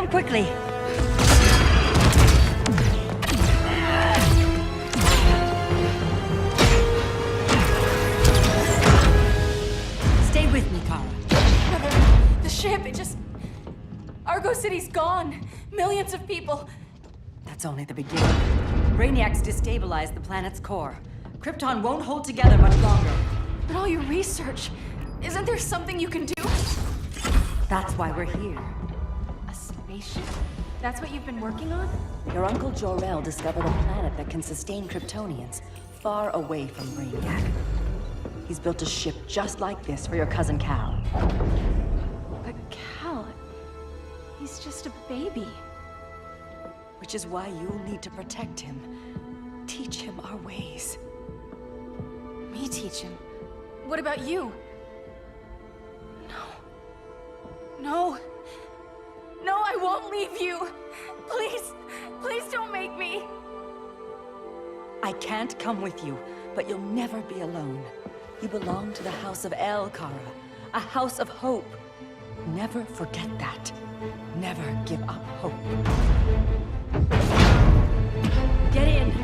Run quickly! Stay with me, Kara. Mother, the ship, it just... Argo City's gone. Millions of people. That's only the beginning. Brainiac's destabilized the planet's core. Krypton won't hold together much longer. But all your research, isn't there something you can do? That's why we're here. A spaceship? That's what you've been working on? Your uncle Jor-El discovered a planet that can sustain Kryptonians, far away from Brainiac. He's built a ship just like this for your cousin Cal. But Cal... he's just a baby. Which is why you'll need to protect him. Teach him our ways. Me teach him? What about you? No. No, I won't leave you. Please, please don't make me. I can't come with you, but you'll never be alone. You belong to the House of El, Kara. A house of hope. Never forget that. Never give up hope. Get in!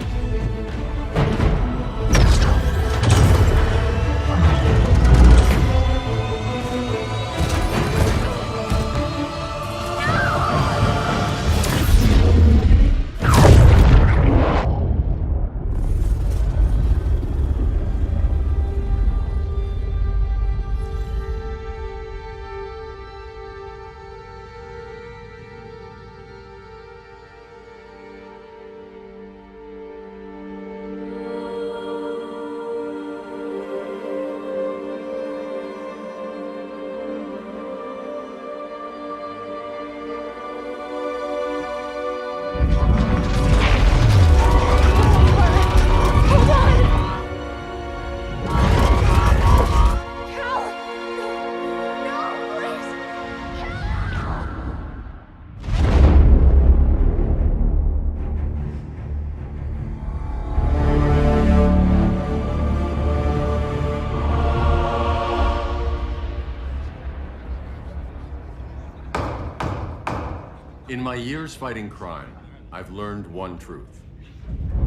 In my years fighting crime, I've learned one truth.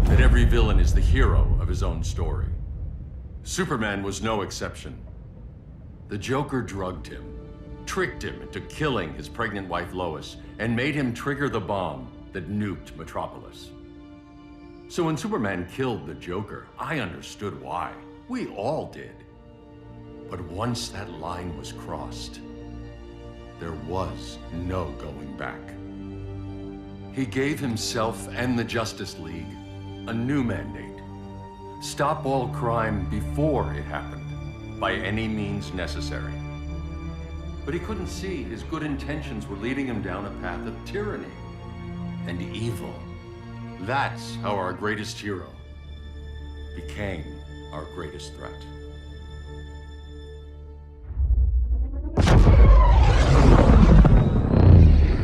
That every villain is the hero of his own story. Superman was no exception. The Joker drugged him, tricked him into killing his pregnant wife Lois, and made him trigger the bomb that nuked Metropolis. So when Superman killed the Joker, I understood why. We all did. But once that line was crossed, there was no going back. He gave himself and the Justice League a new mandate. Stop all crime before it happened, by any means necessary. But he couldn't see his good intentions were leading him down a path of tyranny and evil. That's how our greatest hero became our greatest threat.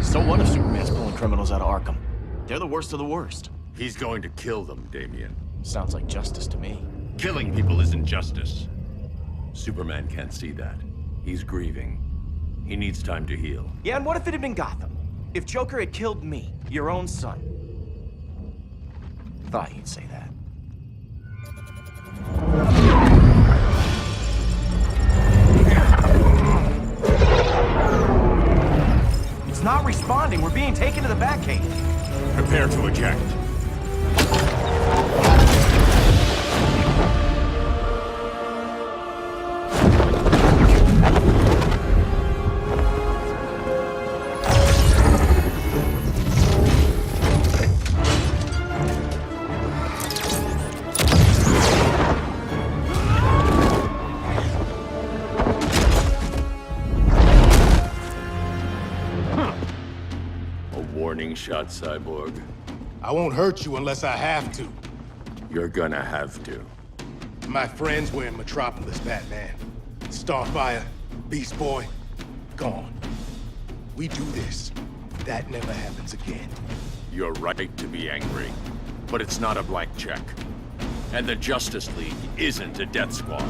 So what if Superman's pulling criminals out of Arkham? They're the worst of the worst. He's going to kill them, Damian. Sounds like justice to me. Killing people isn't justice. Superman can't see that. He's grieving. He needs time to heal. Yeah, and what if it had been Gotham? If Joker had killed me, your own son? Thought you'd say that. It's not responding. We're being taken to the Batcave. Prepare to eject. Warning shot, Cyborg. I won't hurt you unless I have to. You're gonna have to. My friends were in Metropolis, Batman. Starfire, Beast Boy, gone. We do this. That never happens again. You're right to be angry, but it's not a blank check. And the Justice League isn't a death squad.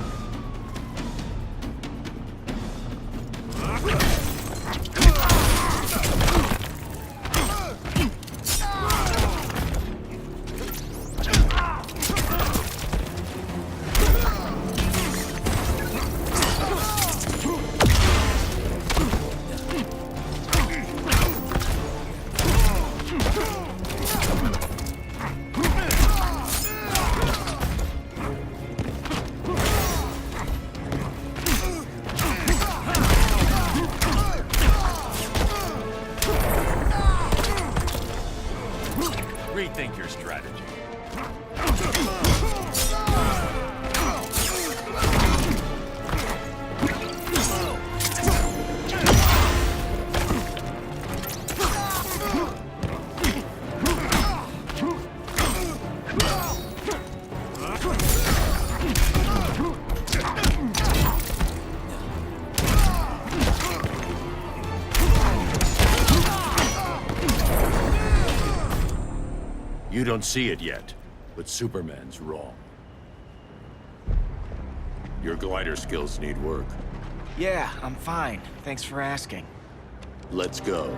You don't see it yet, but Superman's wrong. Your glider skills need work. Yeah, I'm fine. Thanks for asking. Let's go.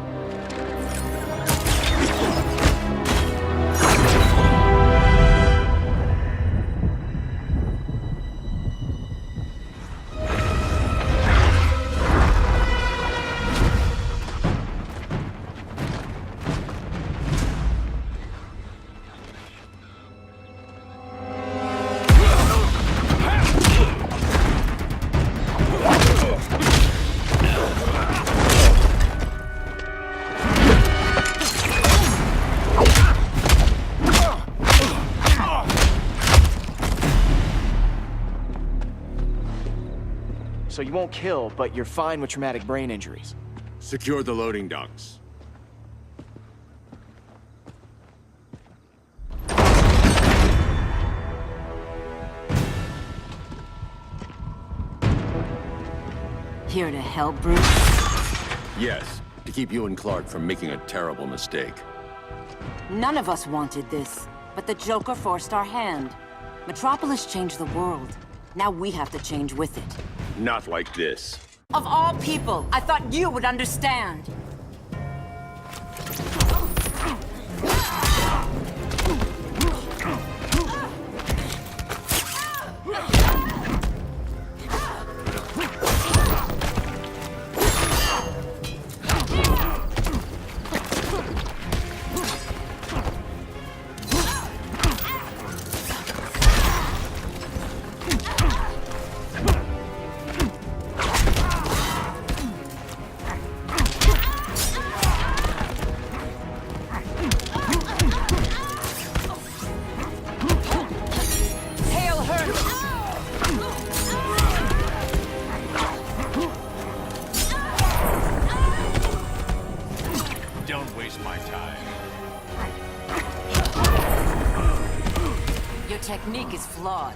So you won't kill, but you're fine with traumatic brain injuries. Secure the loading docks. Here to help, Bruce? Yes, to keep you and Clark from making a terrible mistake. None of us wanted this, but the Joker forced our hand. Metropolis changed the world. Now we have to change with it. Not like this. Of all people, I thought you would understand. Don't waste my time. Your technique is flawed.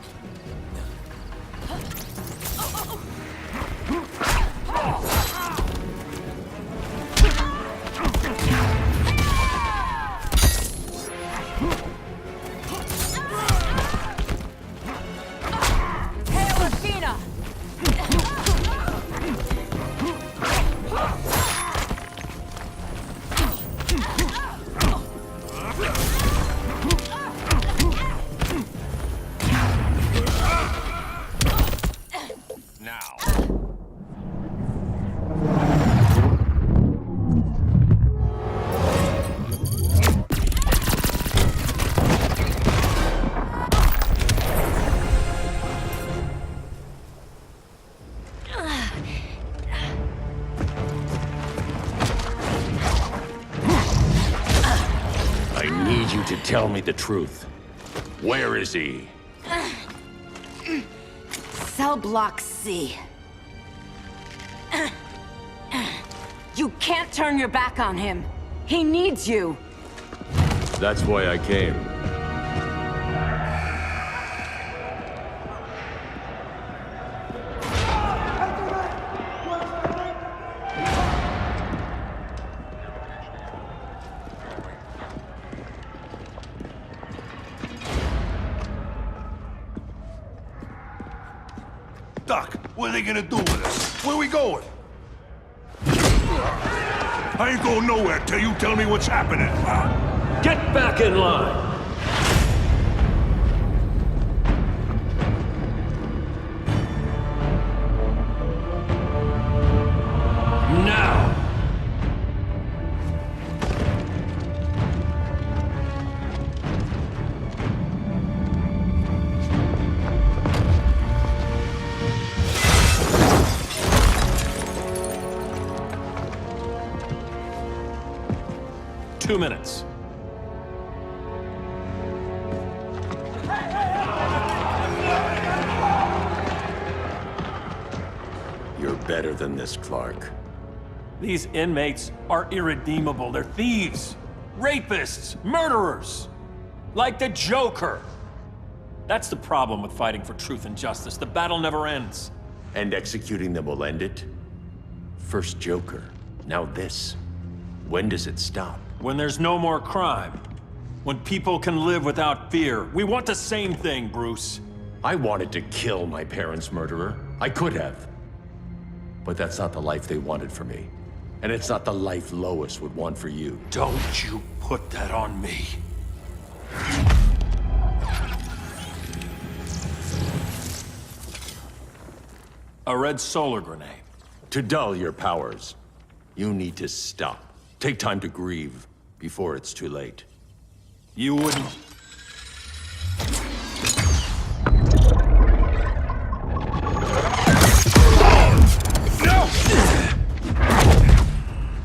To tell me the truth. Where is he? Cell block C. You can't turn your back on him. He needs you. That's why I came. Doc, what are they gonna do with us? Where we going? I ain't going nowhere till you tell me what's happening. Get back in line! Now! Two minutes. You're better than this, Clark. These inmates are irredeemable. They're thieves, rapists, murderers. Like the Joker. That's the problem with fighting for truth and justice. The battle never ends. And executing them will end it? First Joker, now this. When does it stop? When there's no more crime. When people can live without fear. We want the same thing, Bruce. I wanted to kill my parents' murderer. I could have. But that's not the life they wanted for me. And it's not the life Lois would want for you. Don't you put that on me. A red solar grenade. To dull your powers, you need to stop. Take time to grieve before it's too late. You wouldn't...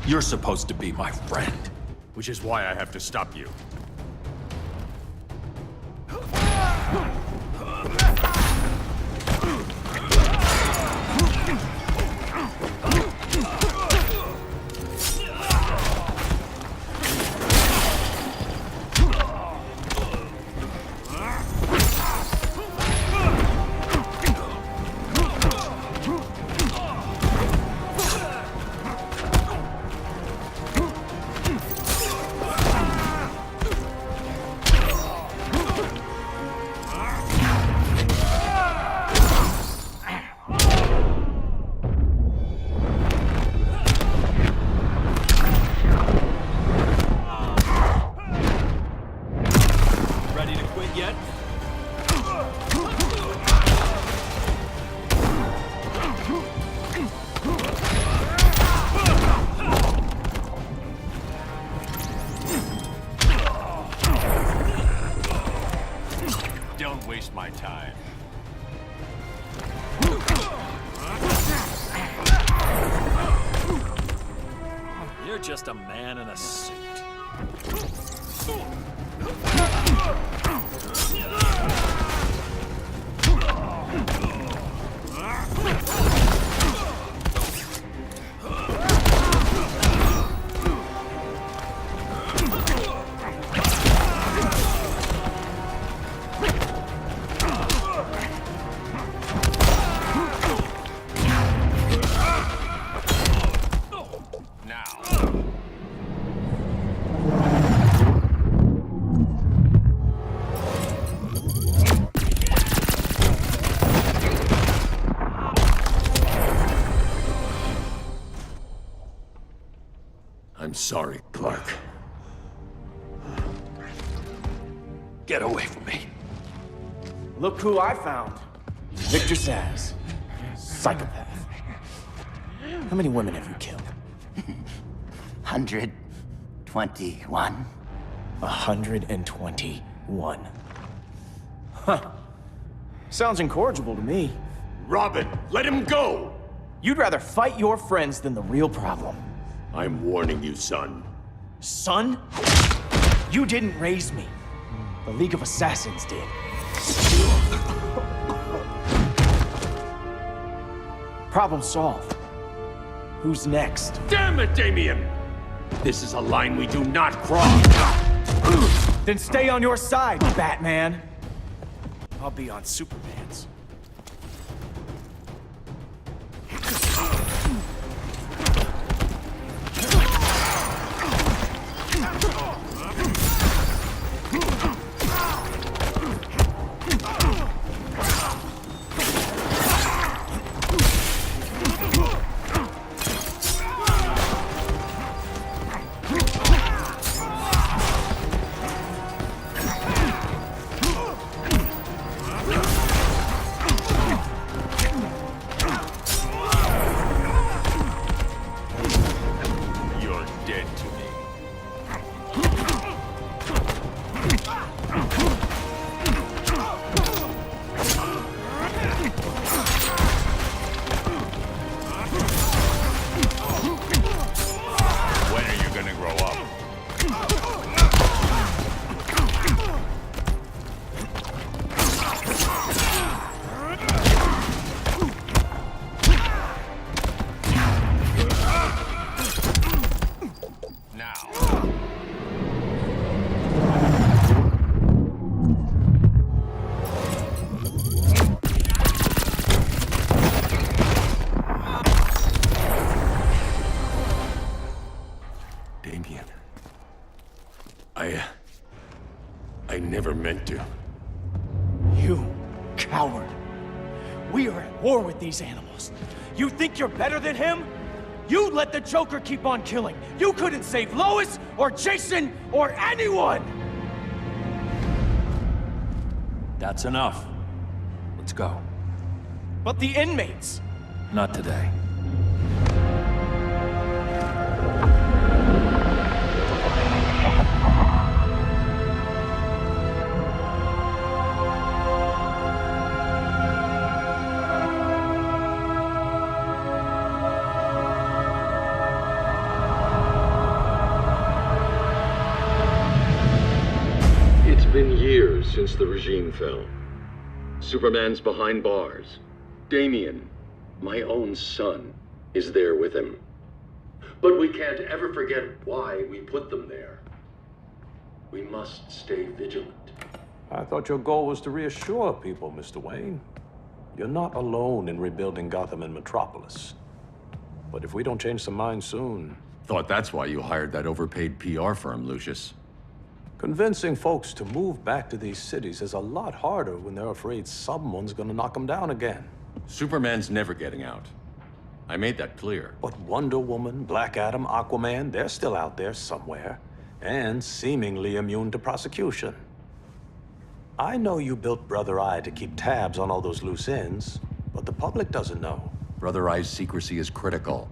You're supposed to be my friend. Which is why I have to stop you. Ready to quit yet? Don't waste my time. You're just a man in a suit. I'm sorry, Clark. Get away from me. Look who I found. Victor Zsasz. Psychopath. How many women have you killed? 121. 121. Huh. Sounds incorrigible to me. Robin, let him go! You'd rather fight your friends than the real problem. I'm warning you, son. Son? You didn't raise me. The League of Assassins did. Problem solved. Who's next? Damn it, Damien! This is a line we do not cross. Then stay on your side, Batman. I'll be on Superman's. You're dead to me. When are you gonna grow up? Now. Damien. I never meant to. You coward. We are at war with these animals. You think you're better than him? You let the Joker keep on killing. You couldn't save Lois, or Jason, or anyone! That's enough. Let's go. But the inmates! Not today. It's been years since the regime fell. Superman's behind bars. Damien, my own son, is there with him. But we can't ever forget why we put them there. We must stay vigilant. I thought your goal was to reassure people, Mr. Wayne. You're not alone in rebuilding Gotham and Metropolis. But if we don't change some minds soon... Thought that's why you hired that overpaid PR firm, Lucius. Convincing folks to move back to these cities is a lot harder when they're afraid someone's gonna knock them down again. Superman's never getting out. I made that clear. But Wonder Woman, Black Adam, Aquaman, they're still out there somewhere, and seemingly immune to prosecution. I know you built Brother Eye to keep tabs on all those loose ends, but the public doesn't know. Brother Eye's secrecy is critical.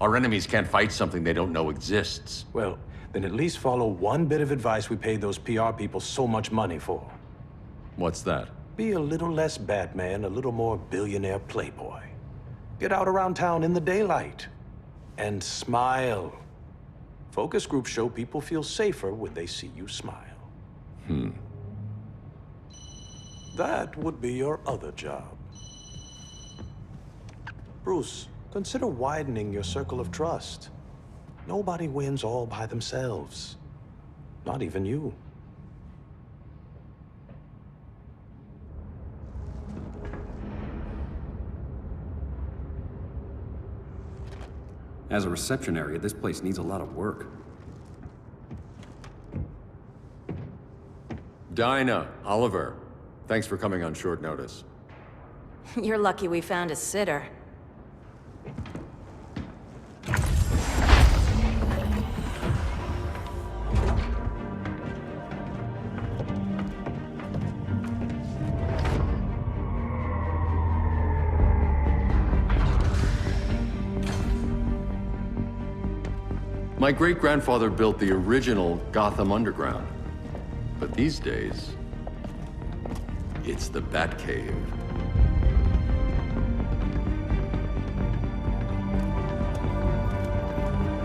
Our enemies can't fight something they don't know exists. Well, then at least follow one bit of advice we paid those PR people so much money for. What's that? Be a little less Batman, a little more billionaire playboy. Get out around town in the daylight. And smile. Focus groups show people feel safer when they see you smile. That would be your other job. Bruce, consider widening your circle of trust. Nobody wins all by themselves. Not even you. As a reception area, this place needs a lot of work. Dinah, Oliver, thanks for coming on short notice. You're lucky we found a sitter. My great-grandfather built the original Gotham Underground. But these days, it's the Batcave.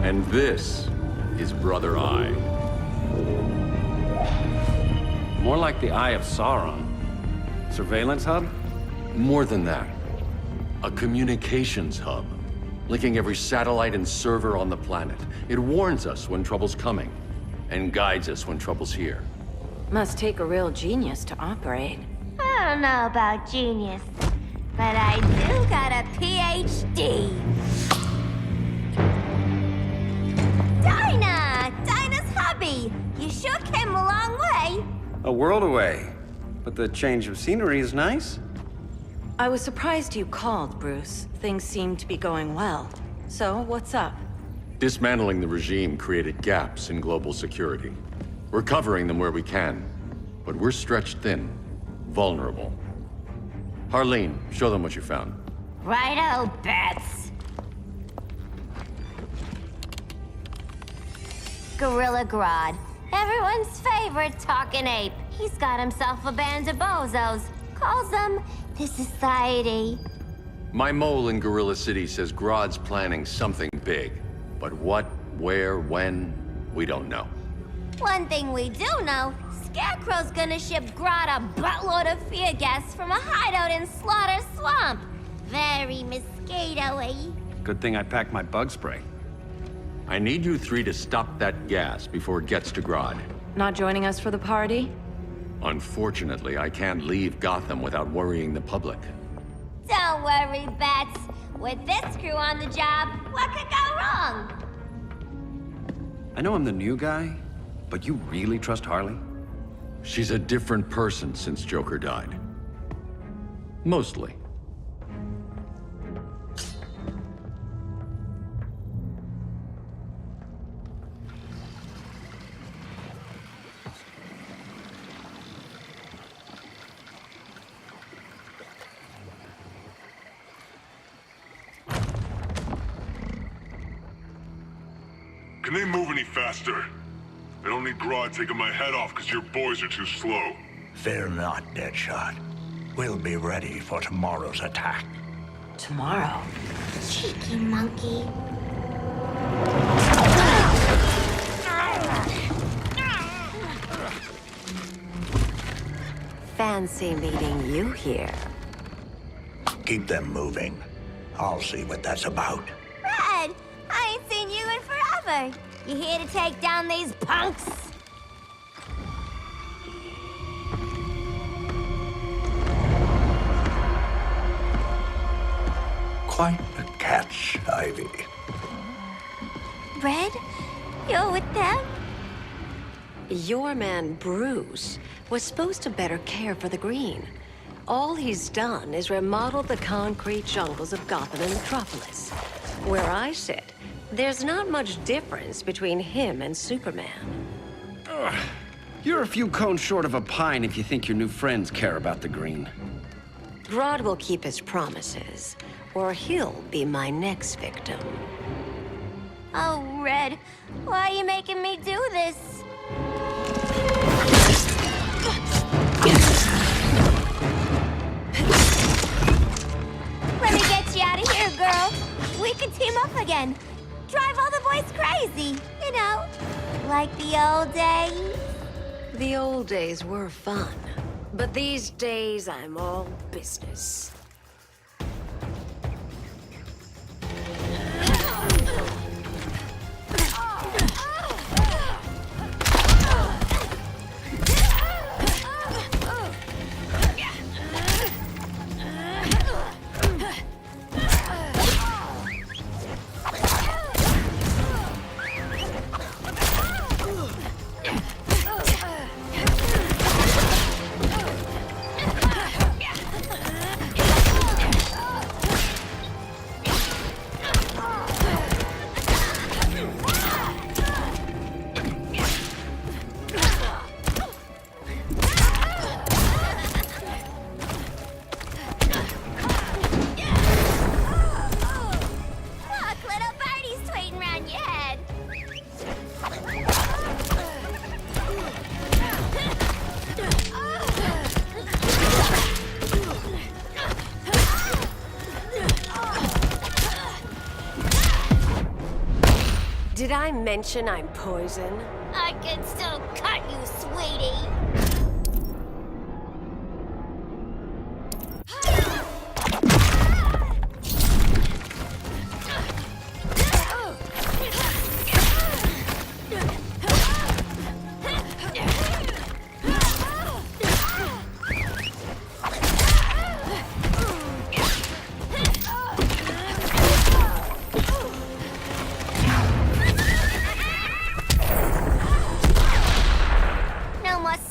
And this is Brother Eye. More like the Eye of Sauron. Surveillance hub? More than that. A communications hub, linking every satellite and server on the planet. It warns us when trouble's coming, and guides us when trouble's here. Must take a real genius to operate. I don't know about genius, but I do got a PhD. Dinah's hubby! You sure came a long way. A world away. But the change of scenery is nice. I was surprised you called, Bruce. Things seem to be going well. So, what's up? Dismantling the regime created gaps in global security. We're covering them where we can, but we're stretched thin, vulnerable. Harleen, show them what you found. Righto, Bets. Gorilla Grodd. Everyone's favorite talking ape. He's got himself a band of bozos. Calls them the Society. My mole in Gorilla City says Grodd's planning something big. But what, where, when, we don't know. One thing we do know, Scarecrow's gonna ship Grodd a buttload of fear gas from a hideout in Slaughter Swamp. Very mosquito-y. Good thing I packed my bug spray. I need you three to stop that gas before it gets to Grodd. Not joining us for the party? Unfortunately, I can't leave Gotham without worrying the public. Don't worry, Bats. With this crew on the job, what could go wrong? I know I'm the new guy, but you really trust Harley? She's a different person since Joker died. Mostly. Can they move any faster? I don't need Grodd taking my head off because your boys are too slow. Fear not, Deadshot. We'll be ready for tomorrow's attack. Tomorrow? Cheeky monkey. Fancy meeting you here. Keep them moving. I'll see what that's about. Red, I ain't seen you in forever. You here to take down these punks? Quite a catch, Ivy. Red, you're with them? Your man, Bruce, was supposed to better care for the green. All he's done is remodel the concrete jungles of Gotham and Metropolis. Where I sit, there's not much difference between him and Superman. You're a few cones short of a pine if you think your new friends care about the green. Grodd will keep his promises, or he'll be my next victim. Oh, Red, why are you making me do this? Let me get you out of here, girl. We can team up again. Drive all the boys crazy, you know, like the old days. The old days were fun, but these days I'm all business. Did I mention I'm poison? I can still cut you, sweetie.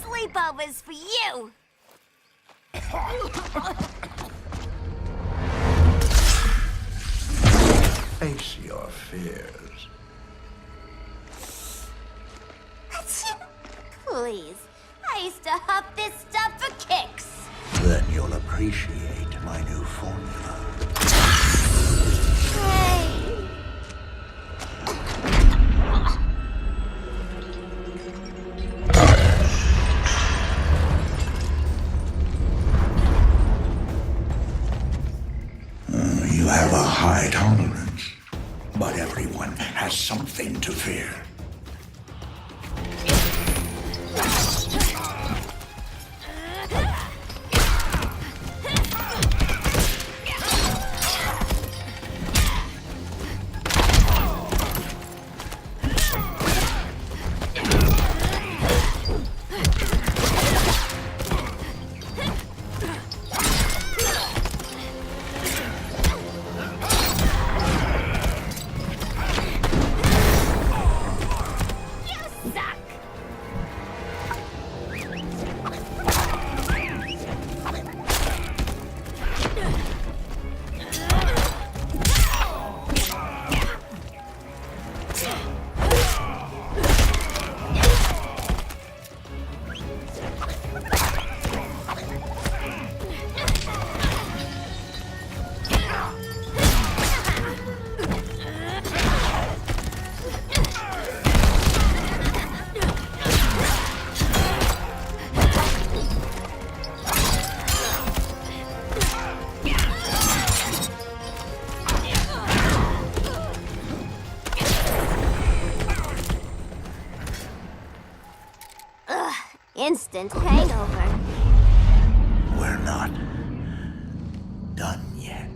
Sleepovers for you! Face your fears. Please, I used to huff this stuff for kicks. Then you'll appreciate my new formula. Hey. You have a high tolerance, but everyone has something to fear. instant hangover. We're not done yet.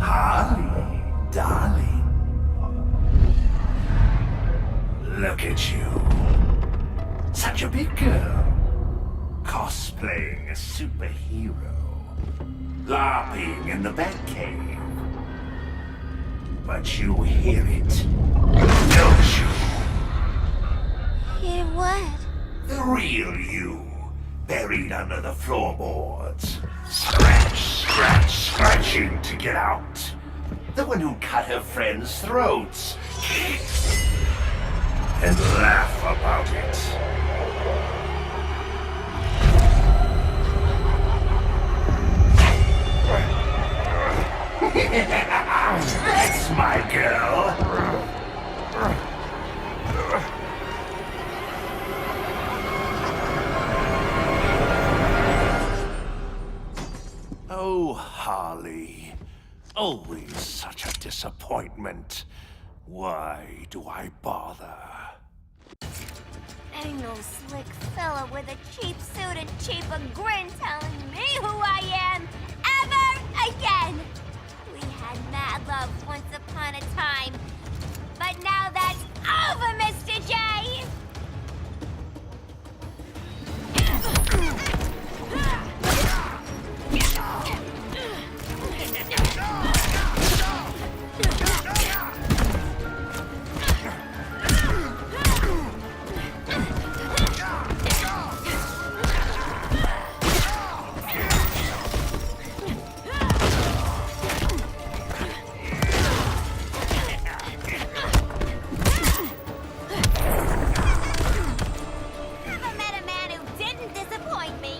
Holly, darling. Look at you. Such a big girl. Cosplaying a superhero. LARPing in the Batcave. But you hear it, don't you? Hear what? The real you, buried under the floorboards. Scratch, scratch, scratching to get out. The one who cut her friends' throats. And laugh about it. That's my girl. Oh, Harley. Always such a disappointment. Why do I bother? Ain't no slick fella with a cheap suit and cheaper grin telling me who I am ever again. We had mad love once upon a time, but now that's over, Mr. J. Never met a man who didn't disappoint me.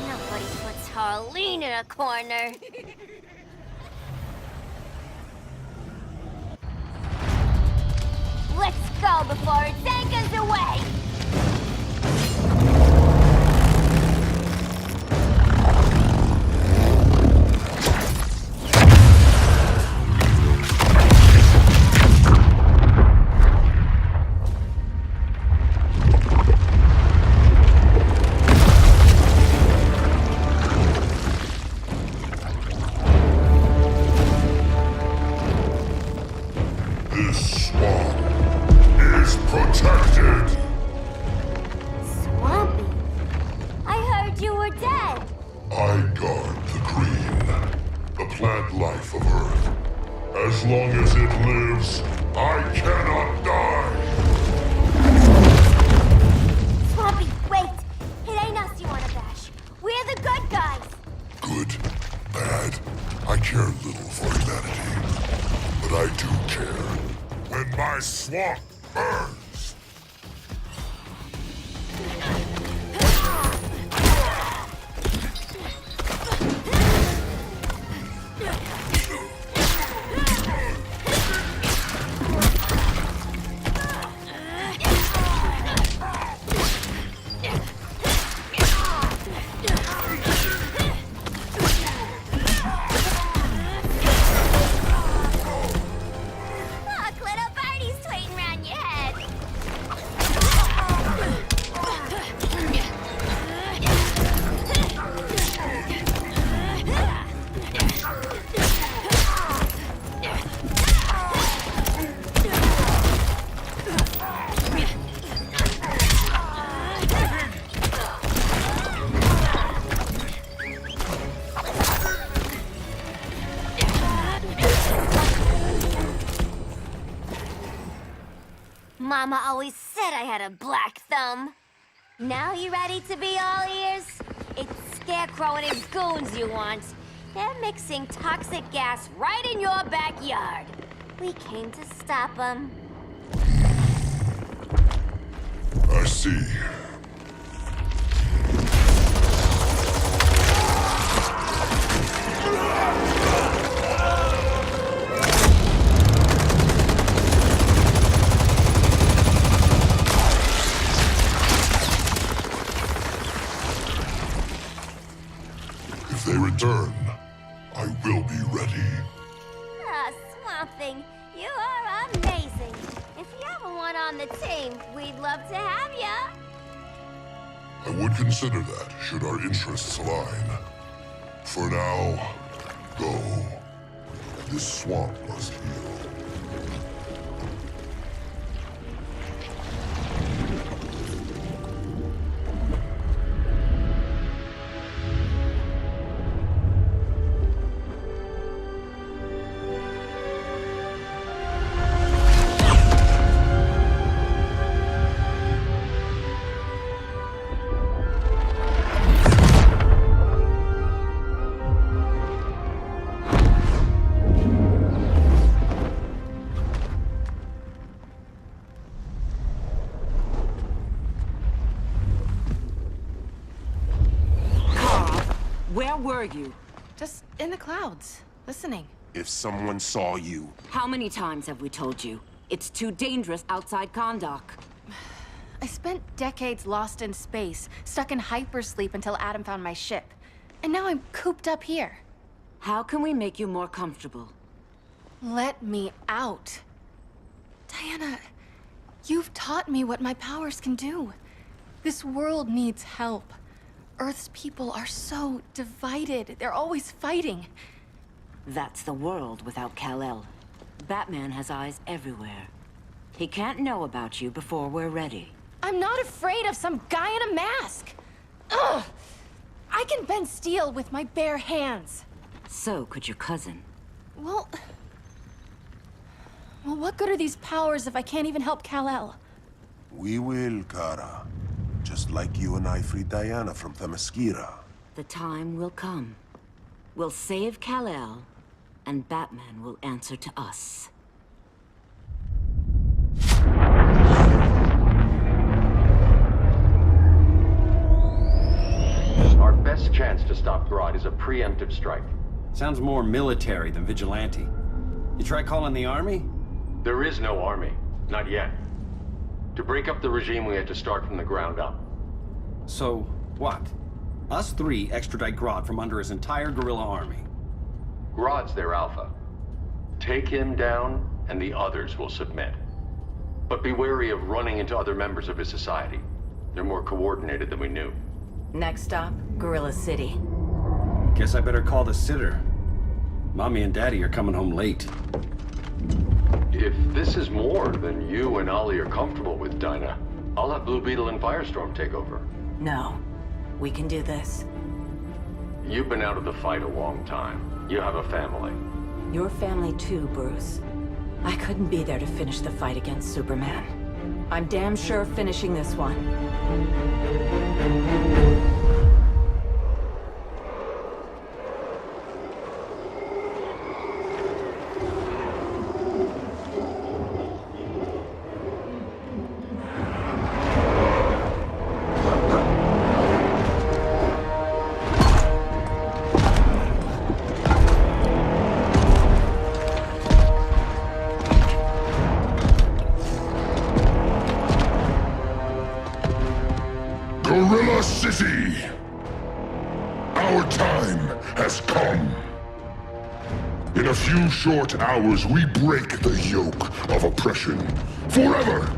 Nobody puts Harleen in a corner. Let's go before it takes us away! This swamp is protected. Swampy? I heard you were dead. I guard the green, the plant life of Earth. As long as it lives, I cannot die. Swampy, wait! It ain't us you wanna bash. We're the good guys. Good, bad, I care little for humanity. But I do care when my swamp burns. Look, little birdie's tweeting around your head. Mama always said I had a black thumb. Now you ready to be all ears? It's Scarecrow and his goons you want. They're mixing toxic gas right in your backyard. We came to stop them. I see. If they return, I will be ready. Ah, Swamp Thing, you are amazing. If you ever want on the team, we'd love to have ya. I would consider that, should our interests align. For now, go. This swamp must heal. Where were you? Just in the clouds, listening. If someone saw you, How many times have we told you? It's too dangerous outside Kahndaq. I spent decades lost in space, stuck in hypersleep until Adam found my ship. And now I'm cooped up here. How can we make you more comfortable? Let me out. Diana, you've taught me what my powers can do. This world needs help. Earth's people are so divided. They're always fighting. That's the world without Kal-El. Batman has eyes everywhere. He can't know about you before we're ready. I'm not afraid of some guy in a mask. Ugh! I can bend steel with my bare hands. So could your cousin. Well, what good are these powers if I can't even help Kal-El? we will, Kara. Just like you and I freed Diana from Themyscira. The time will come. We'll save Kal-El, and Batman will answer to us. Our best chance to stop Grodd is a preemptive strike. Sounds more military than vigilante. You try calling the army? There is no army. Not yet. To break up the regime, we had to start from the ground up. So, what? Us three extradite Grodd from under his entire guerrilla army. Grodd's their alpha. Take him down, and the others will submit. But be wary of running into other members of his society. They're more coordinated than we knew. Next stop, Gorilla City. Guess I better call the sitter. Mommy and Daddy are coming home late. If this is more than you and Ollie are comfortable with, Dinah, I'll have Blue Beetle and Firestorm take over. No. We can do this. You've been out of the fight a long time. You have a family. Your family too, Bruce. I couldn't be there to finish the fight against Superman. I'm damn sure finishing this one. Gorilla City! Our time has come. In a few short hours, we break the yoke of oppression. Forever!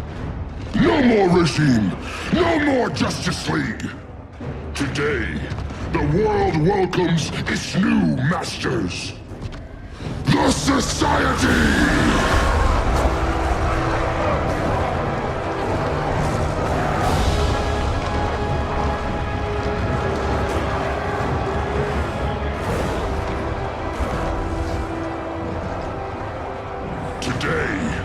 No more regime! No more Justice League! Today, the world welcomes its new masters. The Society! Today,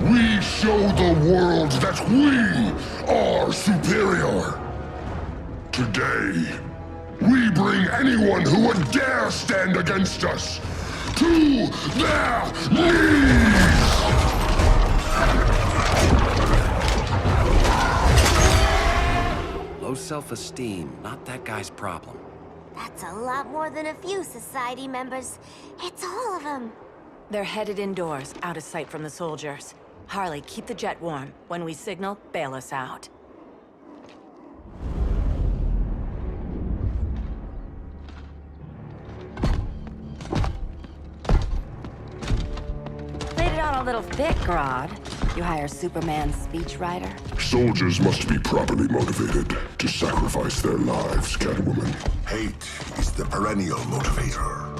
we show the world that we are superior. Today, we bring anyone who would dare stand against us to their knees! Low self-esteem, not that guy's problem. That's a lot more than a few society members. It's all of them. They're headed indoors, out of sight from the soldiers. Harley, keep the jet warm. When we signal, bail us out. Played it on a little thick, Grodd. You hire Superman's speechwriter? Soldiers must be properly motivated to sacrifice their lives, Catwoman. Hate is the perennial motivator.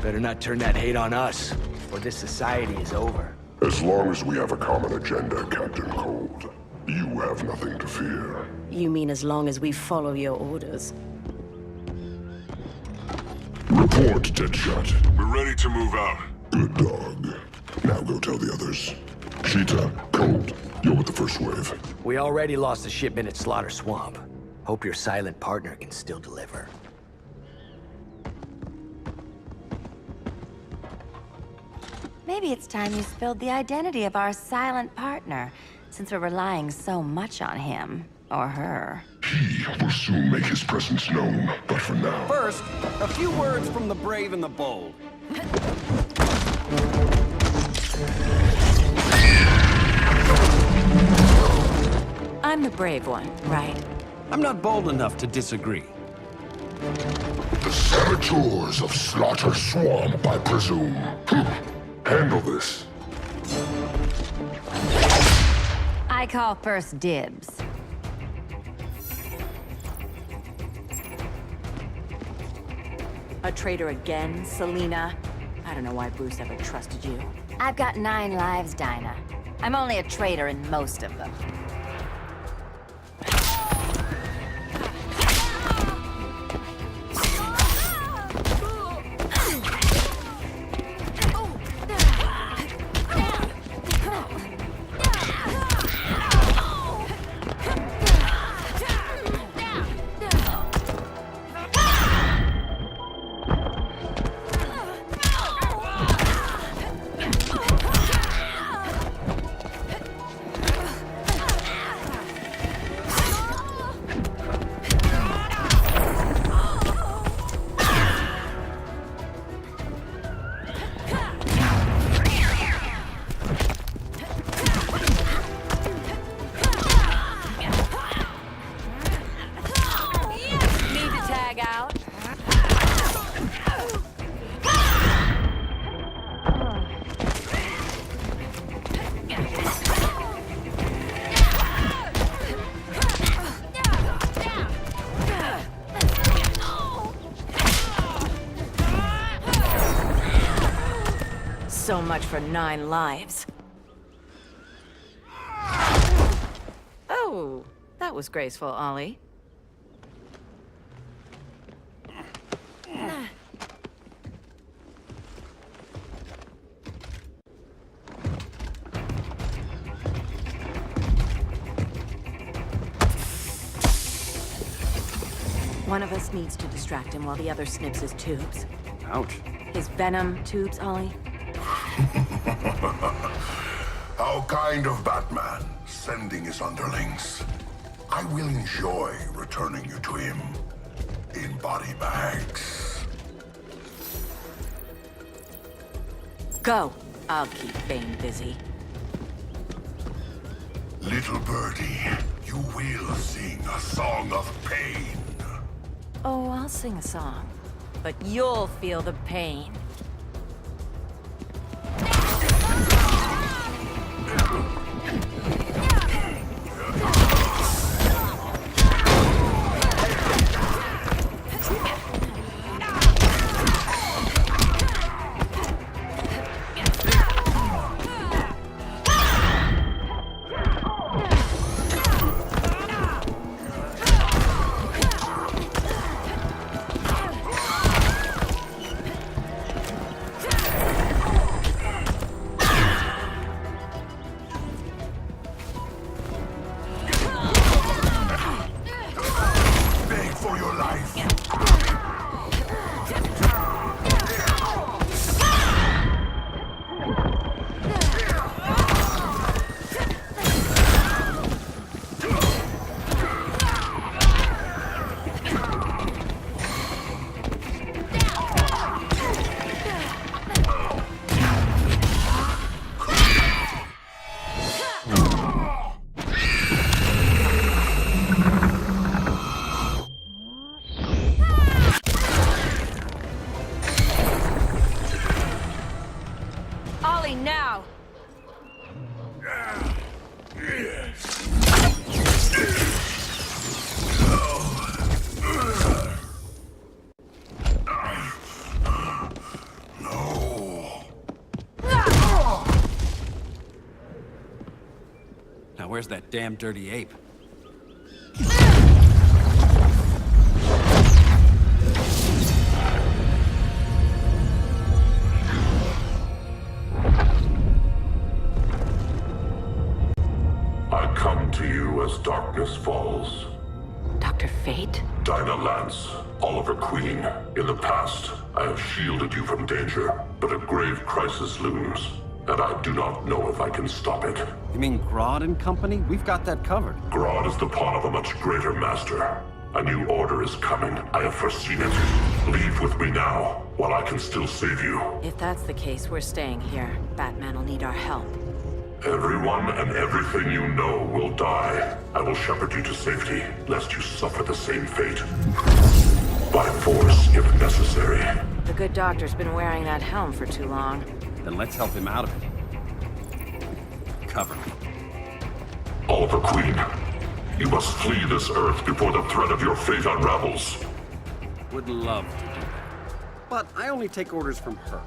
Better not turn that hate on us, or this society is over. As long as we have a common agenda, Captain Cold, you have nothing to fear. You mean as long as we follow your orders? Report, Deadshot. We're ready to move out. Good dog. Now go tell the others. Cheetah, Cold, you're with the first wave. We already lost a shipment at Slaughter Swamp. Hope your silent partner can still deliver. Maybe it's time you spilled the identity of our silent partner, since we're relying so much on him. Or her. He will soon make his presence known, but for now... First, a few words from the brave and the bold. I'm the brave one, right? I'm not bold enough to disagree. The saboteurs of Slaughter Swamp, I presume. Handle this. I call first dibs. A traitor again, Selina? I don't know why Bruce ever trusted you. I've got 9 lives, Dinah. I'm only a traitor in most of them. So much for 9 lives. Oh, that was graceful, Ollie. One of us needs to distract him while the other snips his tubes. Ouch. His venom tubes, Ollie. How kind of Batman, sending his underlings. I will enjoy returning you to him in body bags. Go. I'll keep Bane busy. Little birdie, you will sing a song of pain. Oh, I'll sing a song. But you'll feel the pain. where's that damn dirty ape? I come to you as darkness falls. Dr. Fate? Dinah Lance, Oliver Queen. In the past, I have shielded you from danger, but a grave crisis looms, and I do not know if I can stop it. You mean Grodd and company? We've got that covered. Grodd is the pawn of a much greater master. A new order is coming. I have foreseen it. Leave with me now, while I can still save you. If that's the case, we're staying here. Batman will need our help. Everyone and everything you know will die. I will shepherd you to safety, lest you suffer the same fate. By force, if necessary. The good doctor's been wearing that helm for too long. Then let's help him out of it. Cover me. Oliver Queen, you must flee this Earth before the threat of your fate unravels. Would love to do that. But I only take orders from her.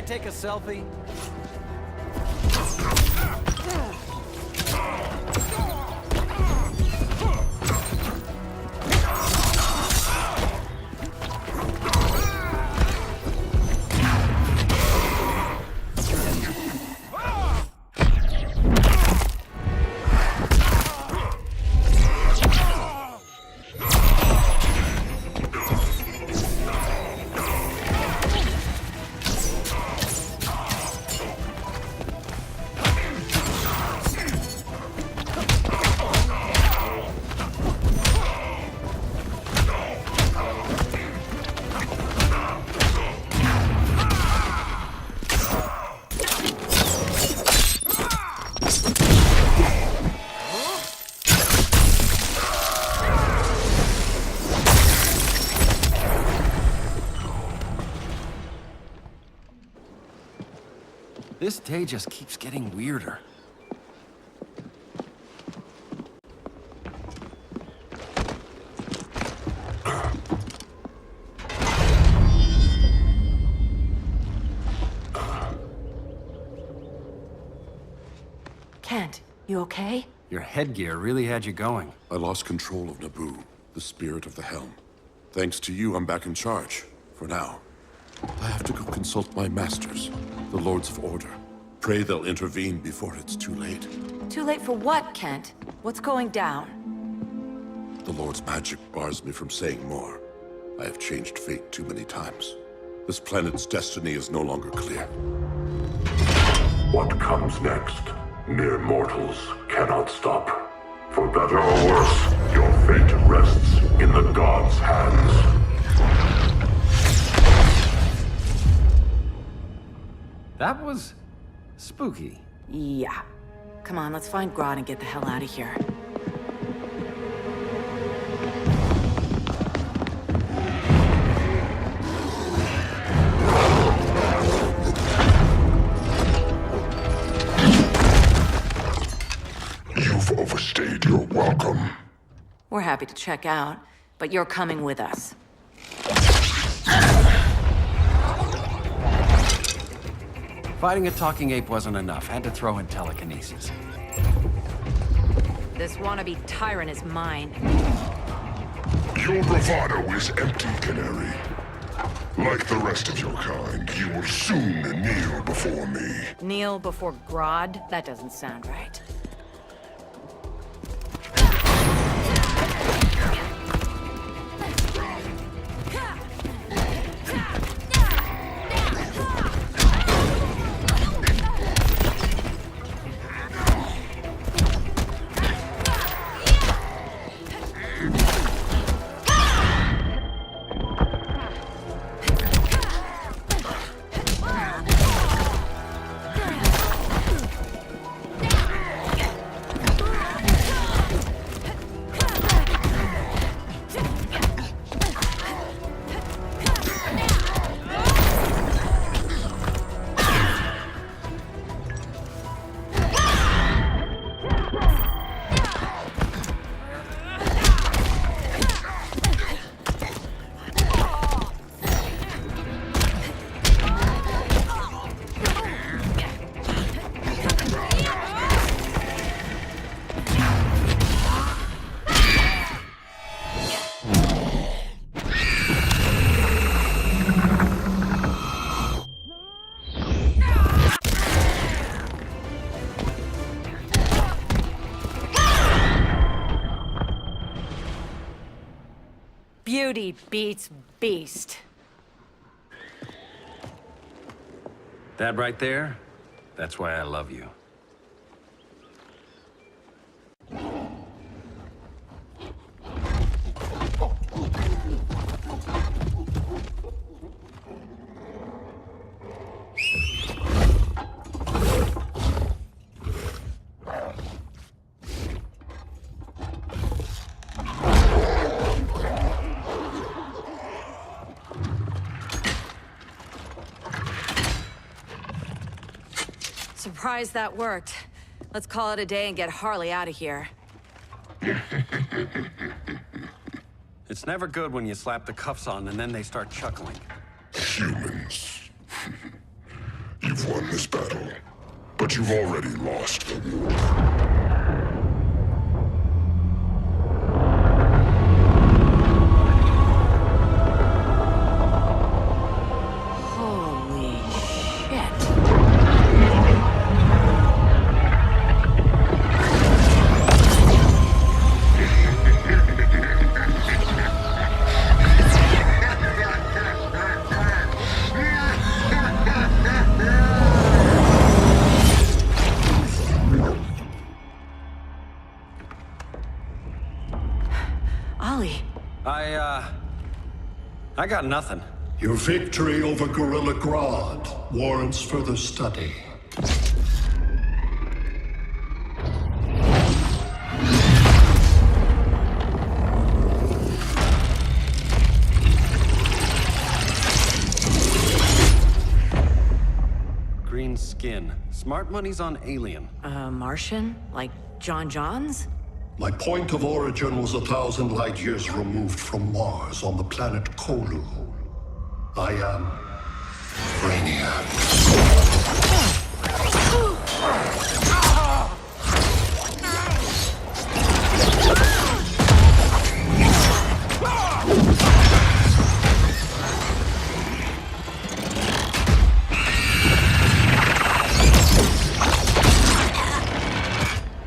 Take a selfie? This day just keeps getting weirder. Kent, you okay? Your headgear really had you going. I lost control of Naboo, the spirit of the helm. Thanks to you, I'm back in charge. For now. I have to go consult my masters, the Lords of Order. Pray they'll intervene before it's too late. Too late for what, Kent? What's going down? The Lord's magic bars me from saying more. I have changed fate too many times. This planet's destiny is no longer clear. What comes next, mere mortals cannot stop. For better or worse, your fate rests in the gods' hands. That was spooky. Yeah. Come on, let's find Grodd and get the hell out of here. You've overstayed your welcome. We're happy to check out, but you're coming with us. Fighting a talking ape wasn't enough. Had to throw in telekinesis. This wannabe tyrant is mine. Your bravado is empty, Canary. Like the rest of your kind, you will soon kneel before me. Kneel before Grodd? That doesn't sound right. Beauty beats beast. That right there, that's why I love you. Surprised that worked. Let's call it a day and get Harley out of here. It's never good when you slap the cuffs on and then they start chuckling. Humans. You've won this battle, but you've already lost the war. I got nothing. Your victory over Gorilla Grodd warrants further study. Green skin. Smart money's on alien. Martian? Like John Johns? My point of origin was 1,000 light years removed from Mars on the planet Kolu. I am Brainiac.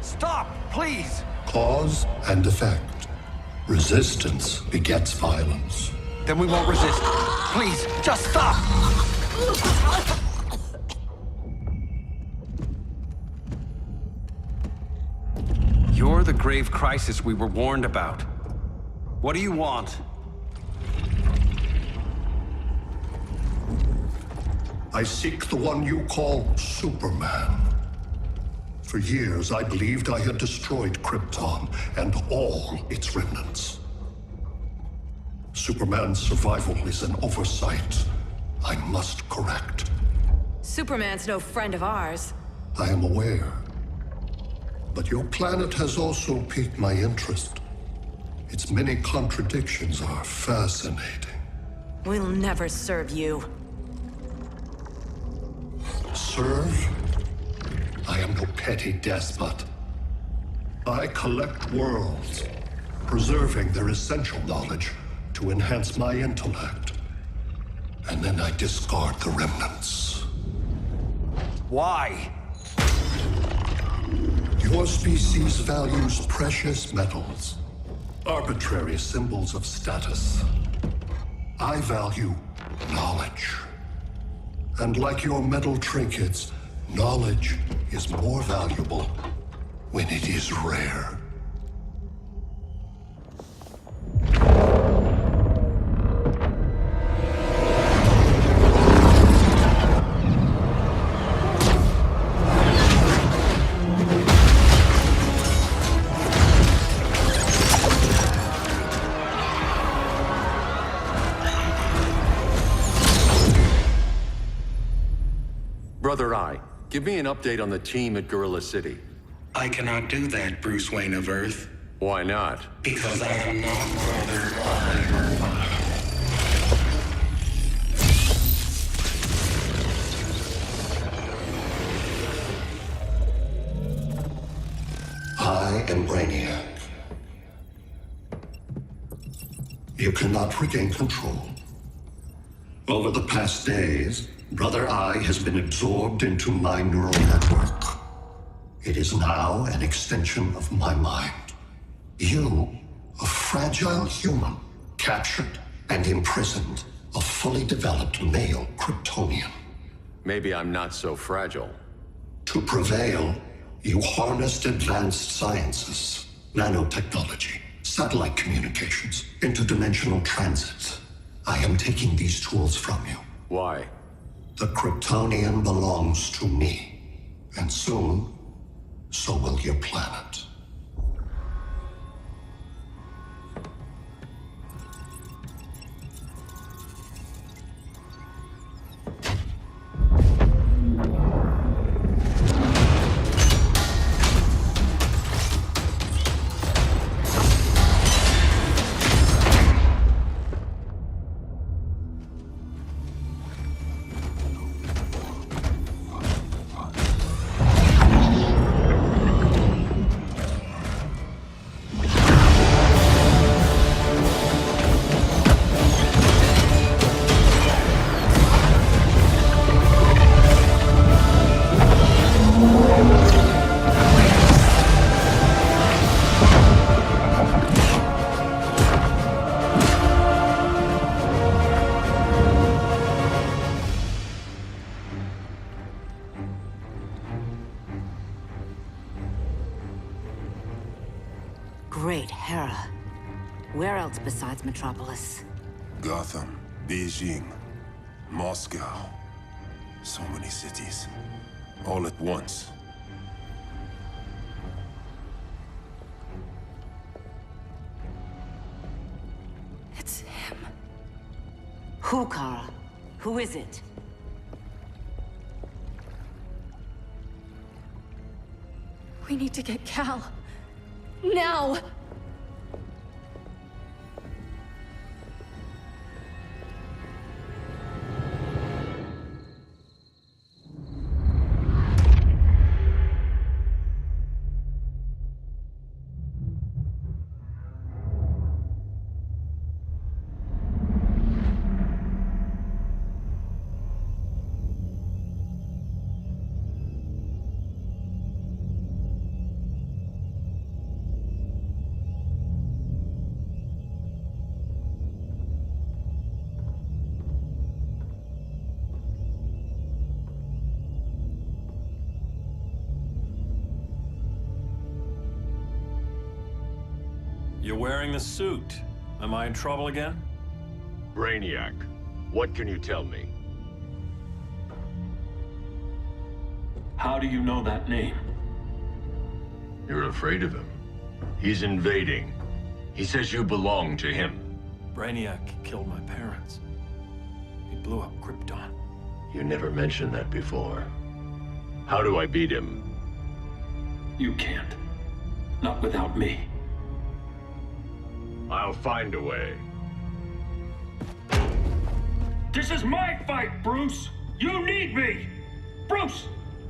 Stop, please! Cause and effect. Resistance begets violence. Then we won't resist. Please, just stop! You're the grave crisis we were warned about. What do you want? I seek the one you call Superman. For years, I believed I had destroyed Krypton and all its remnants. Superman's survival is an oversight I must correct. Superman's no friend of ours. I am aware. But your planet has also piqued my interest. Its many contradictions are fascinating. We'll never serve you. Serve? I am no petty despot. I collect worlds, preserving their essential knowledge to enhance my intellect. And then I discard the remnants. Why? Your species values precious metals, arbitrary symbols of status. I value knowledge. And like your metal trinkets, knowledge is more valuable when it is rare. Brother Eye, give me an update on the team at Gorilla City. I cannot do that, Bruce Wayne of Earth. Why not? Because I am not Brother Eye. I am Brainiac. You cannot regain control. Over the past days, Brother Eye has been absorbed into my neural network. It is now an extension of my mind. You, a fragile human, captured and imprisoned a fully developed male Kryptonian. Maybe I'm not so fragile. To prevail, you harnessed advanced sciences, nanotechnology, satellite communications, interdimensional transit. I am taking these tools from you. Why? The Kryptonian belongs to me. And soon, so will your planet. Great Hera. Where else besides Metropolis? Gotham, Beijing, Moscow. So many cities. All at once. It's him. Who, Kara? Who is it? We need to get Cal. Now! You're wearing the suit. Am I in trouble again? Brainiac, what can you tell me? How do you know that name? You're afraid of him. He's invading. He says you belong to him. Brainiac killed my parents. He blew up Krypton. You never mentioned that before. How do I beat him? You can't. Not without me. I'll find a way. This is my fight, Bruce! You need me! Bruce!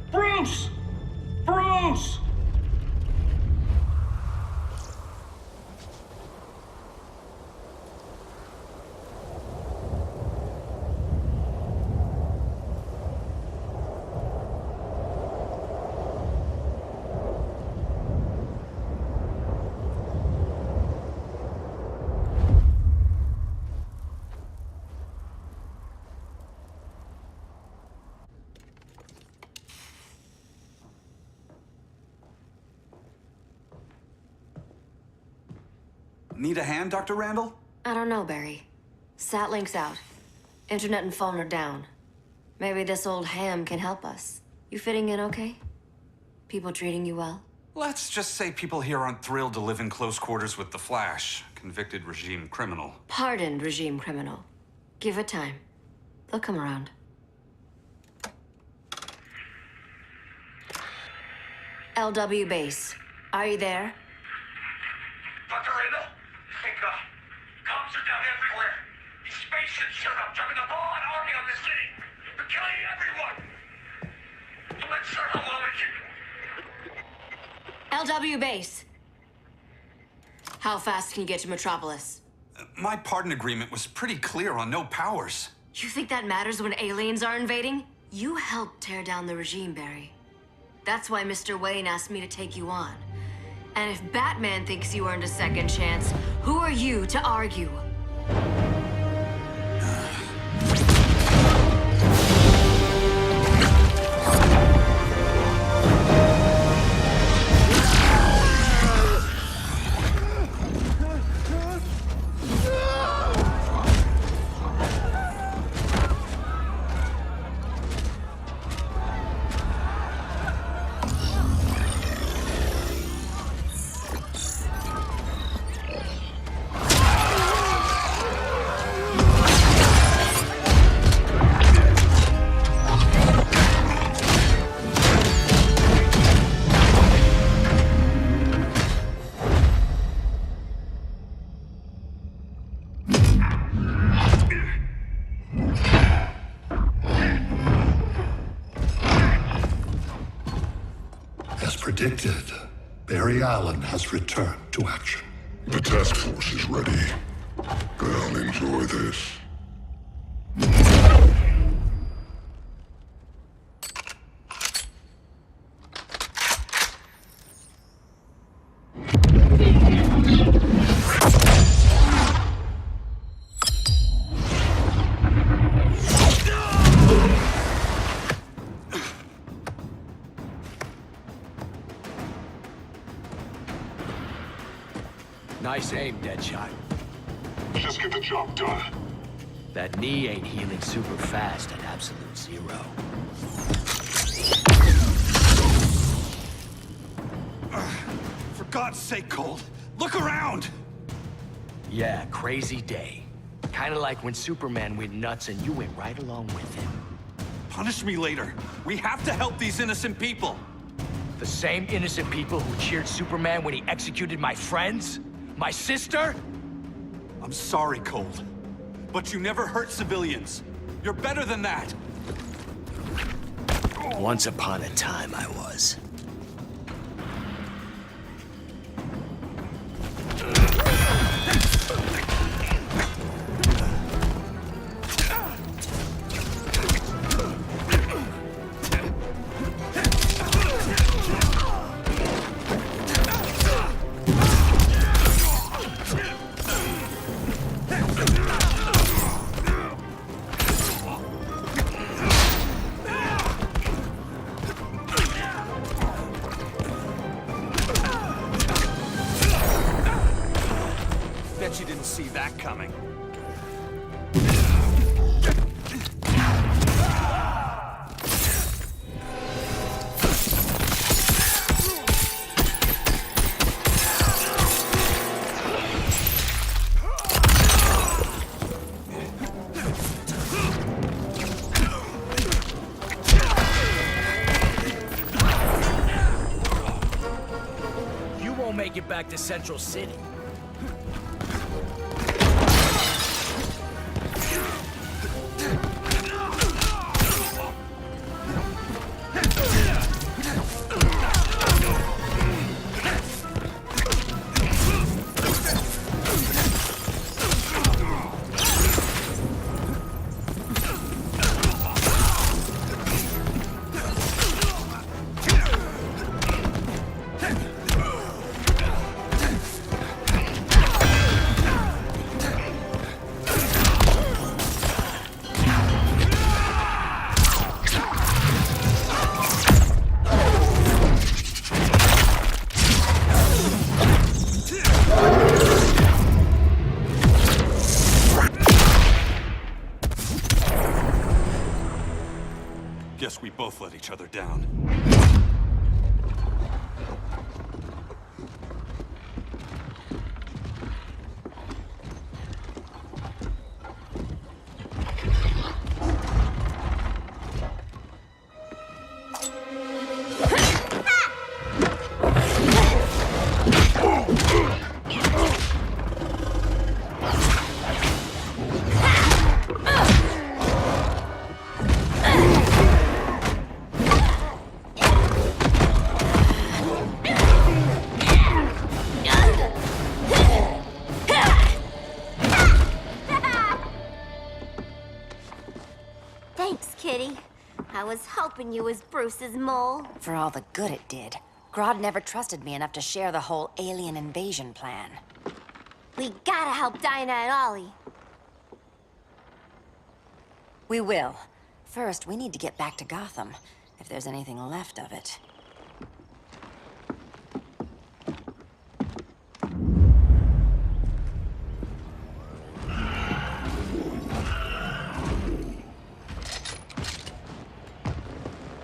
Bruce! Bruce! Need a hand, Dr. Randall? I don't know, Barry. Satlink's out. Internet and phone are down. Maybe this old ham can help us. You fitting in okay? People treating you well? Let's just say people here aren't thrilled to live in close quarters with the Flash, convicted regime criminal. Pardoned regime criminal. Give it time. They'll come around. LW base. Are you there? Dr. Randall? Thank God. Cops are down everywhere. These spaceships showed up, dumping a full-on army on the city. They're killing everyone. I'm not sure how long it can... LW base. How fast can you get to Metropolis? My pardon agreement was pretty clear on no powers. You think that matters when aliens are invading? You helped tear down the regime, Barry. That's why Mr. Wayne asked me to take you on. And if Batman thinks you earned a second chance, who are you to argue? predicted, Barry Allen has returned to action. The task force is ready. I'll enjoy this. Nice aim, Deadshot. Just get the job done. That knee ain't healing super fast at absolute zero. For God's sake, Cold, look around! Yeah, crazy day. Kinda like when Superman went nuts and you went right along with him. Punish me later. We have to help these innocent people. The same innocent people who cheered Superman when he executed my friends? My sister? I'm sorry, Cold. But you never hurt civilians. You're better than that. Once upon a time, I was. Bet you didn't see that coming. You won't make it back to Central City. Guess we both let each other down. Thanks, Kitty. I was hoping you was Bruce's mole. For all the good it did. Grodd never trusted me enough to share the whole alien invasion plan. We gotta help Dinah and Ollie. We will. First, we need to get back to Gotham, if there's anything left of it.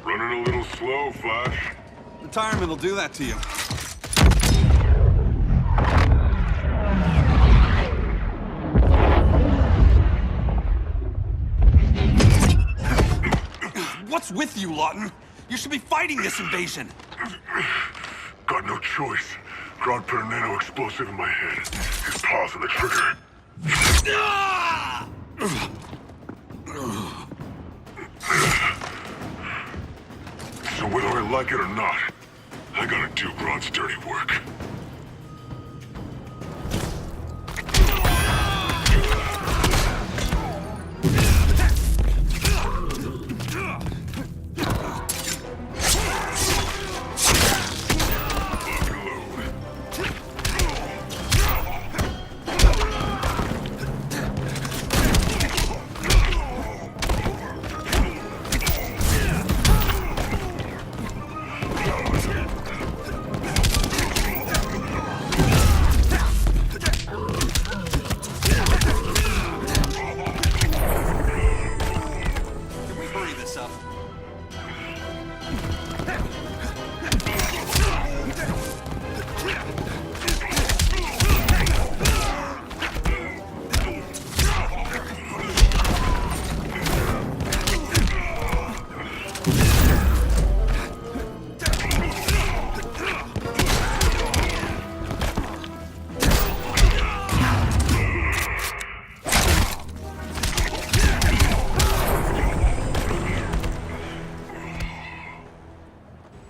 Running a little slow, Flash. Retirement will do that to you. What's with you, Lawton? You should be fighting this invasion. Got no choice. Grodd put a nano-explosive in my head. His paws on the trigger. So whether I like it or not, I gotta do Grodd's dirty work.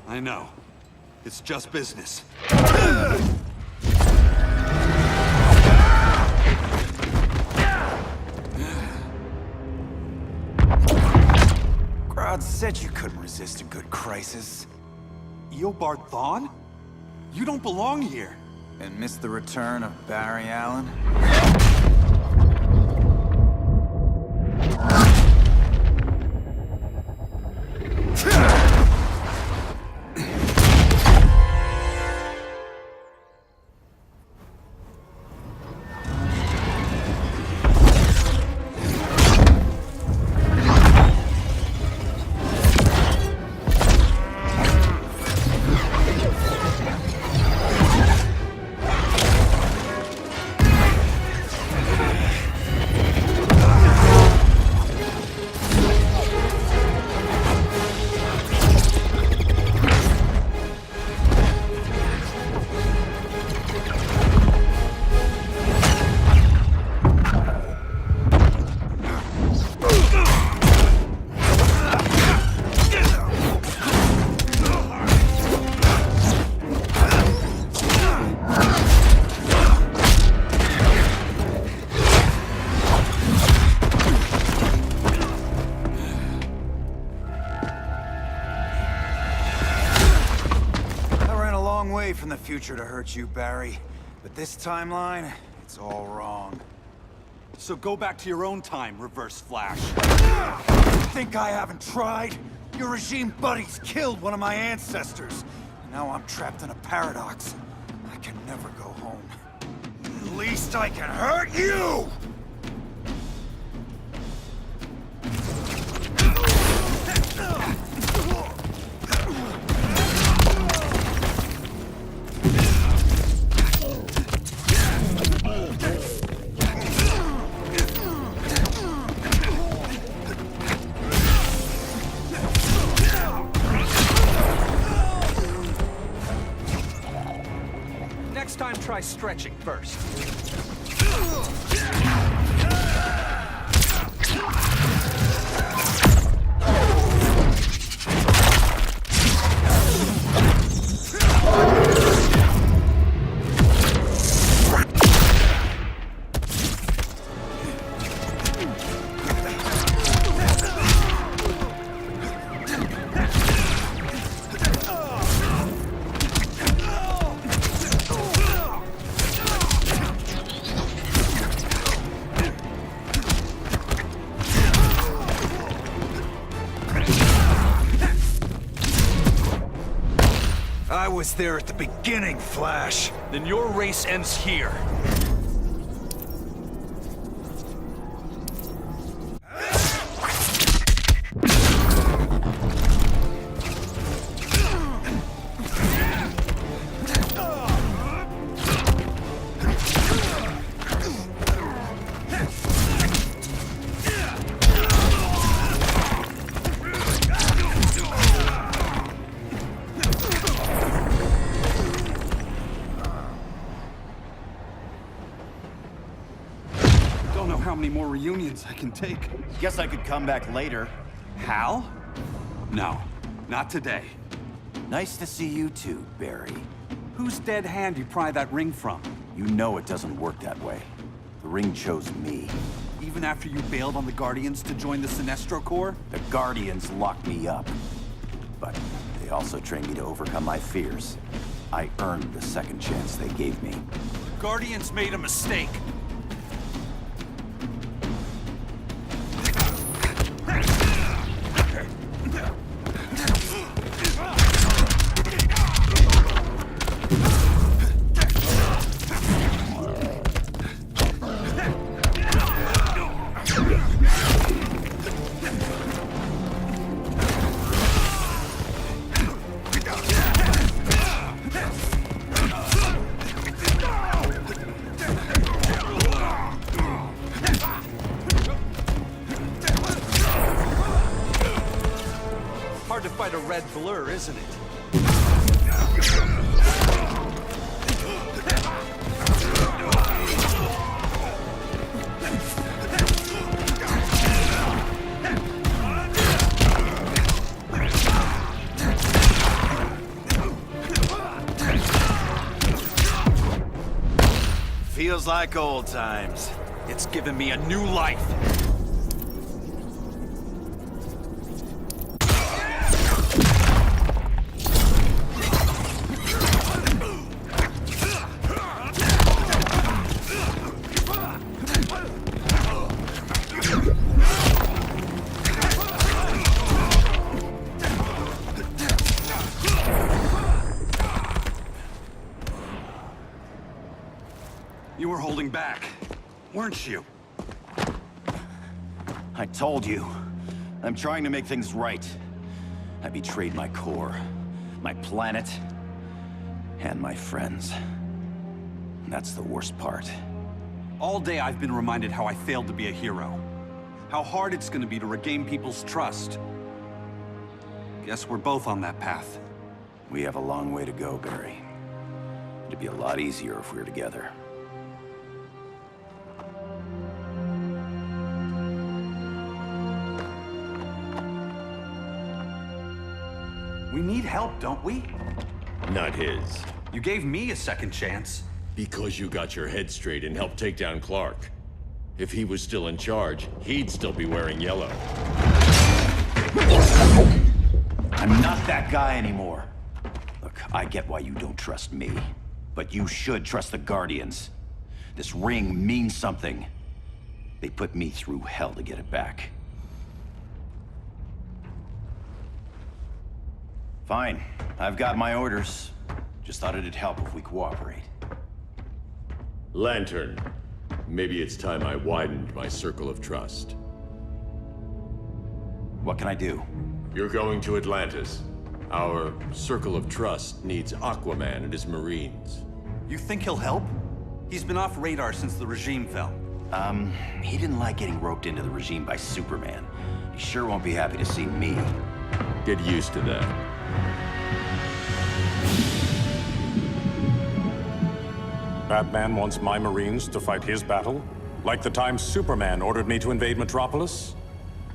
I know. It's just business. Grodd said you couldn't resist a good crisis. Eobard Thawne? You don't belong here. And miss the return of Barry Allen? From the future to hurt you, Barry. But this timeline, it's all wrong. So go back to your own time, Reverse Flash. Think I haven't tried? Your regime buddies killed one of my ancestors. And now I'm trapped in a paradox. I can never go home. At least I can hurt you! Next time, try stretching first. I was there at the beginning, Flash. Then your race ends here. How many more reunions I can take. Guess I could come back later. Hal? No, not today. Nice to see you too, Barry. Whose dead hand you pry that ring from? You know it doesn't work that way. The ring chose me. Even after you bailed on the Guardians to join the Sinestro Corps? The Guardians locked me up. But they also trained me to overcome my fears. I earned the second chance they gave me. The Guardians made a mistake. Hard to fight a red blur, isn't it? Feels like old times. It's given me a new life. You were holding back, weren't you? I told you. I'm trying to make things right. I betrayed my core, my planet, and my friends. That's the worst part. All day I've been reminded how I failed to be a hero. How hard it's gonna be to regain people's trust. Guess we're both on that path. We have a long way to go, Barry. It'd be a lot easier if we were together. We need help, don't we? Not his. You gave me a second chance. Because you got your head straight and helped take down Clark. If he was still in charge, he'd still be wearing yellow. I'm not that guy anymore. Look, I get why you don't trust me. But you should trust the Guardians. This ring means something. They put me through hell to get it back. Fine. I've got my orders. Just thought it'd help if we cooperate. Lantern. Maybe it's time I widened my circle of trust. What can I do? You're going to Atlantis. Our circle of trust needs Aquaman and his Marines. You think he'll help? He's been off radar since the regime fell. He didn't like getting roped into the regime by Superman. He sure won't be happy to see me. Get used to that. Batman wants my Marines to fight his battle? Like the time Superman ordered me to invade Metropolis?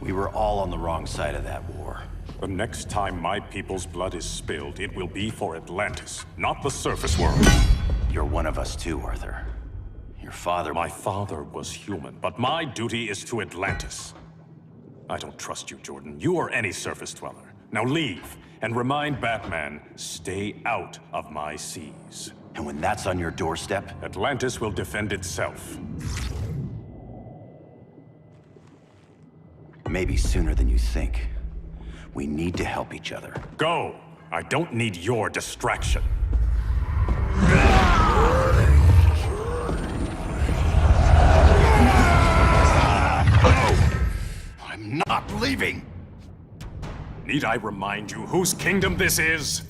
We were all on the wrong side of that war. The next time my people's blood is spilled, it will be for Atlantis, not the surface world. You're one of us too, Arthur. Your father... My father was human, but my duty is to Atlantis. I don't trust you, Jordan. You or any surface dweller. Now leave, and remind Batman, stay out of my seas. And when that's on your doorstep? Atlantis will defend itself. Maybe sooner than you think. We need to help each other. Go! I don't need your distraction. I'm not leaving! Need I remind you whose kingdom this is?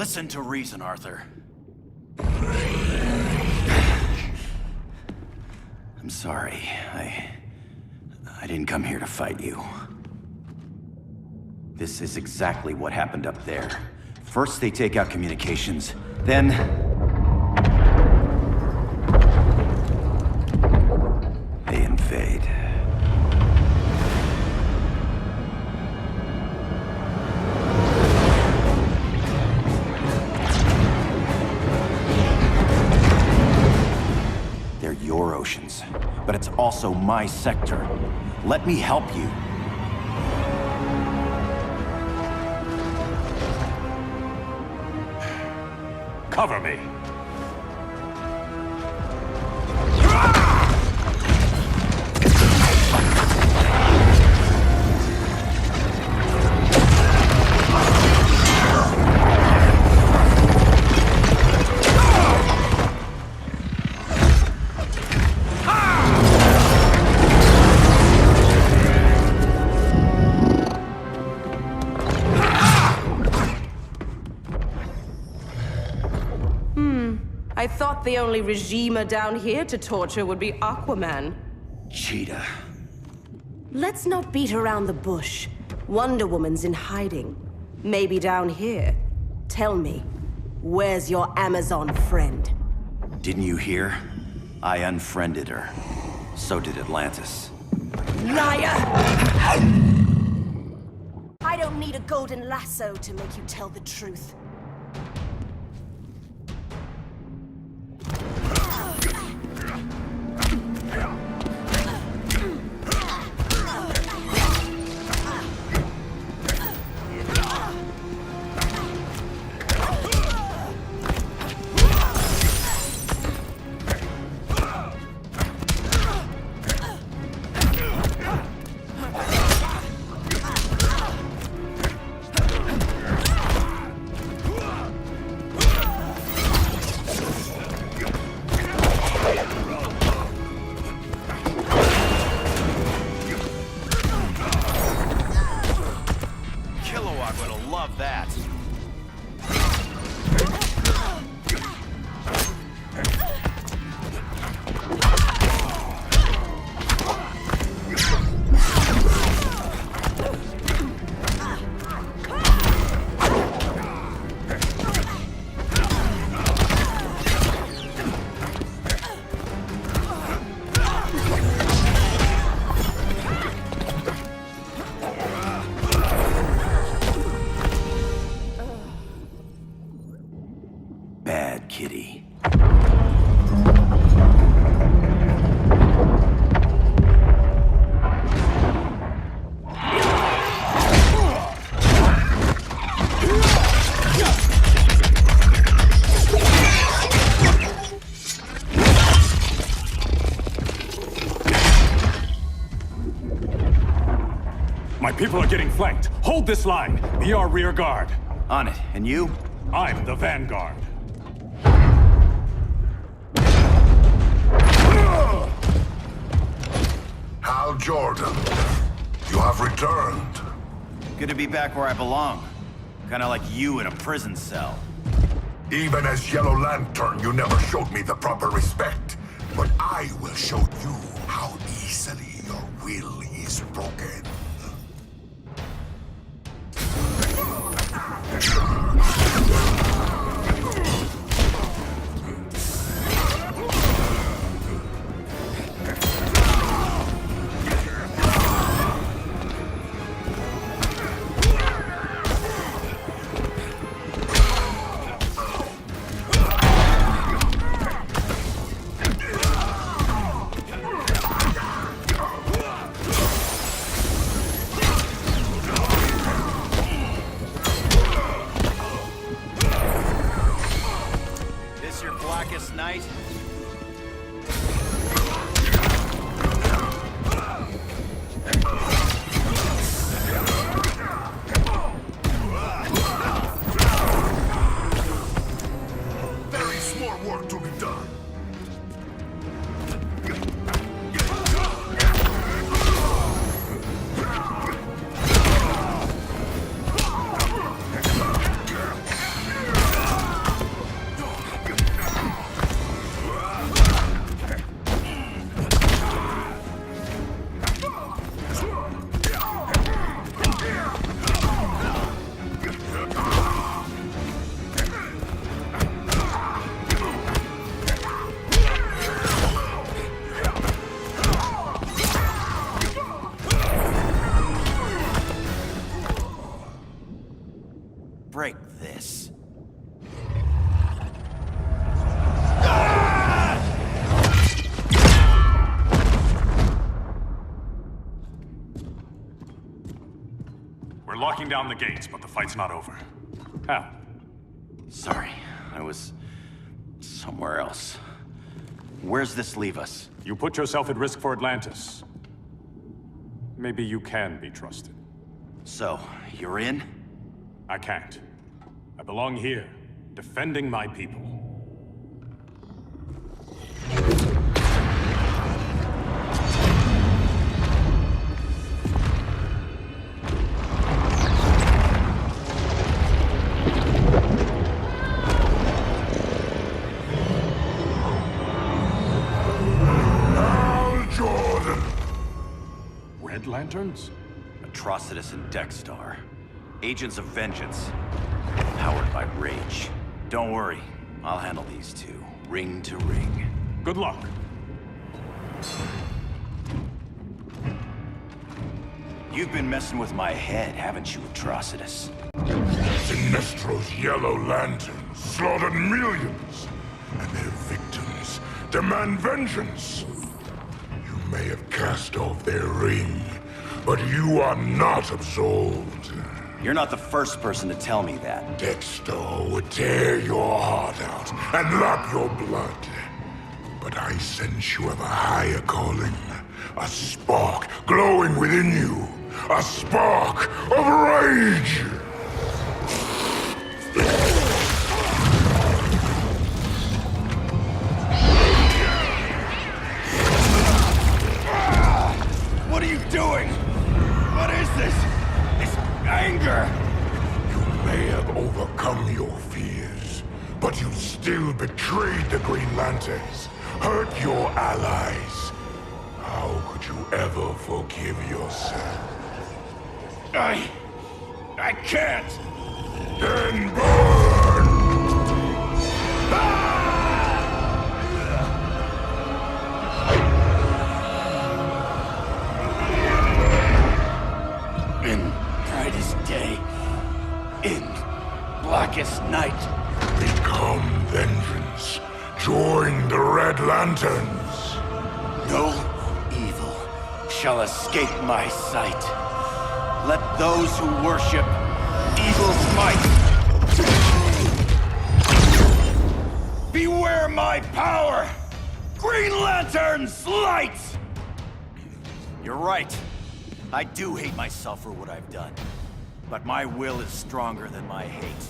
Listen to reason, Arthur. I'm sorry. I didn't come here to fight you. This is exactly what happened up there. First they take out communications, then... they invade. They're your oceans, but it's also my sector. Let me help you. Cover me. I thought the only regimer down here to torture would be Aquaman. Cheetah. Let's not beat around the bush. Wonder Woman's in hiding. Maybe down here. Tell me, where's your Amazon friend? Didn't you hear? I unfriended her. So did Atlantis. Liar! I don't need a golden lasso to make you tell the truth. Kitty. My people are getting flanked. Hold this line. Be our rear guard. On it. And you? I'm the vanguard. Hal Jordan, you have returned. Good to be back where I belong. Kinda like you in a prison cell. Even as Yellow Lantern, you never showed me the proper respect. But I will show you how easily your will is broken. locking down the gates, but the fight's not over. Hal. Sorry, I was somewhere else. Where's this leave us? You put yourself at risk for Atlantis. Maybe you can be trusted. So, you're in? I can't. I belong here, defending my people. Red Lanterns? Atrocitus and Dexstar. Agents of Vengeance. Powered by rage. Don't worry, I'll handle these two, ring to ring. Good luck. You've been messing with my head, haven't you, Atrocitus? Sinestro's Yellow Lanterns slaughtered millions, and their victims demand vengeance. You may have cast off their ring, but you are not absolved. You're not the first person to tell me that. Dexter would tear your heart out and lap your blood. But I sense you have a higher calling. A spark glowing within you. A spark of rage! What are you doing? What is this? This anger? You may have overcome your fears, but you still betrayed the Green Lanterns, hurt your allies. How could you ever forgive yourself? I can't! Then burn! In brightest day, in blackest night. Become vengeance. Join the Red Lanterns. No evil shall escape my sight. Let those who worship evil's might beware my power! Green Lantern's light! You're right. I do hate myself for what I've done. But my will is stronger than my hate.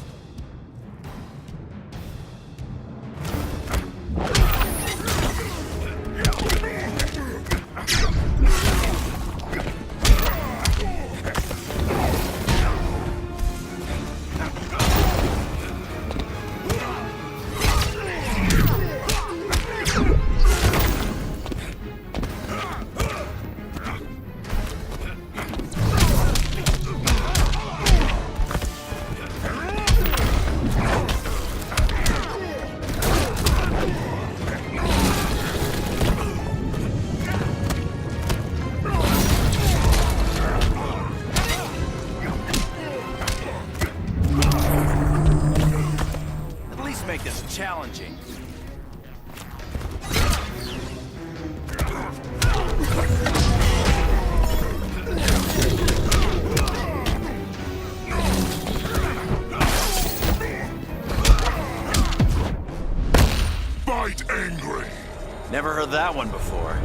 Make this challenging. Fight angry. Never heard that one before.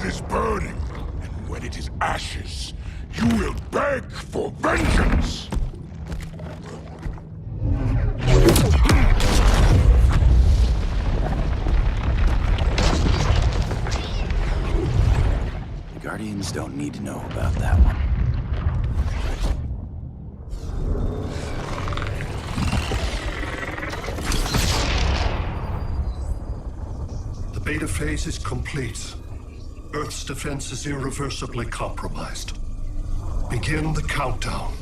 Is burning, and when it is ashes, you will beg for vengeance! The Guardians don't need to know about that one. The beta phase is complete. Earth's defense is irreversibly compromised. Begin the countdown.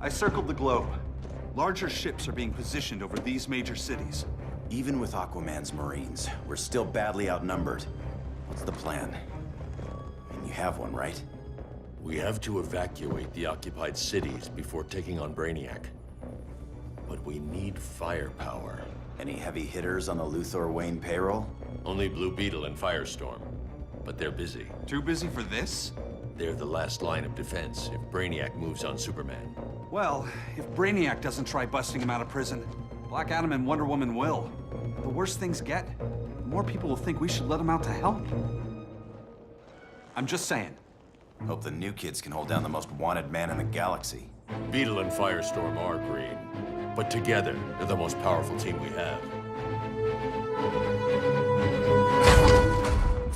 I circled the globe. Larger ships are being positioned over these major cities. Even with Aquaman's Marines, we're still badly outnumbered. What's the plan? I mean, you have one, right? We have to evacuate the occupied cities before taking on Brainiac. But we need firepower. Any heavy hitters on the Luthor Wayne payroll? Only Blue Beetle and Firestorm. But they're busy. Too busy for this? They're the last line of defense if Brainiac moves on Superman. Well, if Brainiac doesn't try busting him out of prison, Black Adam and Wonder Woman will. The worse things get, the more people will think we should let him out to help. I'm just saying. Hope the new kids can hold down the most wanted man in the galaxy. Beetle and Firestorm are green, but together, they're the most powerful team we have.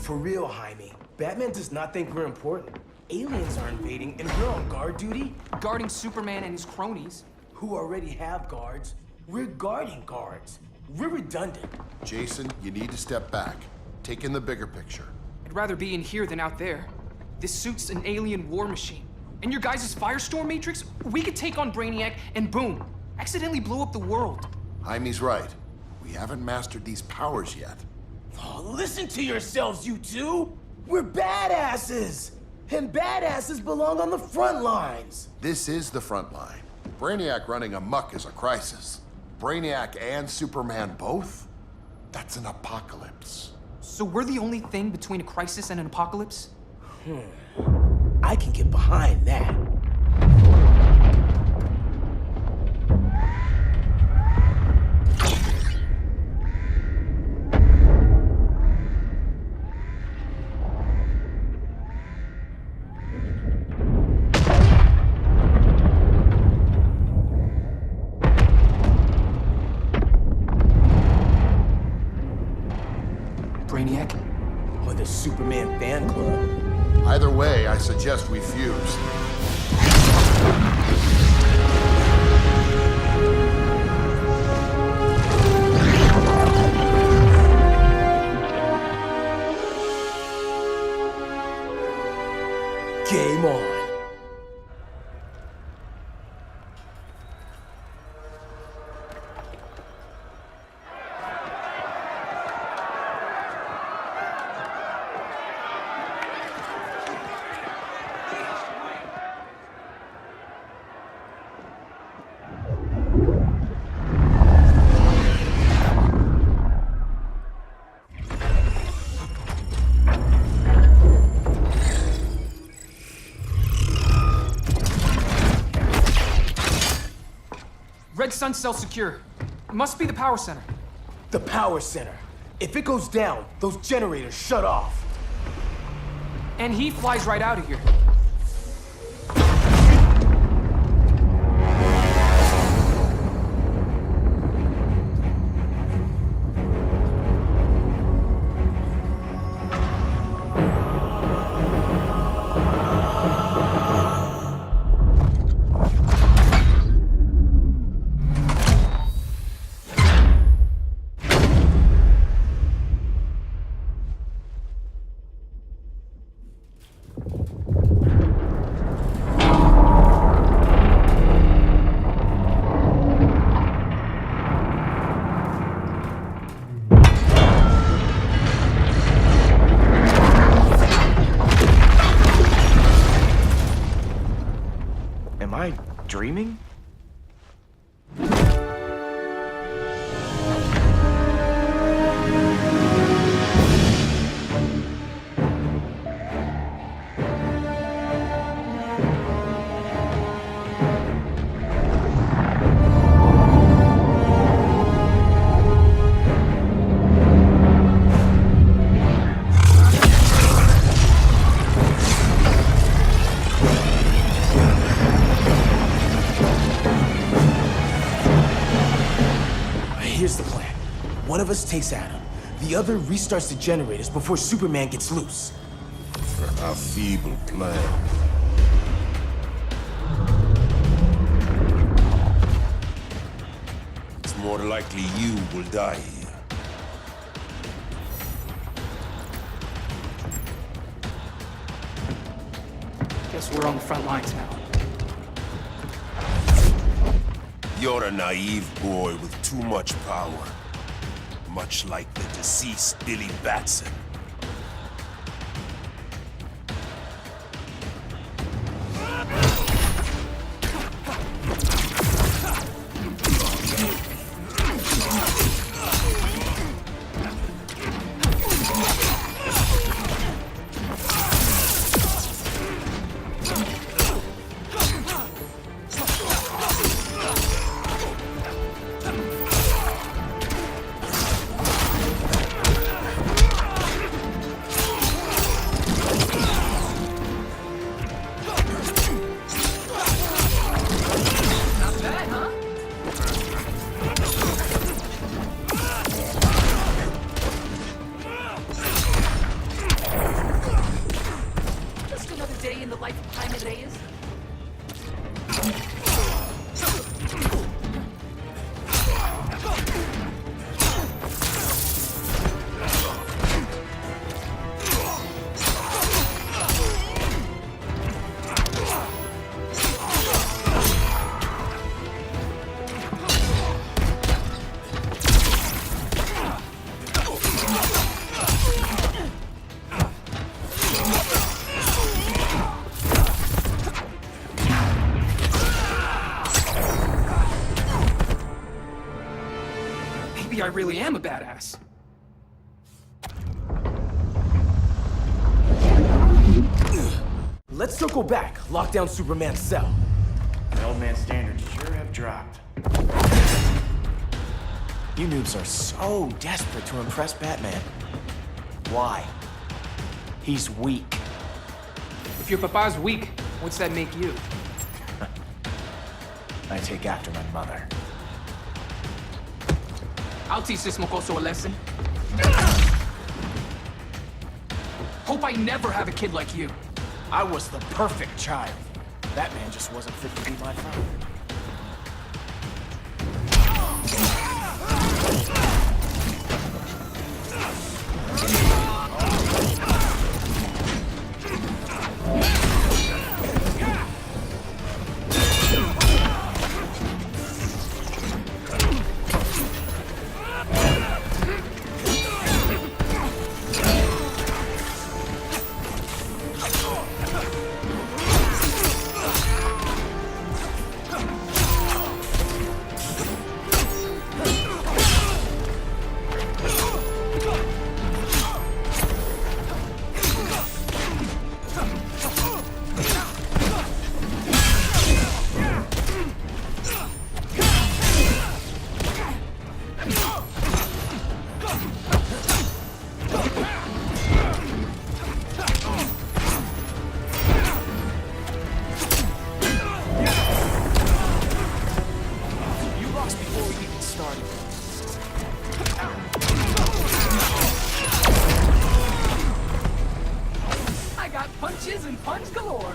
For real, Jaime. Batman does not think we're important. Aliens are invading, and we're on guard duty? Guarding Superman and his cronies. Who already have guards. We're guarding guards. We're redundant. Jason, you need to step back. Take in the bigger picture. I'd rather be in here than out there. This suit's an alien war machine. And your guys' Firestorm Matrix, we could take on Brainiac and boom, accidentally blow up the world. Jaime's right. We haven't mastered these powers yet. Oh, listen to yourselves, you two! We're badasses! And badasses belong on the front lines! This is the front line. Brainiac running amok is a crisis. Brainiac and Superman both? That's an apocalypse. So we're the only thing between a crisis and an apocalypse? I can get behind that. Brainiac? Or the Superman fan club? Either way, I suggest we fuse. Game on. Red Sun cell secure. It must be the power center. The power center. If it goes down, those generators shut off. And he flies right out of here. Am I dreaming? Here's the plan. One of us takes Adam. The other restarts the generators before Superman gets loose. A feeble plan. It's more likely you will die here. Guess we're on the front lines now. You're a naive boy with too much power. Much like the deceased Billy Batson. Maybe I really am a badass. Let's circle back. Lock down Superman's cell. The old man's standards sure have dropped. You noobs are so desperate to impress Batman. Why? He's weak. If your papa's weak, what's that make you? I take after my mother. I'll teach this mocoso a lesson. Hope I never have a kid like you. I was the perfect child. That man just wasn't fit to be my father. Punches and punch galore.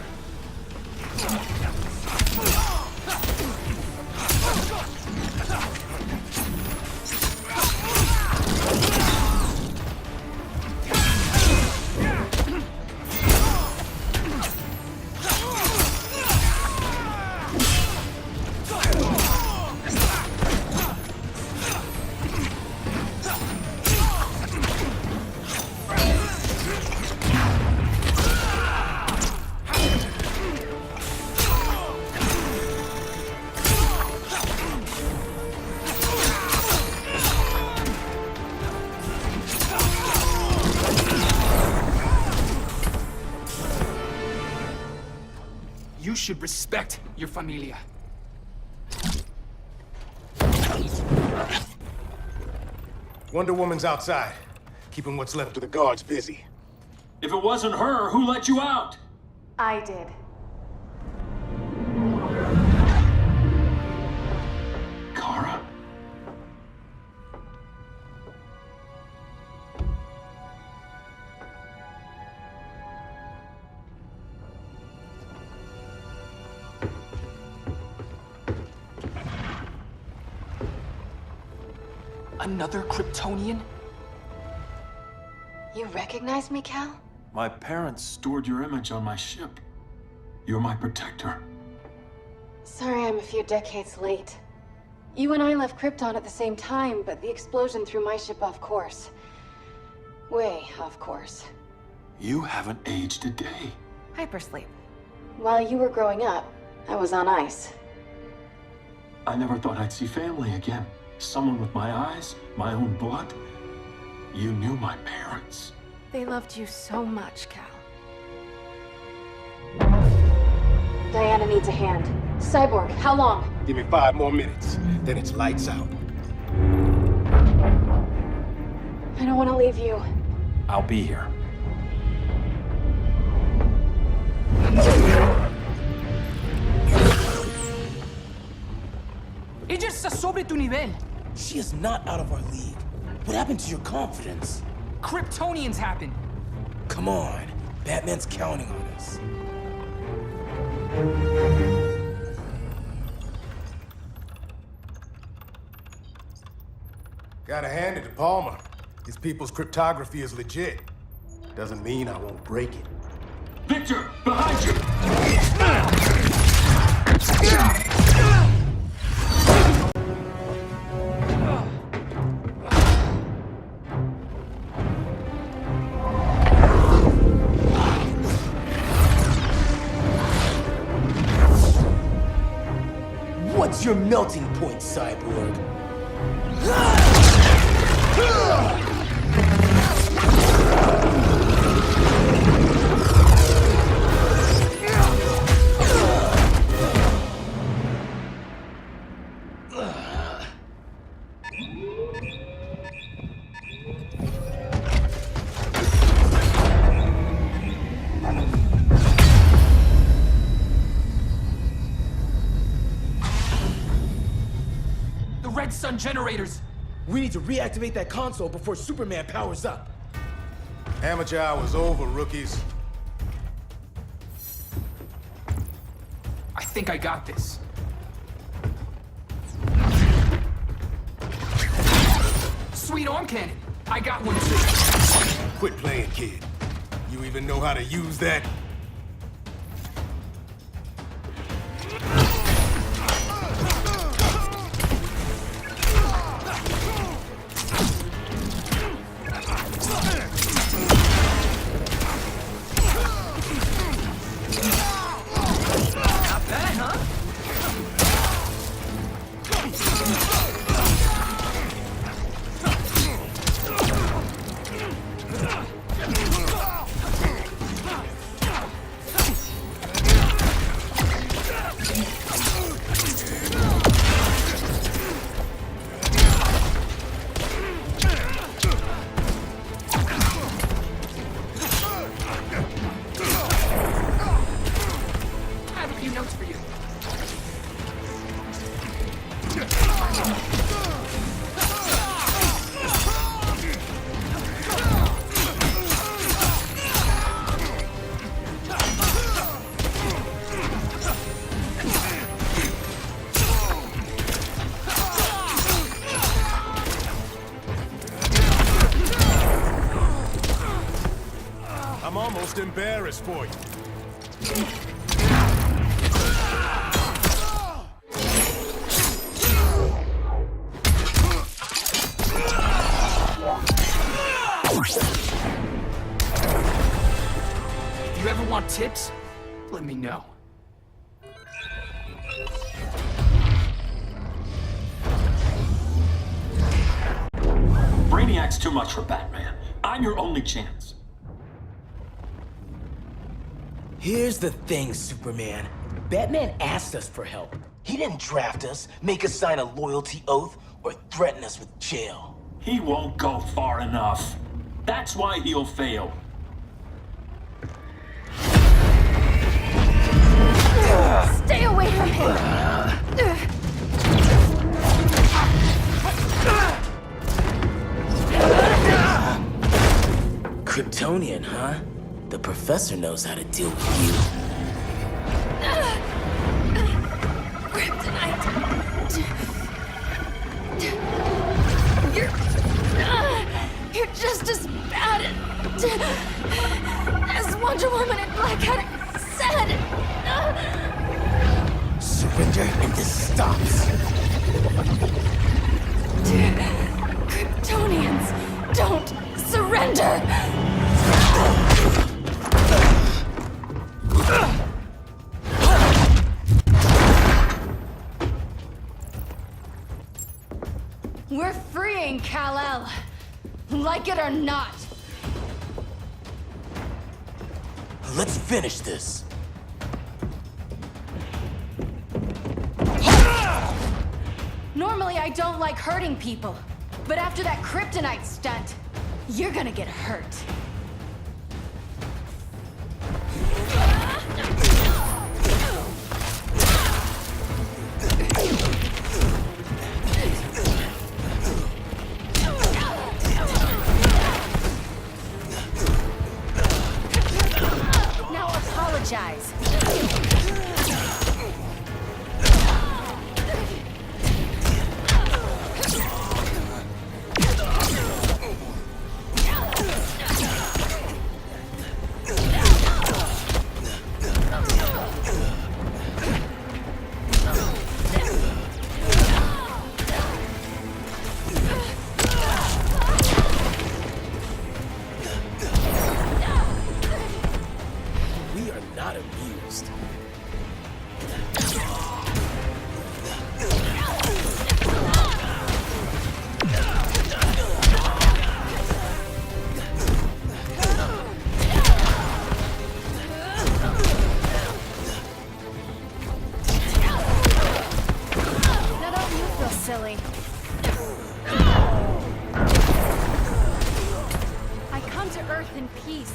You should respect your familia. Wonder Woman's outside, keeping what's left of the guards busy. If it wasn't her, who let you out? I did. Kara? Another Kryptonian? You recognize me, Cal? My parents stored your image on my ship. You're my protector. Sorry I'm a few decades late. You and I left Krypton at the same time, but the explosion threw my ship off course. Way off course. You haven't aged a day. Hypersleep. While you were growing up, I was on ice. I never thought I'd see family again. Someone with my eyes, my own blood. You knew my parents. They loved you so much, Cal. Diana needs a hand. Cyborg, how long? Give me 5 more minutes, then it's lights out. I don't want to leave you. I'll be here. Ella está sobre tu nivel. She is not out of our league. What happened to your confidence? Kryptonians happen. Come on. Batman's counting on us. Gotta hand it to Palmer. His people's cryptography is legit. Doesn't mean I won't break it. Victor, behind you! What's your melting point, Cyborg? Red Sun generators! We need to reactivate that console before Superman powers up. Amateur hour's over, rookies. I think I got this. Sweet arm cannon! I got one too. Quit playing, kid. You even know how to use that? I'm almost embarrassed for you. If you ever want tips, let me know. Brainiac's too much for Batman. I'm your only chance. Here's the thing, Superman. Batman asked us for help. He didn't draft us, make us sign a loyalty oath, or threaten us with jail. He won't go far enough. That's why he'll fail. Stay away from him! Kryptonian, huh? The professor knows how to deal with you. Kryptonite. You're just as bad as Wonder Woman and Black Adam said. Surrender and this stops. We're freeing Kal-El. Like it or not. Let's finish this. Normally I don't like hurting people, but after that kryptonite stunt, you're gonna get hurt. Now apologize. We are not amused. Now don't you feel silly? I come to Earth in peace.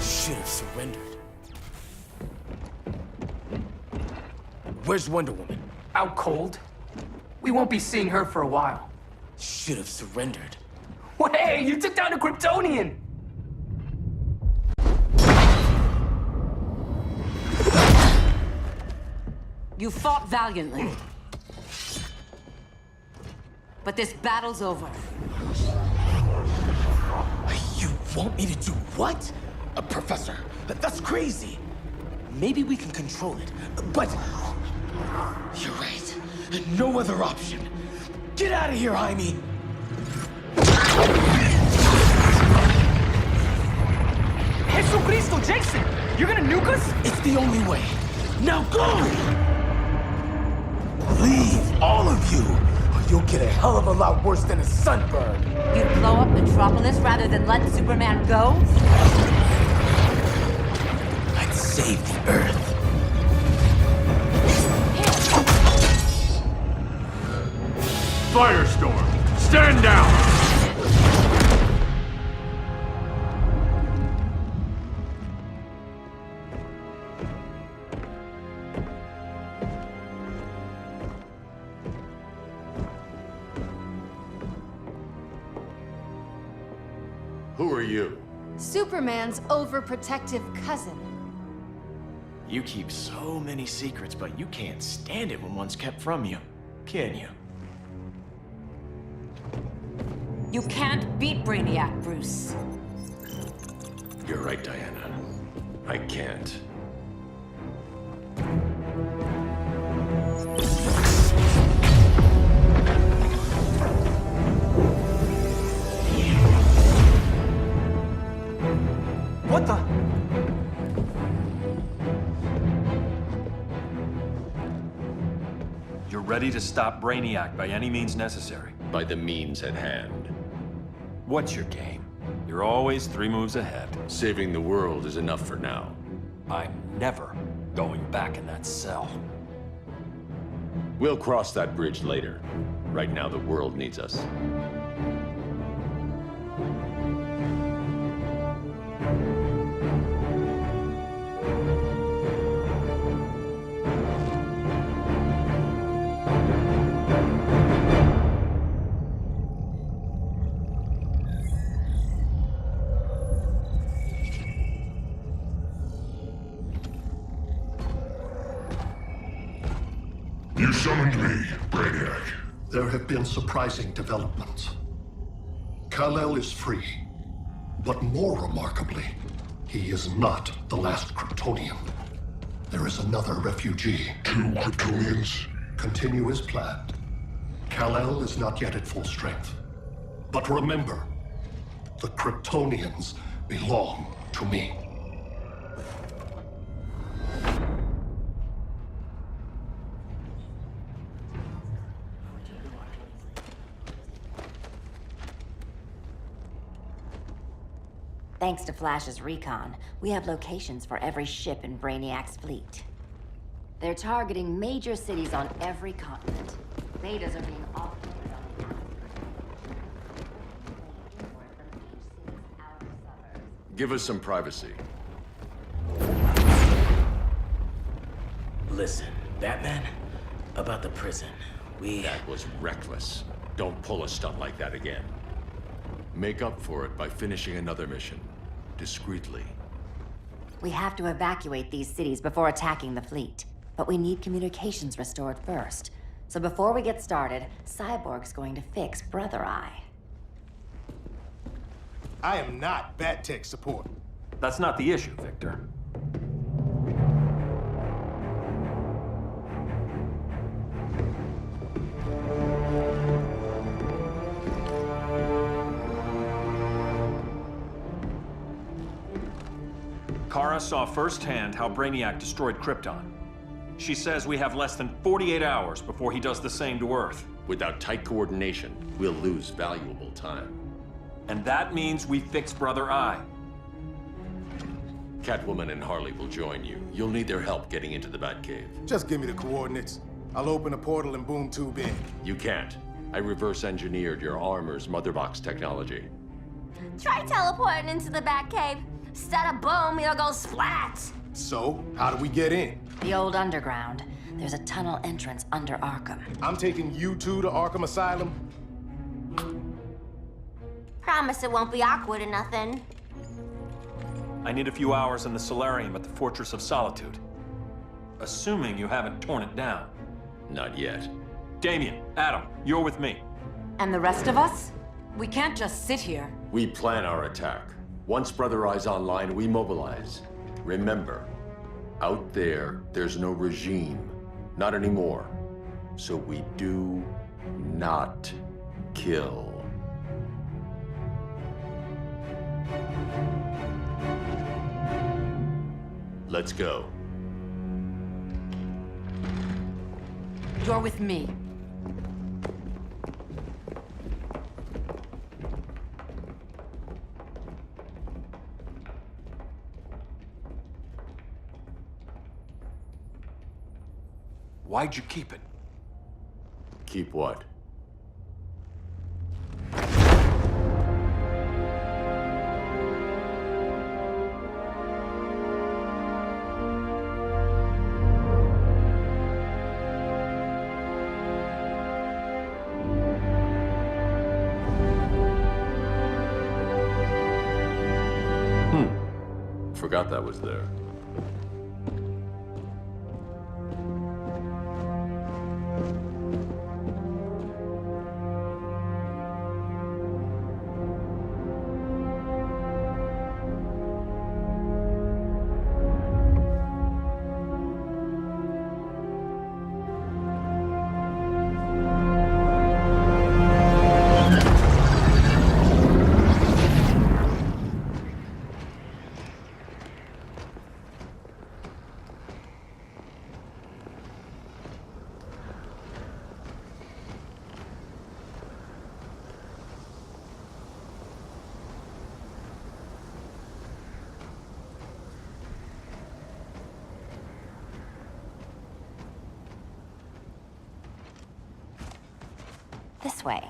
Should have surrendered. Where's Wonder Woman? Out cold? We won't be seeing her for a while. Should have surrendered. Hey, you took down a Kryptonian! You fought valiantly. But this battle's over. You want me to do what? Professor, that's crazy. Maybe we can control it, but... You're right. No other option. Get out of here, Jaime! Jesucristo, Jason! You're gonna nuke us? It's the only way. Now go! Leave, all of you, or you'll get a hell of a lot worse than a sunburn. You'd blow up Metropolis rather than let Superman go? I'd save the Earth. Firestorm, stand down! Who are you? Superman's overprotective cousin. You keep so many secrets, but you can't stand it when one's kept from you, can you? You can't beat Brainiac, Bruce. You're right, Diana. I can't. What the? You're ready to stop Brainiac by any means necessary. By the means at hand. What's your game? You're always 3 moves ahead. Saving the world is enough for now. I'm never going back in that cell. We'll cross that bridge later. Right now, the world needs us. You summoned me, Brainiac. There have been surprising developments. Kal-El is free, But more remarkably, he is not the last Kryptonian. There is another refugee. 2 Kryptonians? Continue as planned. Kal-El is not yet at full strength. But remember, the Kryptonians belong to me. Thanks to Flash's recon, we have locations for every ship in Brainiac's fleet. They're targeting major cities on every continent. Betas are being offloaded on the outskirts. Give us some privacy. Listen, Batman, about the prison, That was reckless. Don't pull a stunt like that again. Make up for it by finishing another mission. Discreetly. We have to evacuate these cities before attacking the fleet. But we need communications restored first. So before we get started, Cyborg's going to fix Brother Eye. I am not Bat Tech support. That's not the issue, Victor. Kara saw firsthand how Brainiac destroyed Krypton. She says we have less than 48 hours before he does the same to Earth. Without tight coordination, we'll lose valuable time. And that means we fix Brother Eye. Catwoman and Harley will join you. You'll need their help getting into the Batcave. Just give me the coordinates. I'll open a portal and boom tube in. You can't. I reverse engineered your armor's mother box technology. Try teleporting into the Batcave. Instead of boom, you'll go splat. So, how do we get in? The old underground. There's a tunnel entrance under Arkham. I'm taking you two to Arkham Asylum. Promise it won't be awkward or nothing. I need a few hours in the solarium at the Fortress of Solitude. Assuming you haven't torn it down. Not yet. Damien, Adam, you're with me. And the rest of us? We can't just sit here. We plan our attack. Once Brother Eye's online, we mobilize. Remember, out there, there's no regime. Not anymore. So we do not kill. Let's go. You're with me. Why'd you keep it? Keep what? Forgot that was there. This way.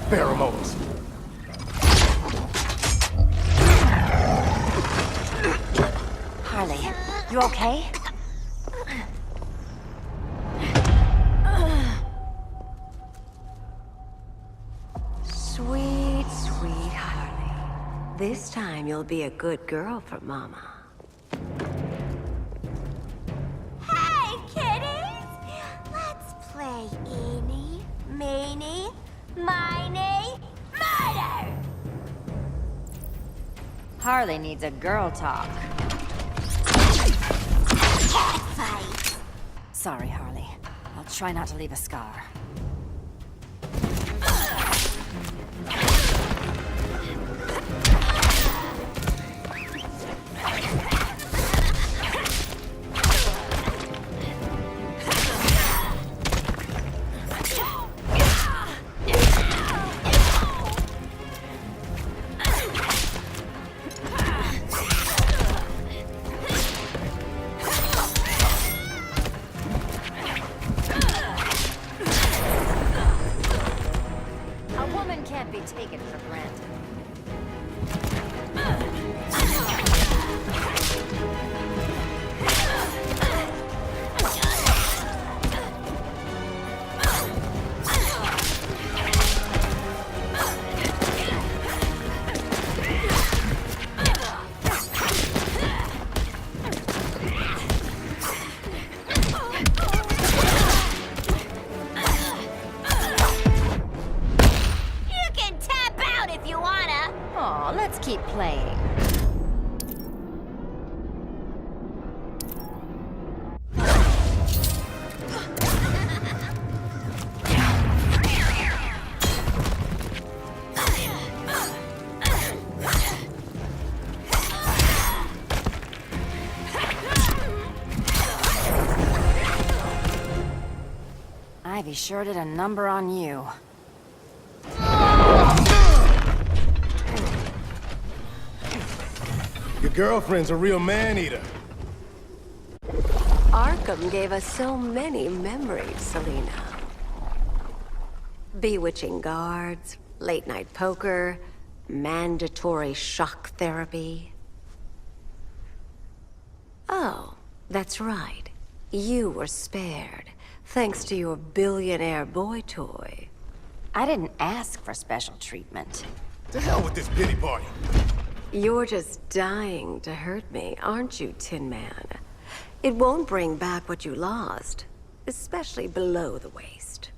Pheromones. Harley, you okay? Sweet, sweet Harley. This time you'll be a good girl for Mama. Hey, kiddies! Let's play eeny, Harley needs a girl talk. Fight. Sorry, Harley. I'll try not to leave a scar. Can't be taken for granted. Let's keep playing. Ivy sure did a number on you. Your girlfriend's a real man-eater. Arkham gave us so many memories, Selina. Bewitching guards, late-night poker, mandatory shock therapy. Oh, that's right. You were spared, thanks to your billionaire boy toy. I didn't ask for special treatment. To hell with this pity party. You're just dying to hurt me, aren't you, Tin Man? It won't bring back what you lost, especially below the waist.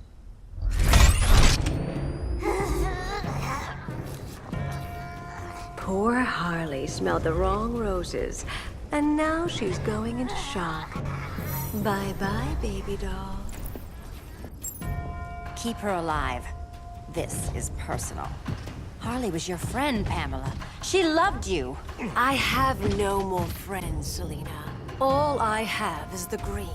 Poor Harley smelled the wrong roses, and now she's going into shock. Bye-bye, baby doll. Keep her alive. This is personal. Harley was your friend, Pamela. She loved you. I have no more friends, Selina. All I have is the green.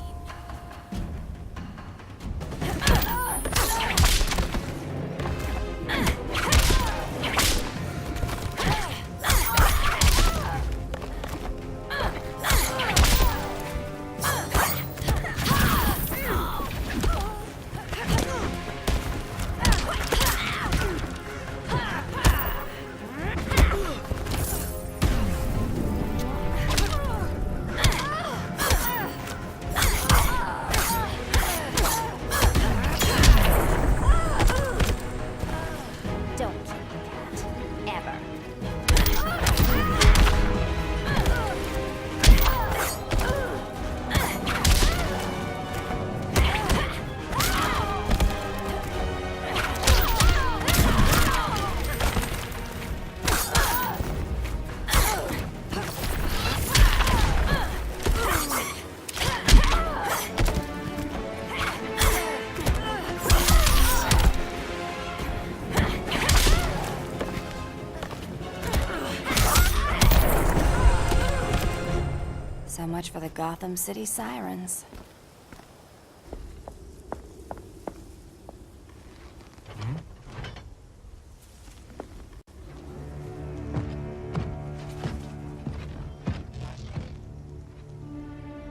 So much for the Gotham City Sirens.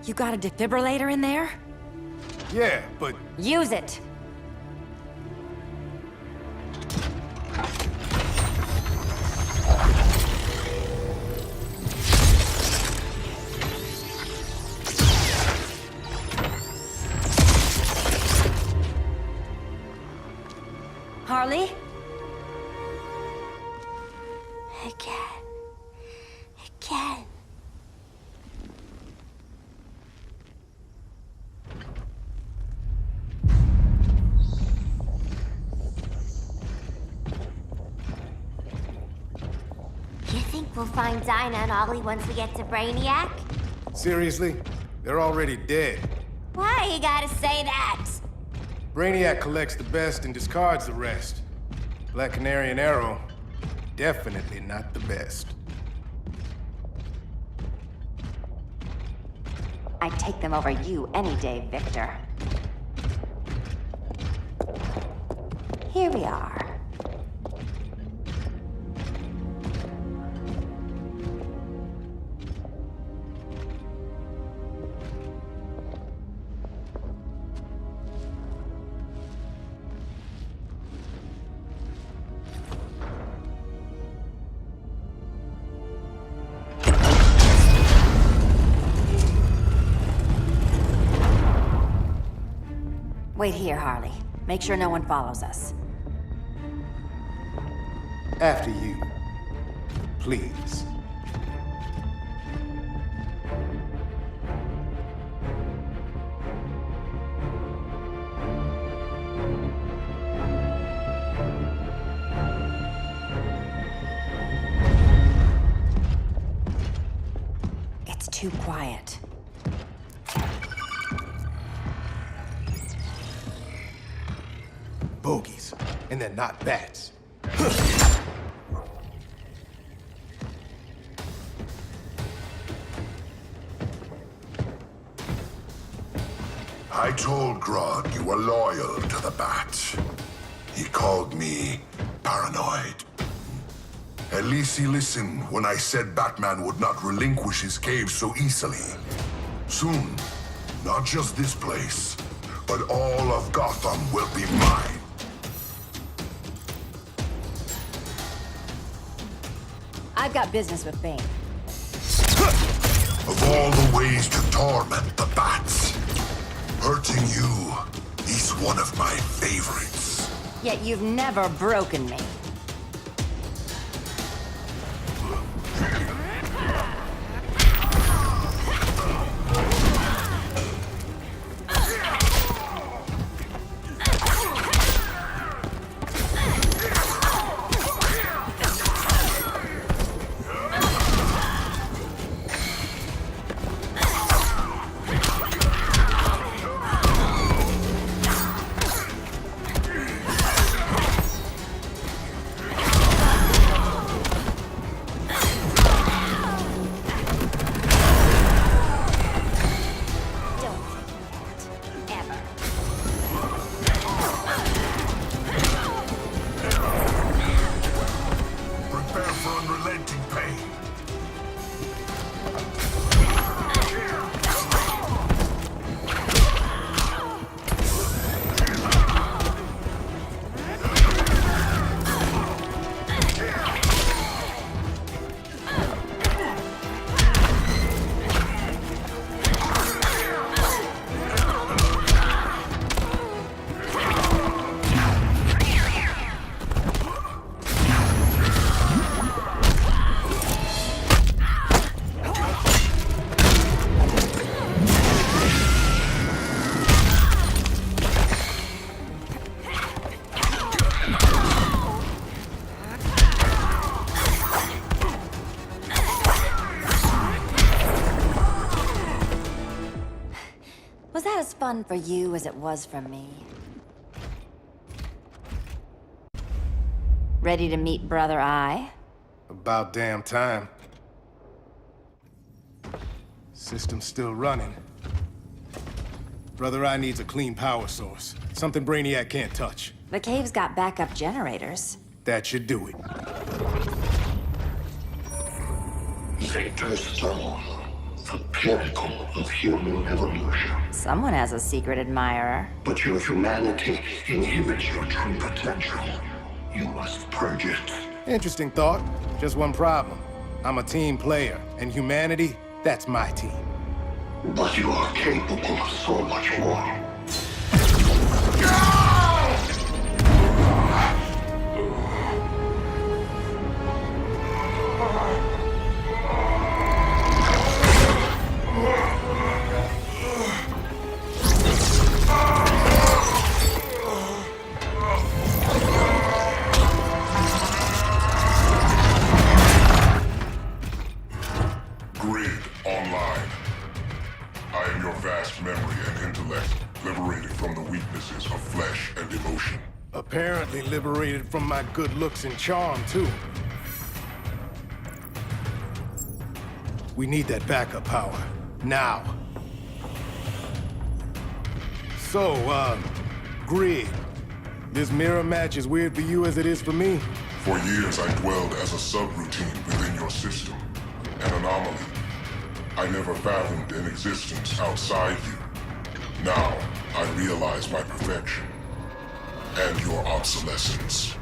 You got a defibrillator in there? Yeah, but... Use it! Harley? Again. Again. You think We'll find Dinah and Ollie once we get to Brainiac? Seriously? They're already dead. Why you gotta say that? Brainiac collects the best and discards the rest. Black Canary and Arrow, definitely not the best. I'd take them over you any day, Victor. Here we are. Wait here, Harley. Make sure no one follows us. After you. Please. It's too quiet. Bogies. And they're not bats. I told Grodd you were loyal to the Bat. He called me paranoid. At least he listened when I said Batman would not relinquish his cave so easily. Soon, not just this place, but all of Gotham will be mine. I've got business with Bane. Of all the ways to torment the Bats, hurting you is one of my favorites. Yet you've never broken me. Was that as fun for you as it was for me? Ready to meet Brother Eye? About damn time. System's still running. Brother Eye needs a clean power source. Something Brainiac can't touch. The cave's got backup generators. That should do it. Victor Stone, the pinnacle of human evolution. Someone has a secret admirer. But your humanity inhibits your true potential. You must purge it. Interesting thought. Just one problem. I'm a team player, and humanity, that's my team. But you are capable of so much more. Apparently liberated from my good looks and charm, too. We need that backup power. Now. So, Grid. This mirror match as weird for you as it is for me? For years, I dwelled as a subroutine within your system. An anomaly. I never fathomed an existence outside you. Now, I realize my perfection. And your obsolescence.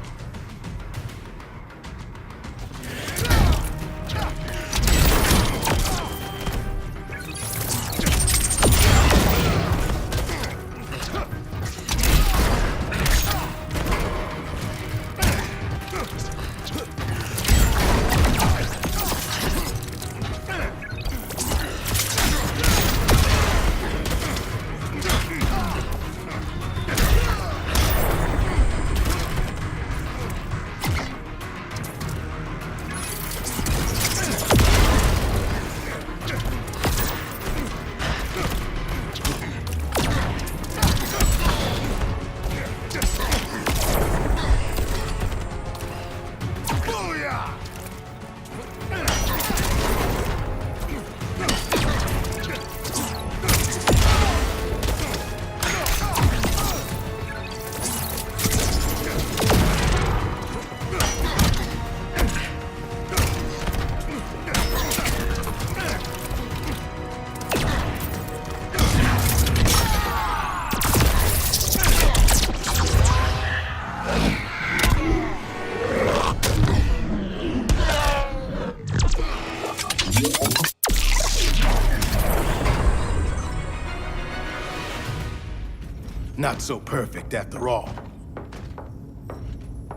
Not so perfect after all.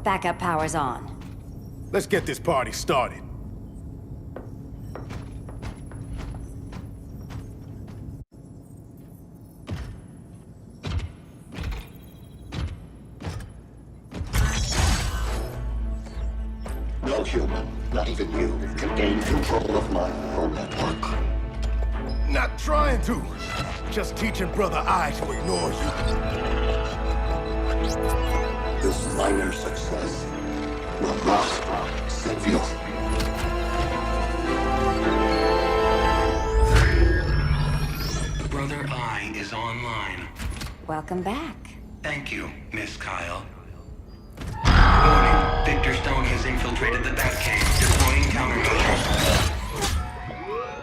Backup power's on. Let's get this party started. No human, not even you, can gain control of my neural network. Not trying to. Just teaching Brother Eye to ignore you. This minor success will not save you. Brother Eye is online. Welcome back. Thank you, Miss Kyle. Warning, Victor Stone has infiltrated the Batcave, deploying countermeasures.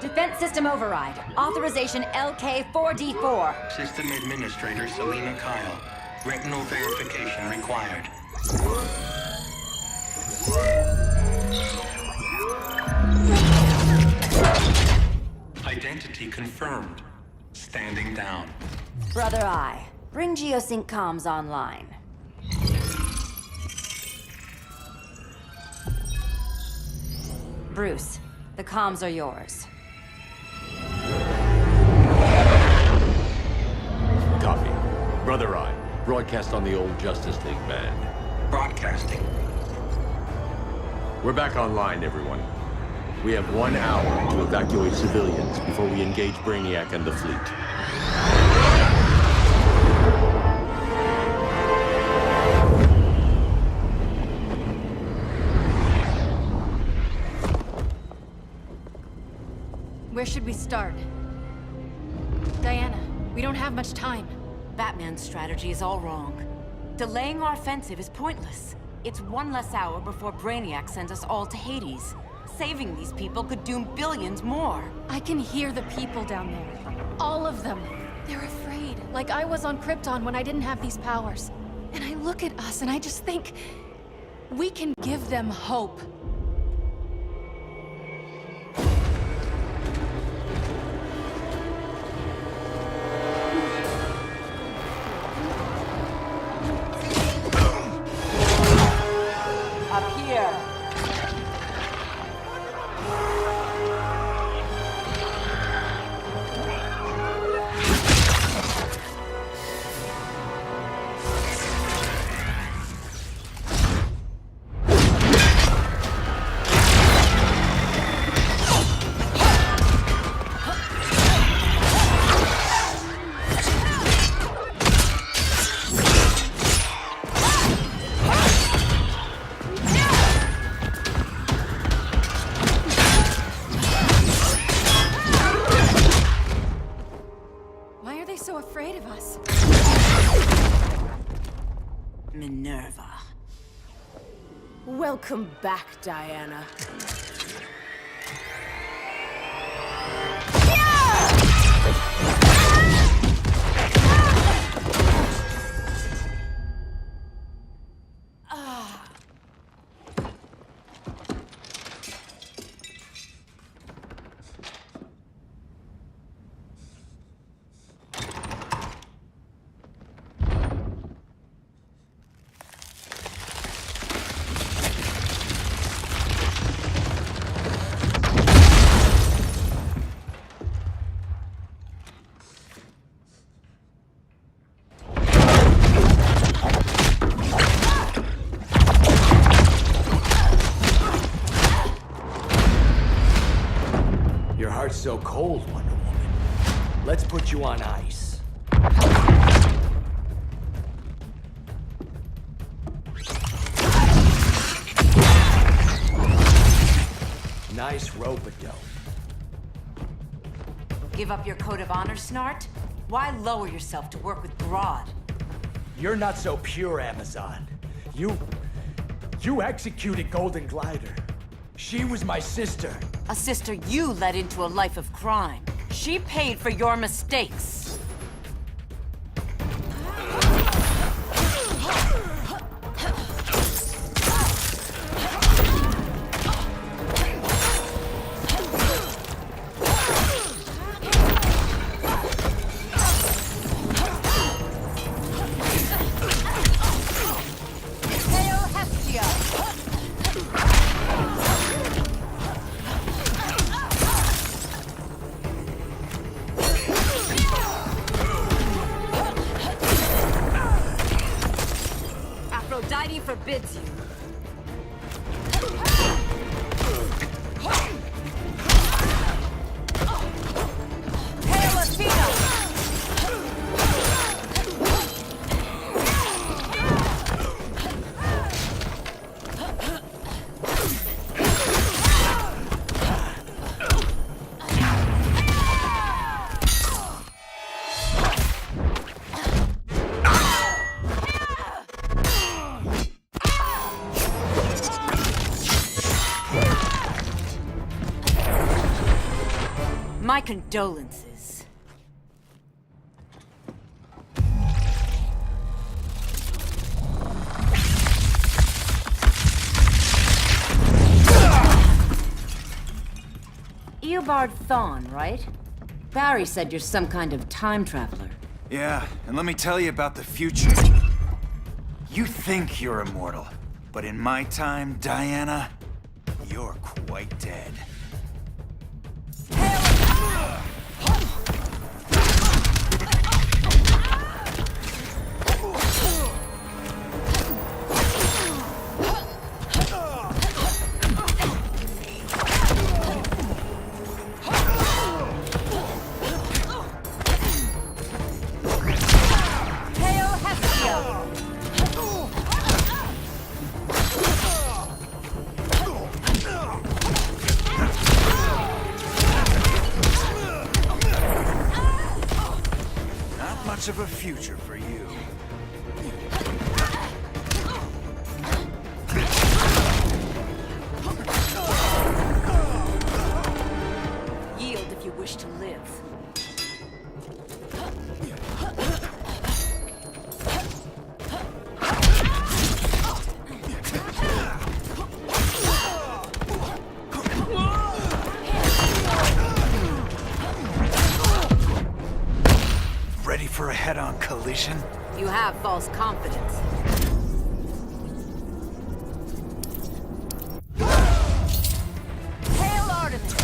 Defense system override. Authorization LK4D4. System Administrator Selena Kyle. Retinal verification required. Identity confirmed. Standing down. Brother Eye, bring Geosync comms online. Bruce, the comms are yours. Copy. Brother Eye, broadcast on the old Justice League band. Broadcasting. We're back online, everyone. We have 1 hour to evacuate civilians before we engage Brainiac and the fleet. Where should we start? Diana, we don't have much time. Batman's strategy is all wrong. Delaying our offensive is pointless. It's one less hour before Brainiac sends us all to Hades. Saving these people could doom billions more. I can hear the people down there. All of them. They're afraid, like I was on Krypton when I didn't have these powers. And I look at us and I just think, we can give them hope. Up here. Minerva. Welcome back, Diana. Your heart's so cold, Wonder Woman. Let's put you on ice. Nice rope-a-dope. Give up your code of honor, Snart? Why lower yourself to work with Grodd? You're not so pure, Amazon. You executed Golden Glider. She was my sister. A sister you led into a life of crime. She paid for your mistakes. Aphrodite forbids you. Hail Athena! My condolences. Eobard Thawne, right? Barry said you're some kind of time traveler. Yeah, and let me tell you about the future. You think you're immortal, but in my time, Diana, you're quite dead. Much of a future for you. Yield if you wish to live. Ready for a head-on collision? You have false confidence. Hail Artemis!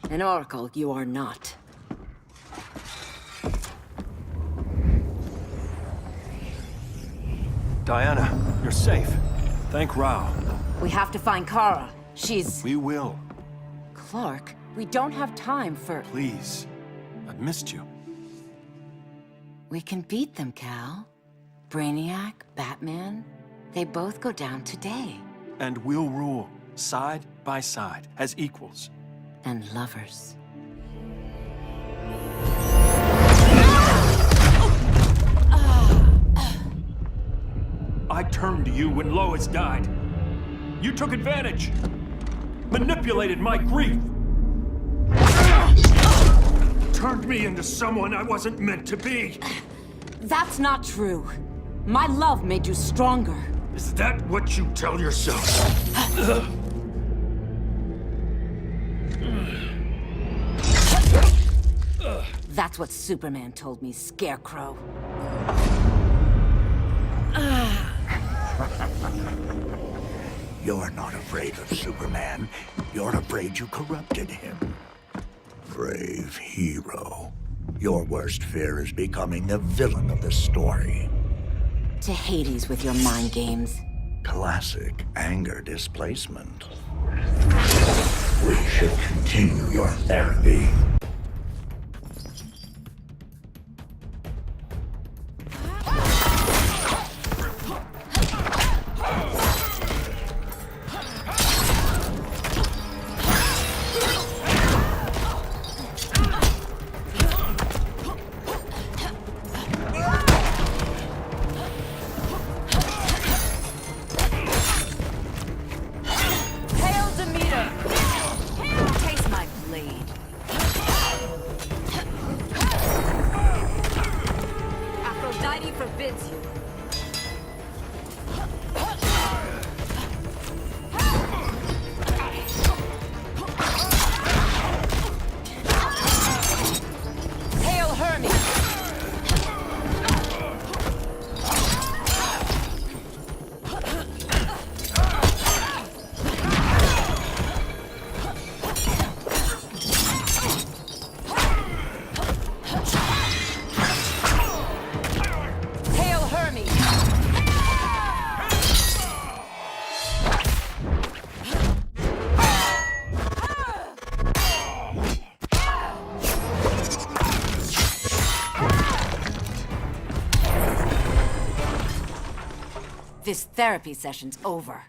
An oracle you are not. Diana, you're safe. Thank Rao. We have to find Kara. She's... We will. Clark, we don't have time for... Please. I've missed you. We can beat them, Cal. Brainiac, Batman, they both go down today. And we'll rule, side by side, as equals. And lovers. I turned to you when Lois died. You took advantage. Manipulated my grief. Turned me into someone I wasn't meant to be. That's not true. My love made you stronger. Is that what you tell yourself? That's what Superman told me, Scarecrow. You're not afraid of Superman. You're afraid you corrupted him. Brave hero. Your worst fear is becoming the villain of the story. To Hades with your mind games. Classic anger displacement. We should continue your therapy. This therapy session's over.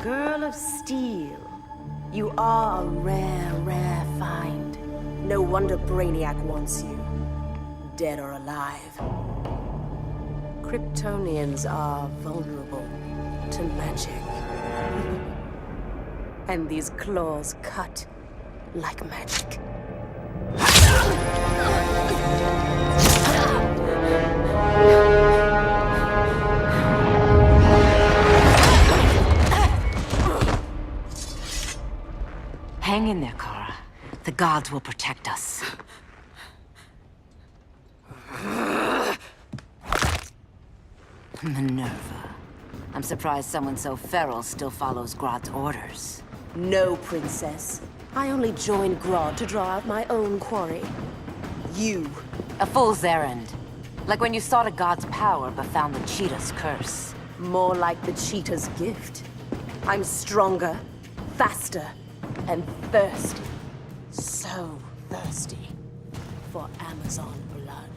Girl of Steel, you are a rare, rare find. No wonder Brainiac wants you, dead or alive. Kryptonians are vulnerable to magic. And these claws cut like magic. Hang in there, Kara. The gods will protect us. Minerva. I'm surprised someone so feral still follows Grodd's orders. No, Princess. I only joined Grodd to draw out my own quarry. You. A fool's errand. Like when you sought a god's power but found the cheetah's curse. More like the cheetah's gift. I'm stronger, faster, and thirsty. So thirsty for Amazon blood.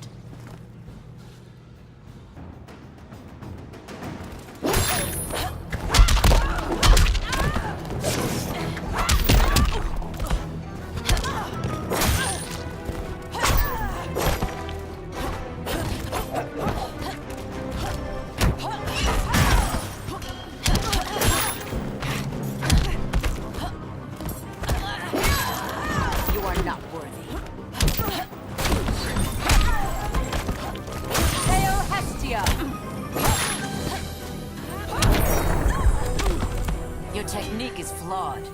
Your technique is flawed.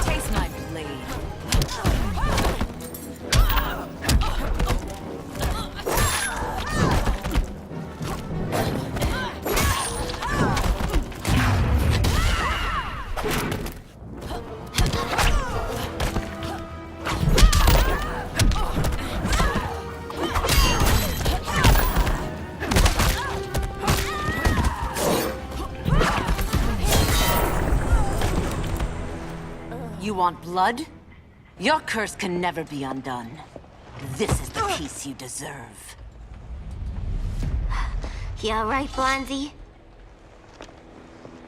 Taste my blade. You want blood? Your curse can never be undone. This is the peace you deserve. You all right, Blondie?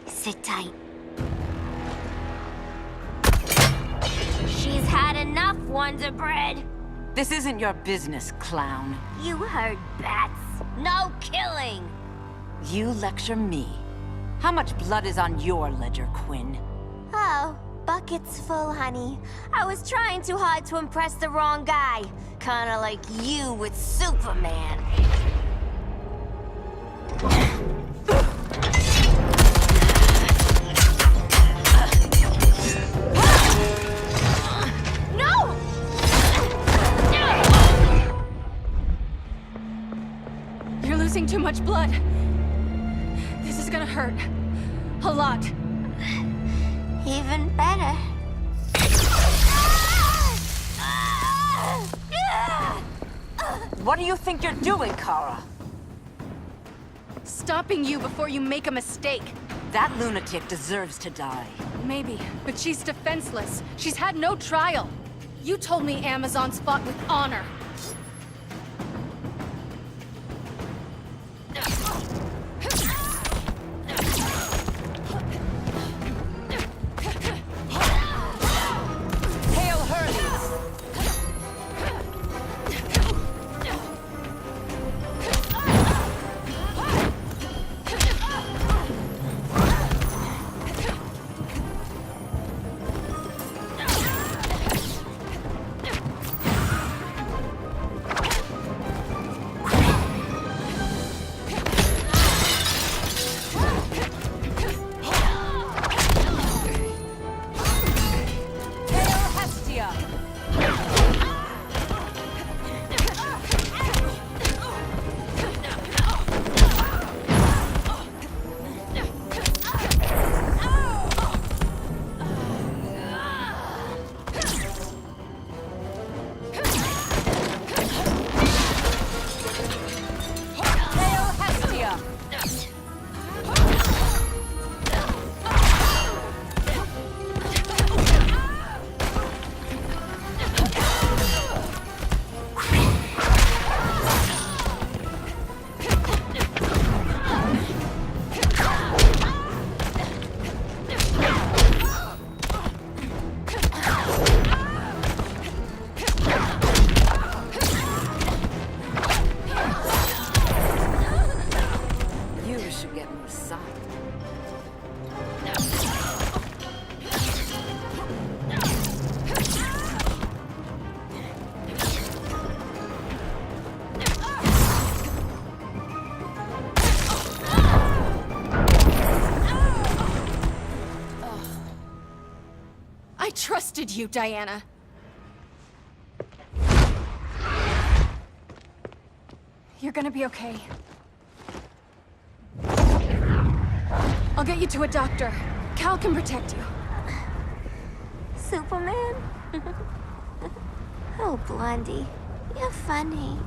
Sit tight. She's had enough, Wonder Bread. This isn't your business, clown. You heard bats. No killing. You lecture me. How much blood is on your ledger, Quinn? Oh, bucket's full, honey. I was trying too hard to impress the wrong guy. Kinda like you with Superman. No! You're losing too much blood. This is gonna hurt. A lot. Even better. What do you think you're doing, Kara? Stopping you before you make a mistake. That lunatic deserves to die. Maybe, but she's defenseless. She's had no trial. You told me Amazons fought with honor. Hail Hermes! Hail Hestia! Hail Hestia! You should get more sun. I trusted you, Diana. You're gonna be okay. I'll get you to a doctor. Cal can protect you. Superman? Oh, Blondie, you're funny.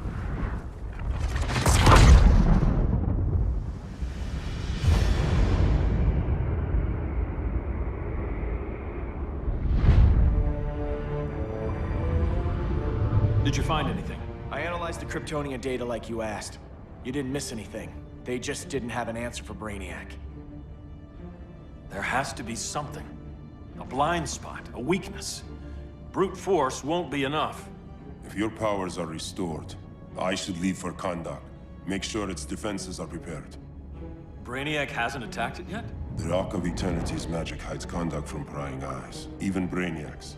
Did you find anything? I analyzed the Kryptonian data like you asked. You didn't miss anything. They just didn't have an answer for Brainiac. There has to be something. A blind spot, a weakness. Brute force won't be enough. If your powers are restored, I should leave for Kahndaq. Make sure its defenses are prepared. Brainiac hasn't attacked it yet? The Rock of Eternity's magic hides Kahndaq from prying eyes, even Brainiac's.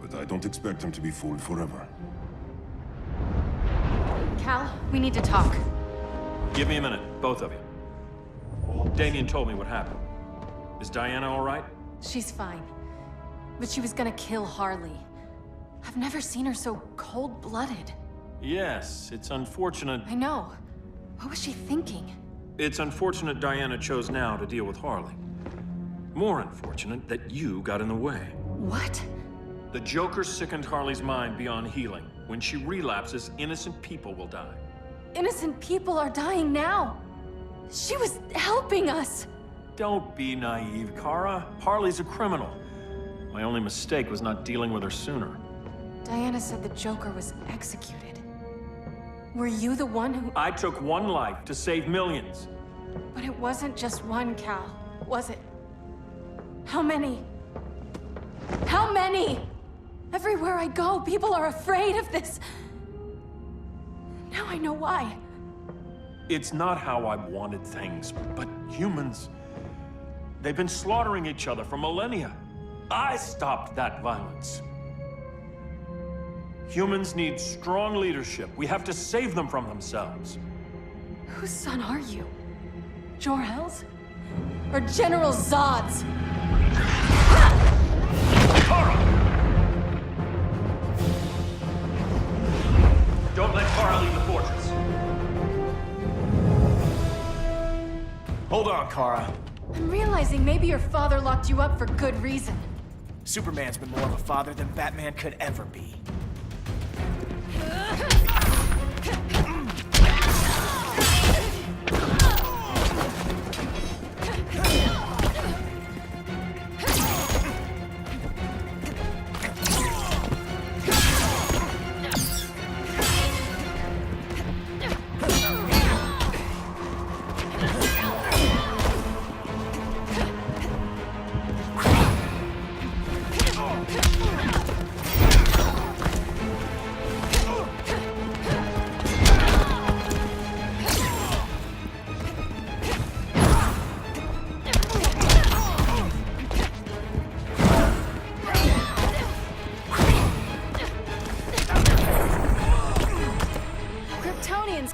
But I don't expect him to be fooled forever. Cal, we need to talk. Give me a minute, both of you. Damien told me what happened. Is Diana all right? She's fine. But she was gonna kill Harley. I've never seen her so cold-blooded. Yes, it's unfortunate. I know. What was she thinking? It's unfortunate Diana chose now to deal with Harley. More unfortunate that you got in the way. What? The Joker sickened Harley's mind beyond healing. When she relapses, innocent people will die. Innocent people are dying now. She was helping us. Don't be naive, Kara. Harley's a criminal. My only mistake was not dealing with her sooner. Diana said the Joker was executed. Were you the one who... I took one life to save millions. But it wasn't just one, Cal, was it? How many? How many? Everywhere I go, people are afraid of this. Now I know why. It's not how I wanted things, but humans... They've been slaughtering each other for millennia. I stopped that violence. Humans need strong leadership. We have to save them from themselves. Whose son are you? Jor-El's? Or General Zod's? Kara! Don't let Kara leave the fortress. Hold on, Kara. I'm realizing maybe your father locked you up for good reason. Superman's been more of a father than Batman could ever be.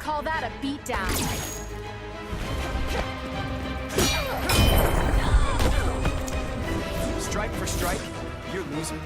Call that a beatdown. Strike for strike, you're losing.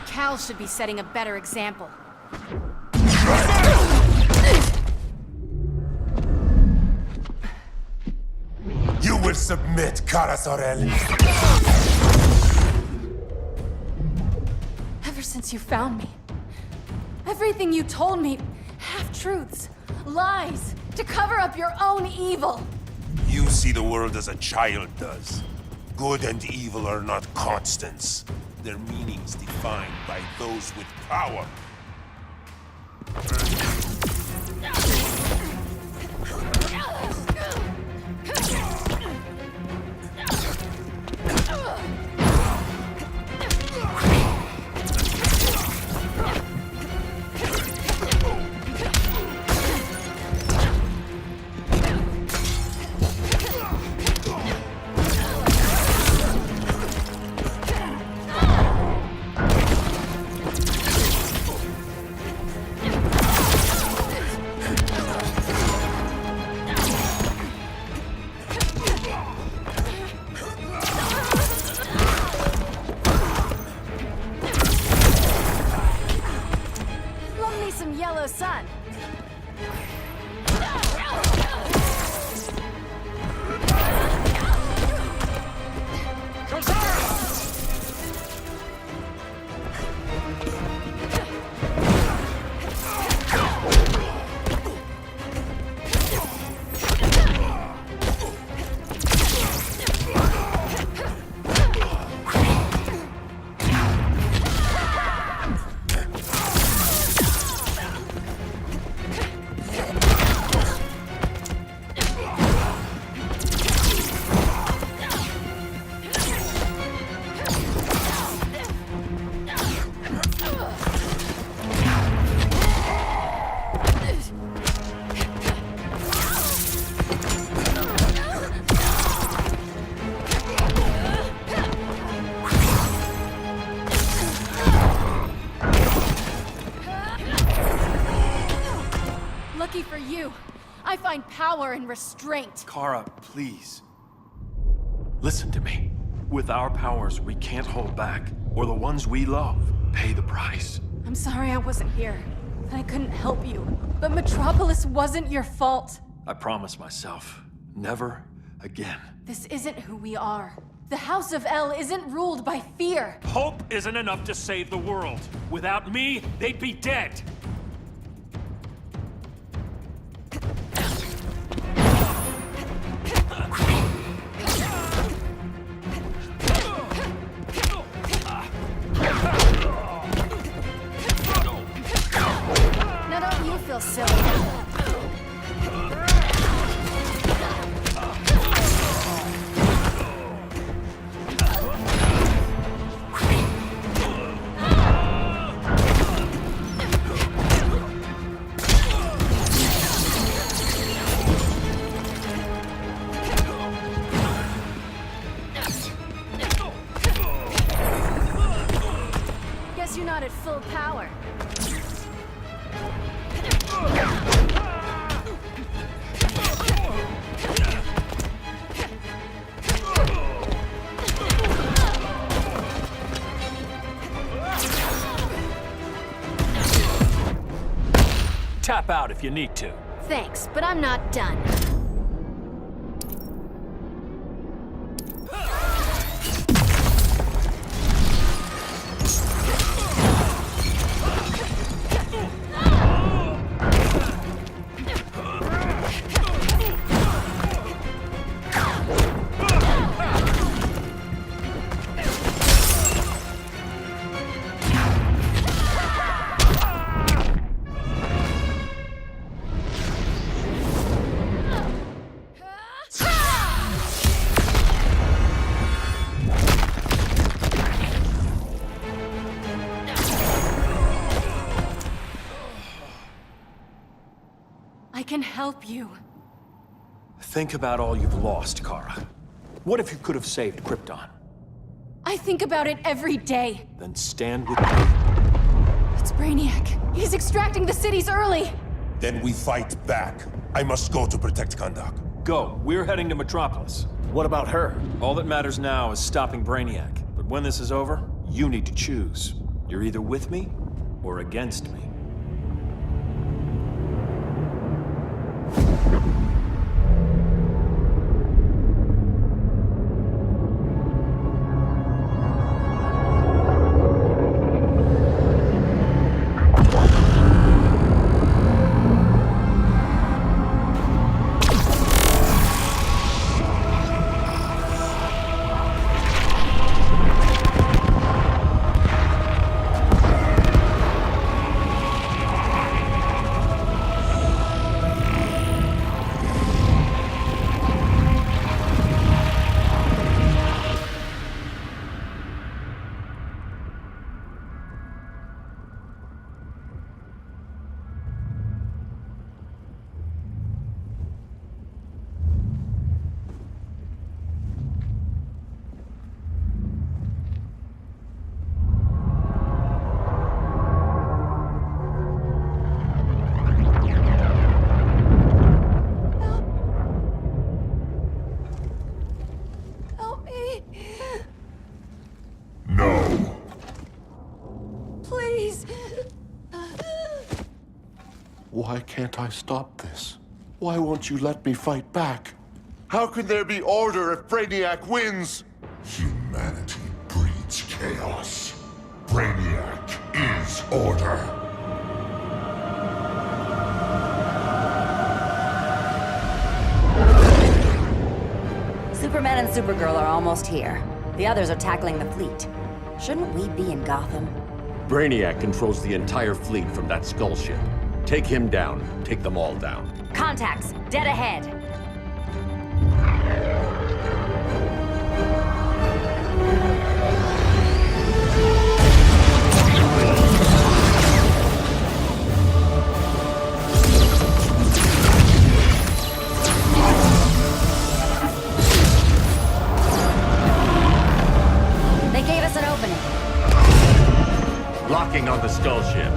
Cal should be setting a better example. You will submit, Kara Zor-El. Ever since you found me, everything you told me, half-truths, lies, to cover up your own evil. You see the world as a child does. Good and evil are not constants. Their meanings defined by those with power. Some yellow sun. for you. I find power in restraint. Kara, please. Listen to me. With our powers, we can't hold back, or the ones we love pay the price. I'm sorry I wasn't here. I couldn't help you. But Metropolis wasn't your fault. I promise myself, never again. This isn't who we are. The House of El isn't ruled by fear. Hope isn't enough to save the world. Without me, they'd be dead. Now don't you feel silly? Guess you're not at full power. Tap out if you need to. Thanks, but I'm not done. I can help you. Think about all you've lost, Kara. What if you could have saved Krypton? I think about it every day. Then stand with me. It's Brainiac. He's extracting the cities early. Then we fight back. I must go to protect Kahndaq. Go. We're heading to Metropolis. What about her? All that matters now is stopping Brainiac. But when this is over, you need to choose. You're either with me or against me. Help me. No. Please. Why can't I stop this? Why won't you let me fight back? How can there be order if Brainiac wins? Humanity breeds chaos. Brainiac is order. Superman and Supergirl are almost here. The others are tackling the fleet. Shouldn't we be in Gotham? Brainiac controls the entire fleet from that skull ship. Take him down. Take them all down. Contacts, dead ahead. They gave us an opening. Locking on the skull ship.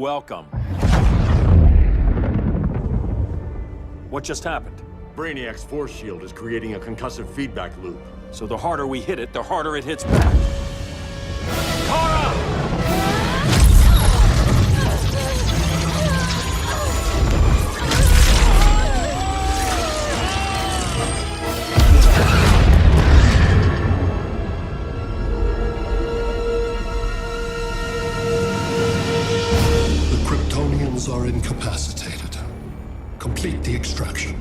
welcome. What just happened? Brainiac's force shield is creating a concussive feedback loop. So the harder we hit it, the harder it hits back. Kara! The Kryptonians are incapacitated. Complete the extraction.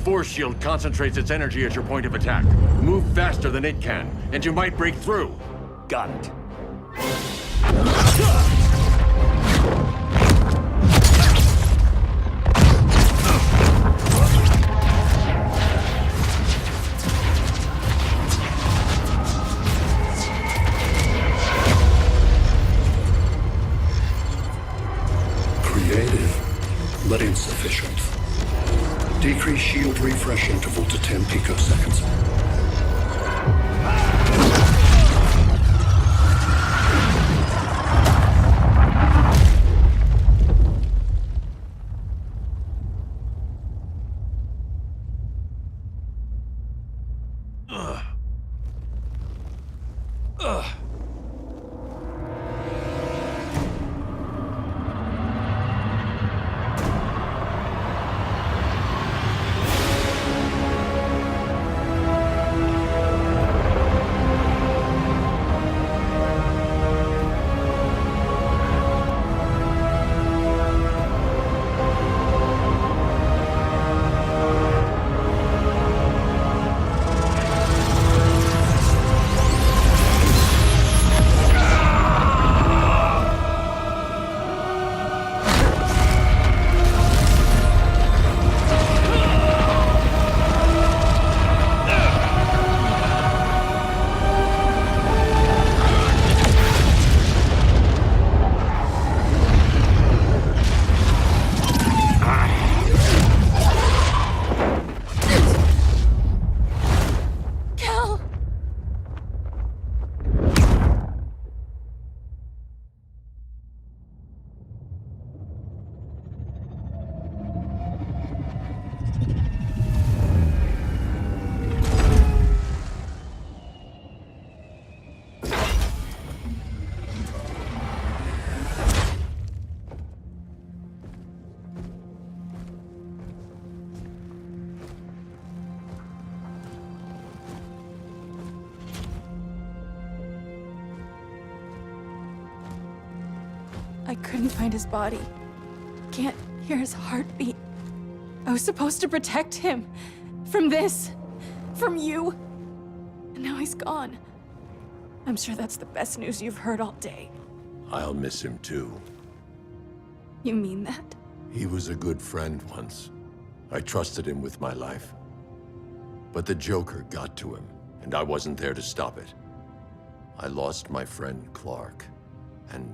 Force shield concentrates its energy at your point of attack. Move faster than it can, and you might break through. Got it. Creative, but insufficient. Decrease shield refresh interval to 10 picoseconds. I couldn't find his body. Can't hear his heartbeat. I was supposed to protect him. From this. From you. And now he's gone. I'm sure that's the best news you've heard all day. I'll miss him too. You mean that? He was a good friend once. I trusted him with my life. But the Joker got to him, and I wasn't there to stop it. I lost my friend Clark, and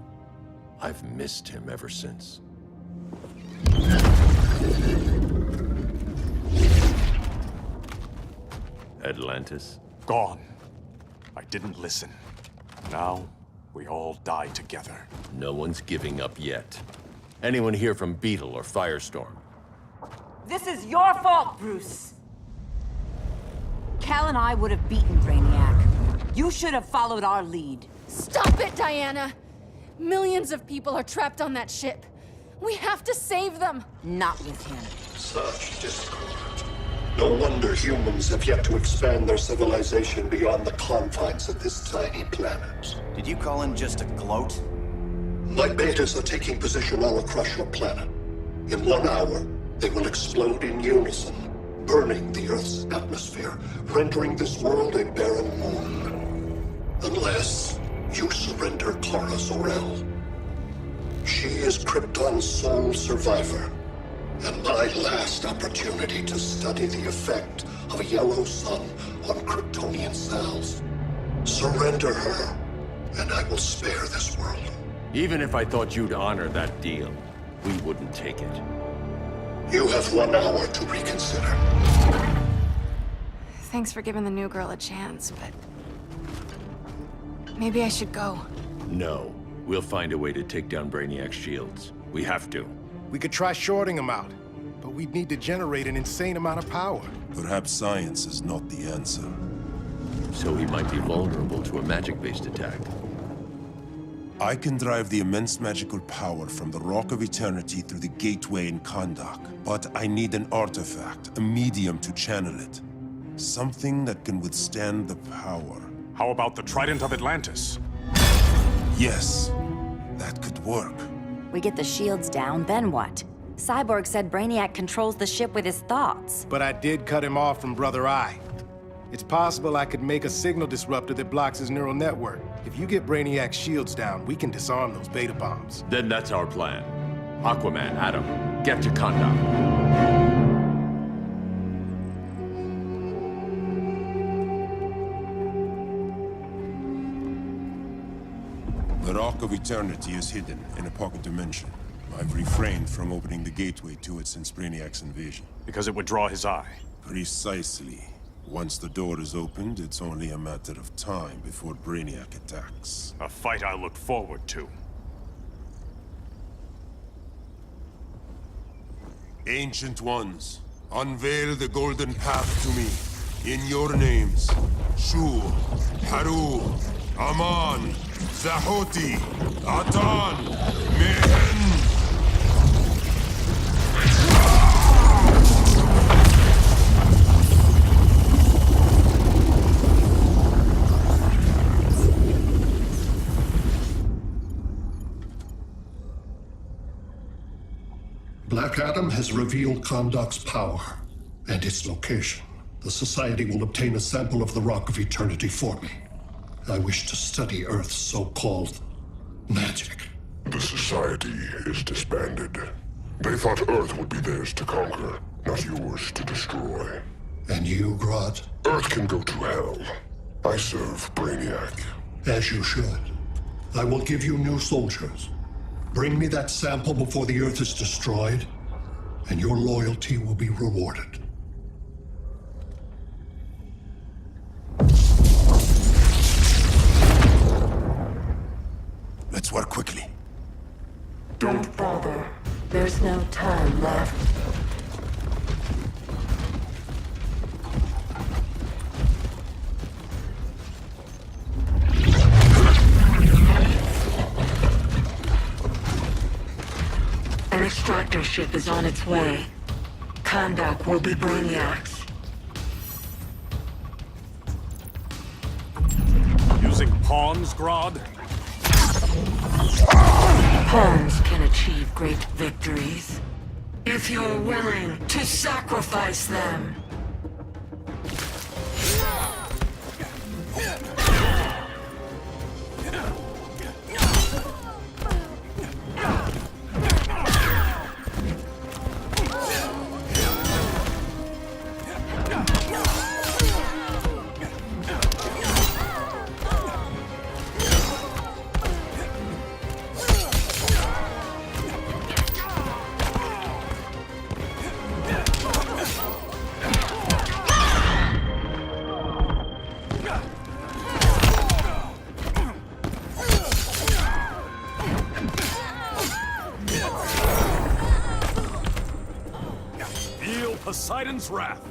I've missed him ever since. Atlantis? Gone. I didn't listen. Now, we all die together. No one's giving up yet. Anyone here from Beetle or Firestorm? This is your fault, Bruce. Cal and I would have beaten Brainiac. You should have followed our lead. Stop it, Diana! Millions of people are trapped on that ship. We have to save them! Not with him. Such discord. No wonder humans have yet to expand their civilization beyond the confines of this tiny planet. Did you call him just a gloat? My betas are taking position all across your planet. In 1 hour, they will explode in unison, burning the Earth's atmosphere, rendering this world a barren moon. Unless you surrender Clara Zor-El. She is Krypton's sole survivor, and my last opportunity to study the effect of a yellow sun on Kryptonian cells. Surrender her, and I will spare this world. Even if I thought you'd honor that deal, we wouldn't take it. You have 1 hour to reconsider. Thanks for giving the new girl a chance, but... maybe I should go. No. We'll find a way to take down Brainiac's shields. We have to. We could try shorting him out, but we'd need to generate an insane amount of power. Perhaps science is not the answer. So he might be vulnerable to a magic-based attack. I can drive the immense magical power from the Rock of Eternity through the gateway in Kahndaq, but I need an artifact, a medium to channel it. Something that can withstand the power. How about the Trident of Atlantis? Yes, that could work. We get the shields down, then what? Cyborg said Brainiac controls the ship with his thoughts. But I did cut him off from Brother Eye. It's possible I could make a signal disruptor that blocks his neural network. If you get Brainiac's shields down, we can disarm those beta bombs. Then that's our plan. Aquaman, Adam, get to Kahndaq. The Rock of Eternity is hidden in a pocket dimension. I've refrained from opening the gateway to it since Brainiac's invasion. Because it would draw his eye. Precisely. Once the door is opened, it's only a matter of time before Brainiac attacks. A fight I look forward to. Ancient Ones, unveil the golden path to me. In your names, Shu, Haru, Aman, Zahoti, Atan, Mehen! Black Adam has revealed Kahndaq's power and its location. The Society will obtain a sample of the Rock of Eternity for me. I wish to study Earth's so-called magic. The Society is disbanded. They thought Earth would be theirs to conquer, not yours to destroy. And you, Grodd? Earth can go to hell. I serve Brainiac. As you should. I will give you new soldiers. Bring me that sample before the Earth is destroyed, and your loyalty will be rewarded. Let's work quickly. Don't bother. There's no time left. An extractor ship is on its way. Kahndaq will be Brainiac's. Using pawns, Grodd? Pawns can achieve great victories, if you're willing to sacrifice them. Poseidon's wrath.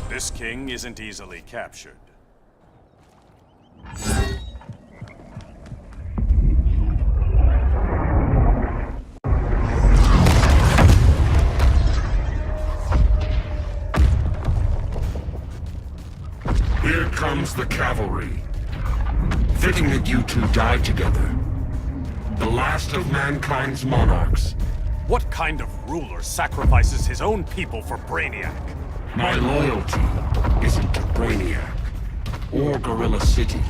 This king isn't easily captured. Here comes the cavalry. Fitting that you two died together. The last of mankind's monarchs. What kind of ruler sacrifices his own people for Brainiac? My loyalty isn't to Brainiac or Gorilla City.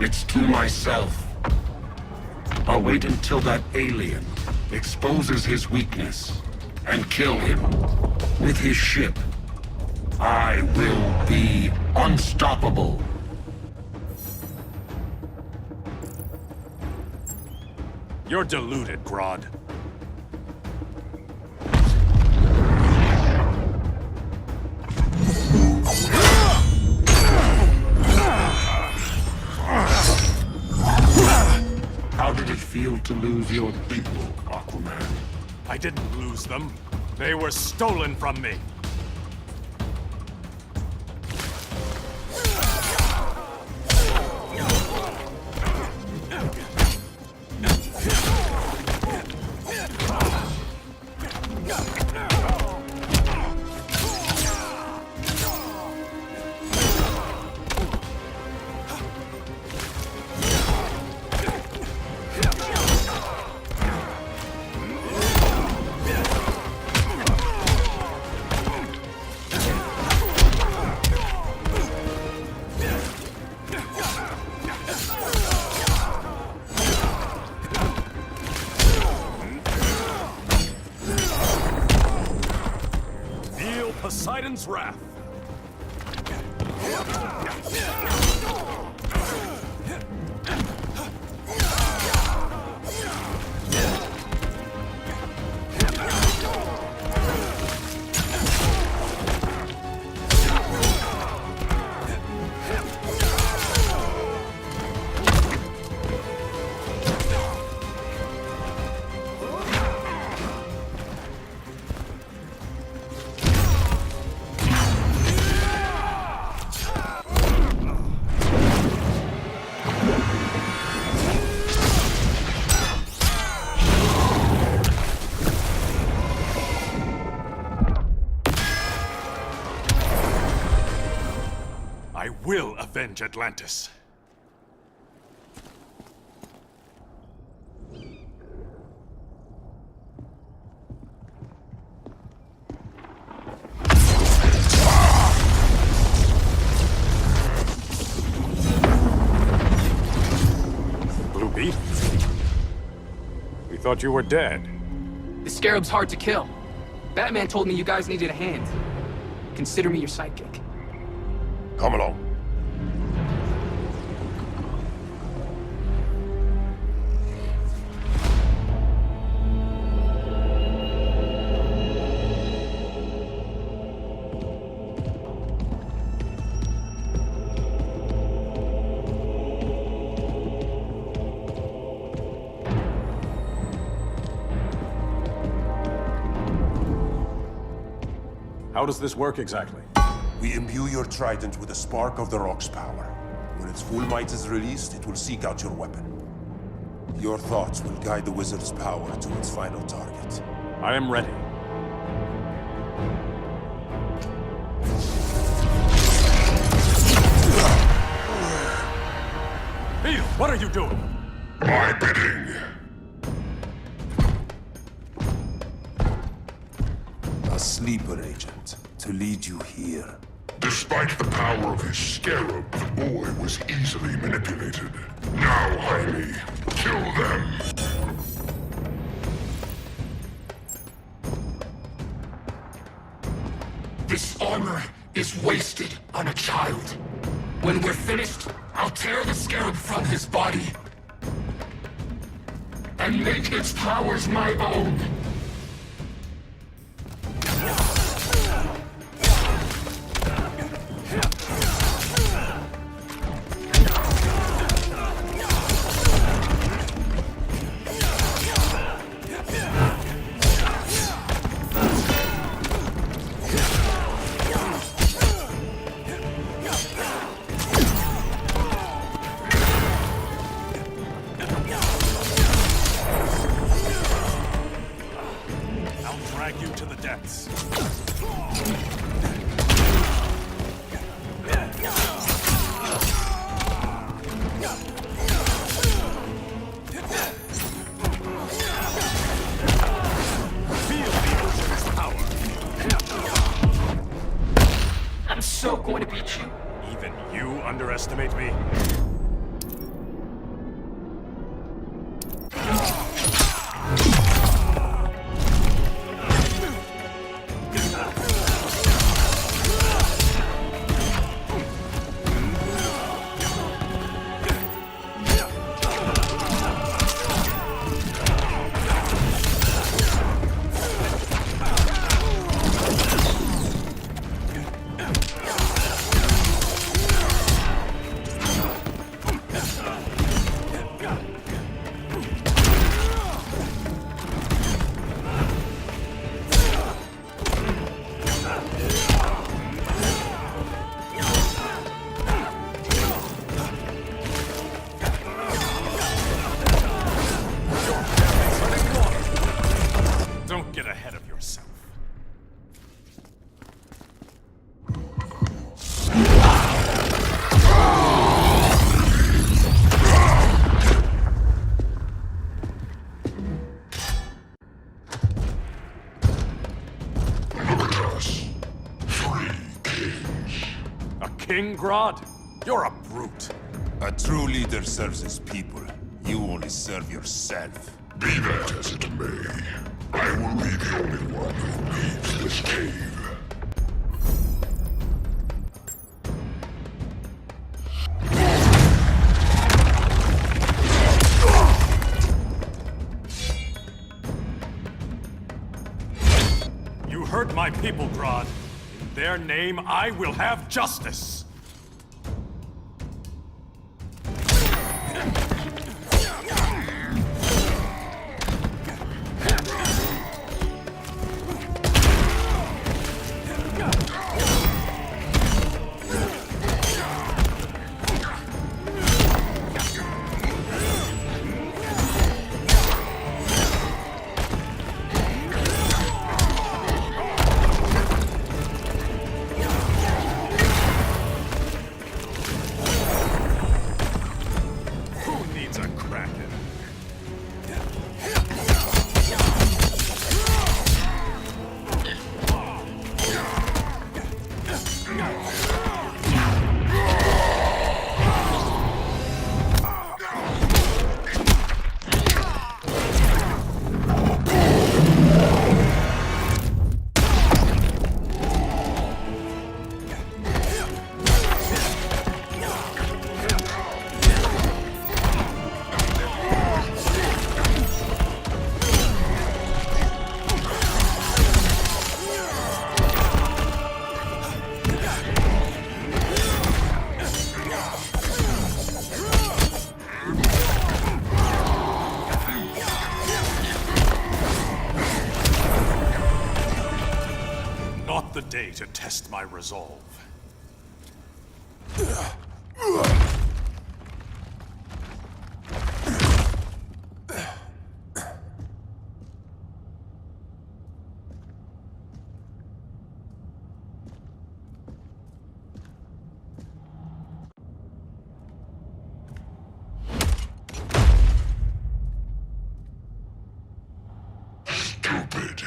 It's to myself. I'll wait until that alien exposes his weakness and kill him with his ship. I will be unstoppable. You're deluded, Grodd. How did it feel to lose your people, Aquaman? I didn't lose them. They were stolen from me. Poseidon's wrath. I will avenge Atlantis. Blue Beetle? We thought you were dead. The Scarab's hard to kill. Batman told me you guys needed a hand. Consider me your sidekick. Come along. How does this work exactly? We imbue your trident with a spark of the rock's power. When its full might is released, it will seek out your weapon. Your thoughts will guide the wizard's power to its final target. I am ready. Beetle, what are you doing? My bidding. A sleeper agent to lead you here. Despite the power of his scarab, the boy was easily manipulated. Now, Jaime, kill them! This armor is wasted on a child. When we're finished, I'll tear the scarab from his body and make its powers my own. Drag you to the depths. Feel the ocean's power. I'm so going to beat you. Even you underestimate me? Don't get ahead of yourself. Look at us. 3 kings. A king, Grodd? You're a brute. A true leader serves his people. You only serve yourself. Be that as it may, I will be the only one who leaves this cave. You hurt my people, Grodd. In their name, I will have justice. Who needs a kraken? Not the day to test my resolve. Stupid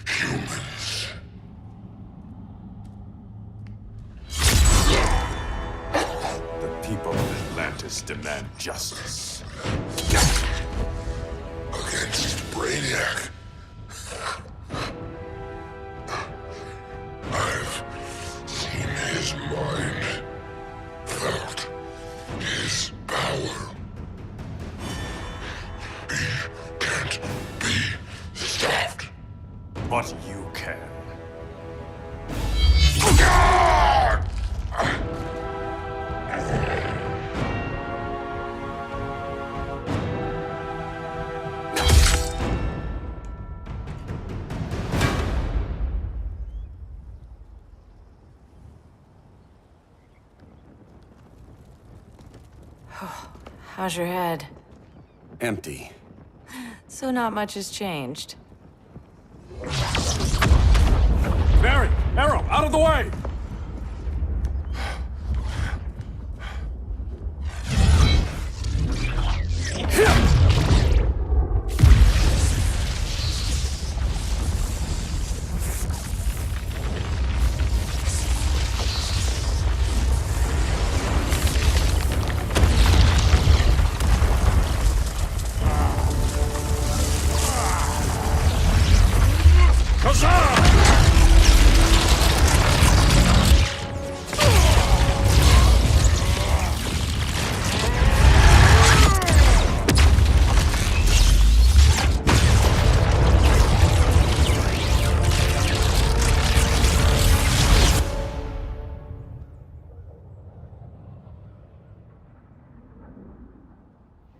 humans. demand justice. Against Brainiac. I've seen his mind, felt his power. He can't be stopped. But you can. How's your head? Empty. So not much has changed. Barry! Arrow! Out of the way!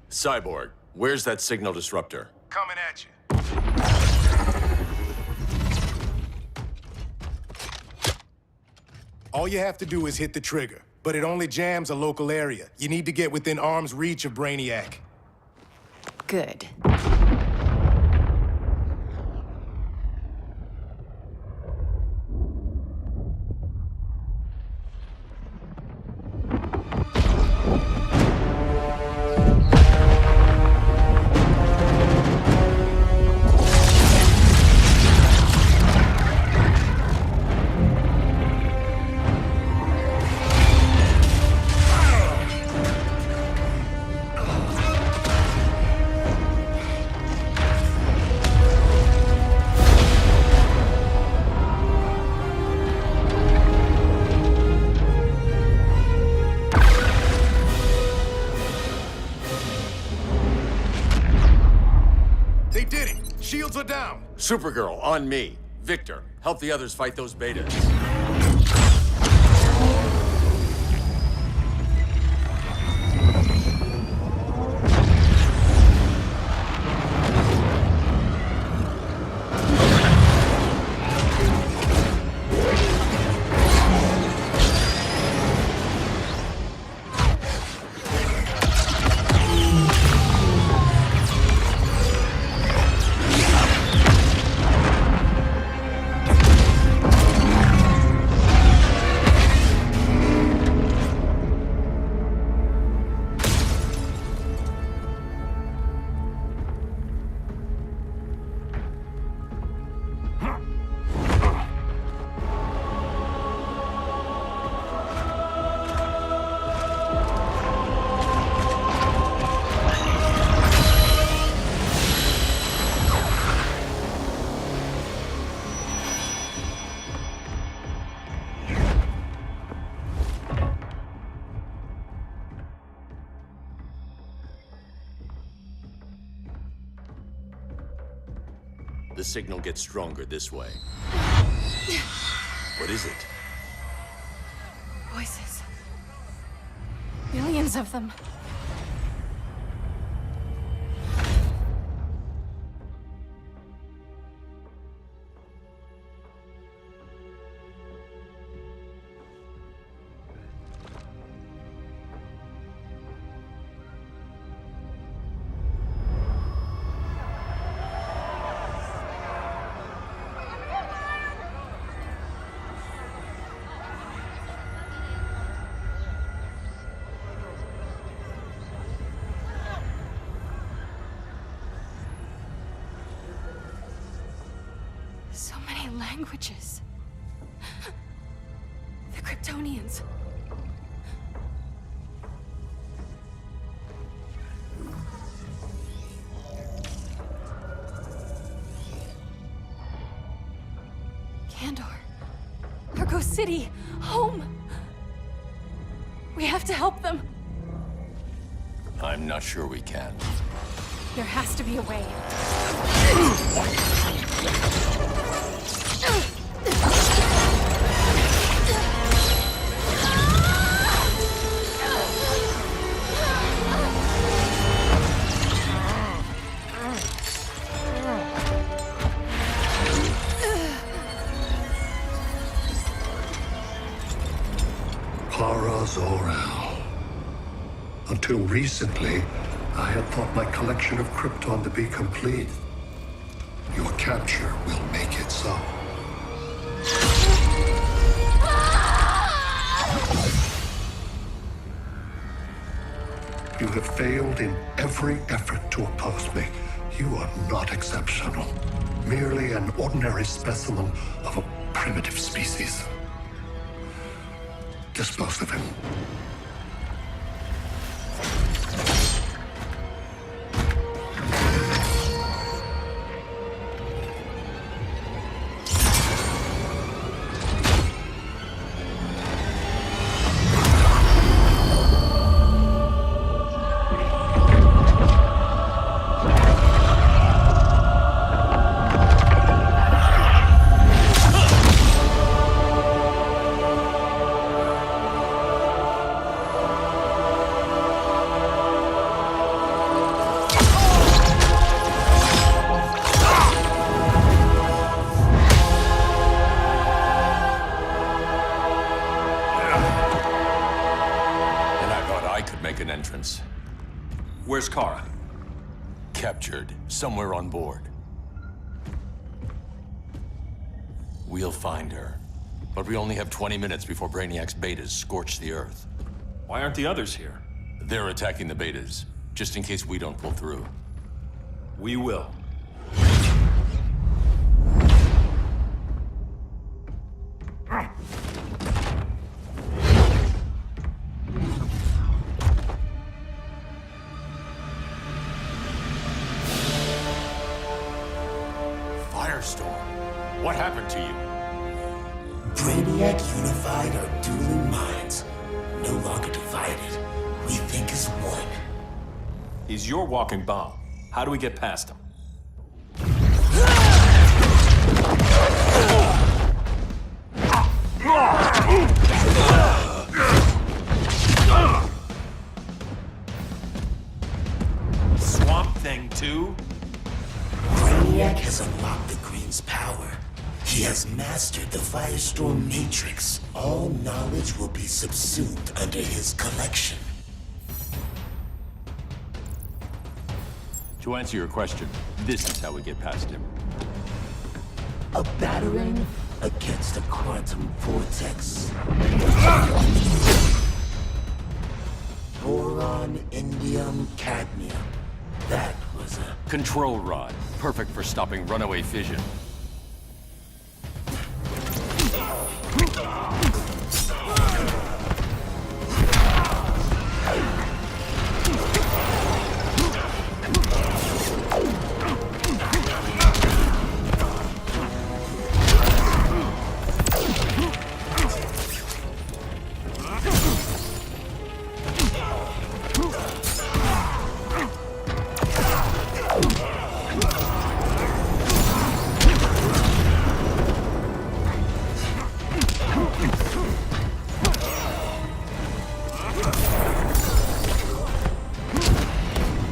Cyborg, where's that signal disruptor? Coming at you. All you have to do is hit the trigger, but it only jams a local area. You need to get within arm's reach of Brainiac. Good. They did it! Shields are down! Supergirl, on me. Victor, help the others fight those betas. The signal gets stronger this way. What is it? Voices. Billions of them. So many languages. The Kryptonians. Andor. Argo City. Home. We have to help them. I'm not sure we can. There has to be a way. Para Zor-El. Until recently, I had thought my collection of Krypton to be complete. Your capture will make it so. You have failed in every effort to oppose me. You are not exceptional. Merely an ordinary specimen of a primitive species. Dispose of him. Where's Kara? Captured, somewhere on board. We'll find her. But we only have 20 minutes before Brainiac's betas scorch the Earth. Why aren't the others here? They're attacking the betas, just in case we don't pull through. We will. Firestorm, what happened to you? Brainiac unified our dueling minds. No longer divided. We think as one. He's your walking bomb. How do we get past him? Swamp Thing 2? Brainiac has unlocked the Green's power. He has mastered the Firestorm Matrix. All knowledge will be subsumed under his collection. To answer your question, this is how we get past him. A battering against a quantum vortex. Boron, indium, cadmium. That was a... Control rod, perfect for stopping runaway fission.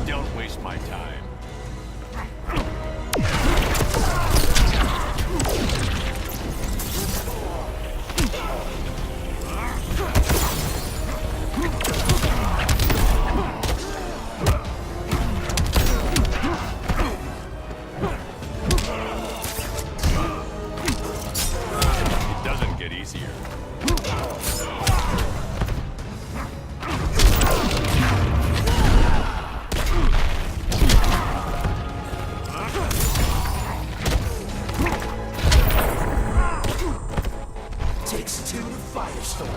Don't waste my time. It doesn't get easier. Takes two to Firestorm.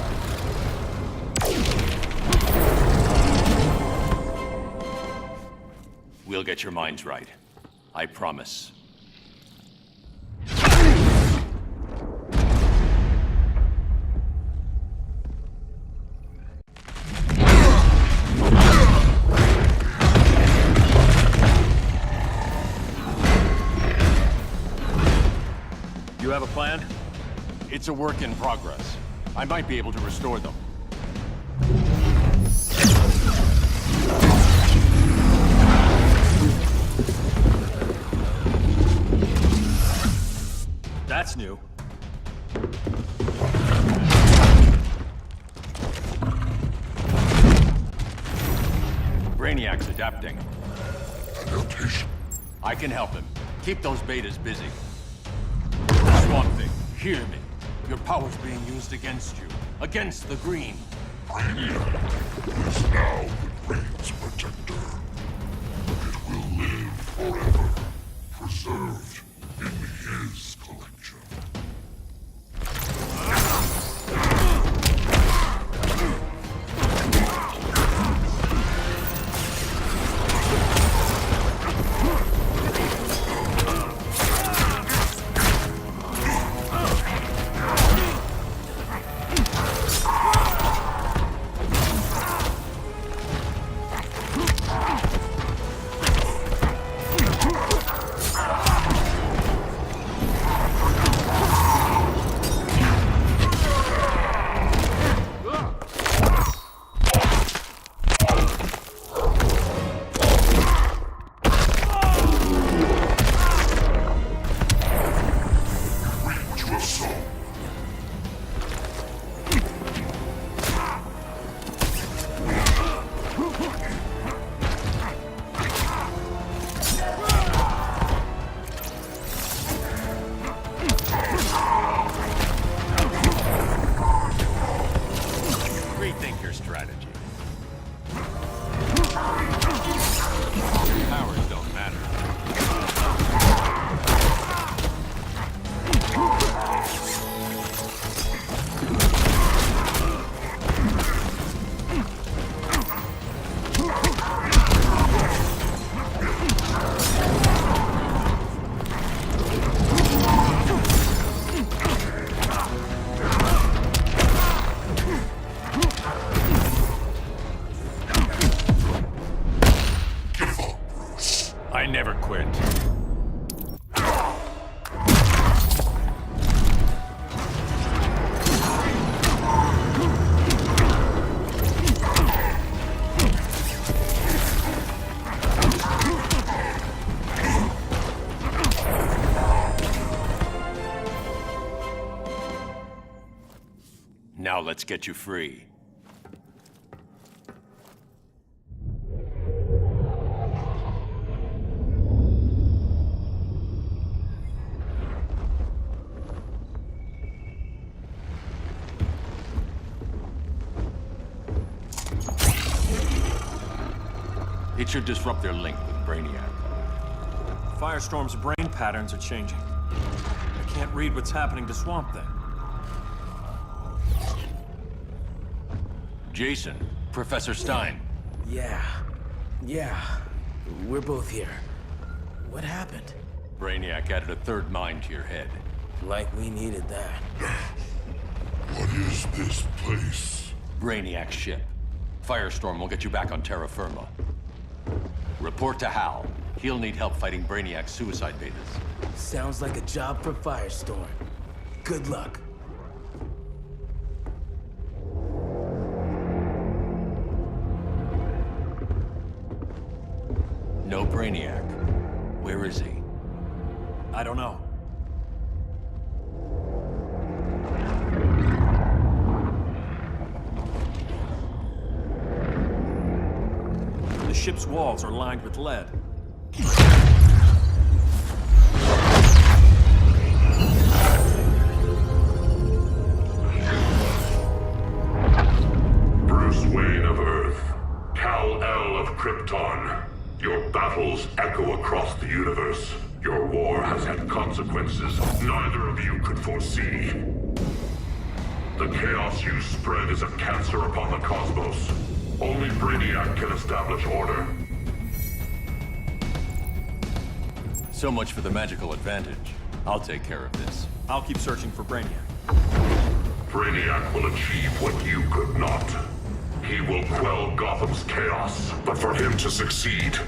We'll get your minds right. I promise. You have a plan? It's a work in progress. I might be able to restore them. That's new. Brainiac's adapting. I can help him. Keep those betas busy. Swamp Thing, hear me. Your power's being used against you. Against the Green. Brainiac is now the Green's protector. It will live forever, preserved in his collection. Rethink your strategy. Powers don't matter. I never quit. Now let's get you free. It should disrupt their link with Brainiac. Firestorm's brain patterns are changing. I can't read what's happening to Swamp Thing. Jason, Professor Stein. Yeah. We're both here. What happened? Brainiac added a third mind to your head. Like we needed that. What is this place? Brainiac's ship. Firestorm will get you back on terra firma. Report to Hal. He'll need help fighting Brainiac's suicide betas. Sounds like a job for Firestorm. Good luck. No Brainiac. Where is he? I don't know. The ship's walls are lined with lead. Bruce Wayne of Earth, Kal-El of Krypton. Your battles echo across the universe. Your war has had consequences neither of you could foresee. The chaos you spread is a cancer upon the cosmos. Only Brainiac can establish order. So much for the magical advantage. I'll take care of this. I'll keep searching for Brainiac. Brainiac will achieve what you could not. He will quell Gotham's chaos, but for him to succeed,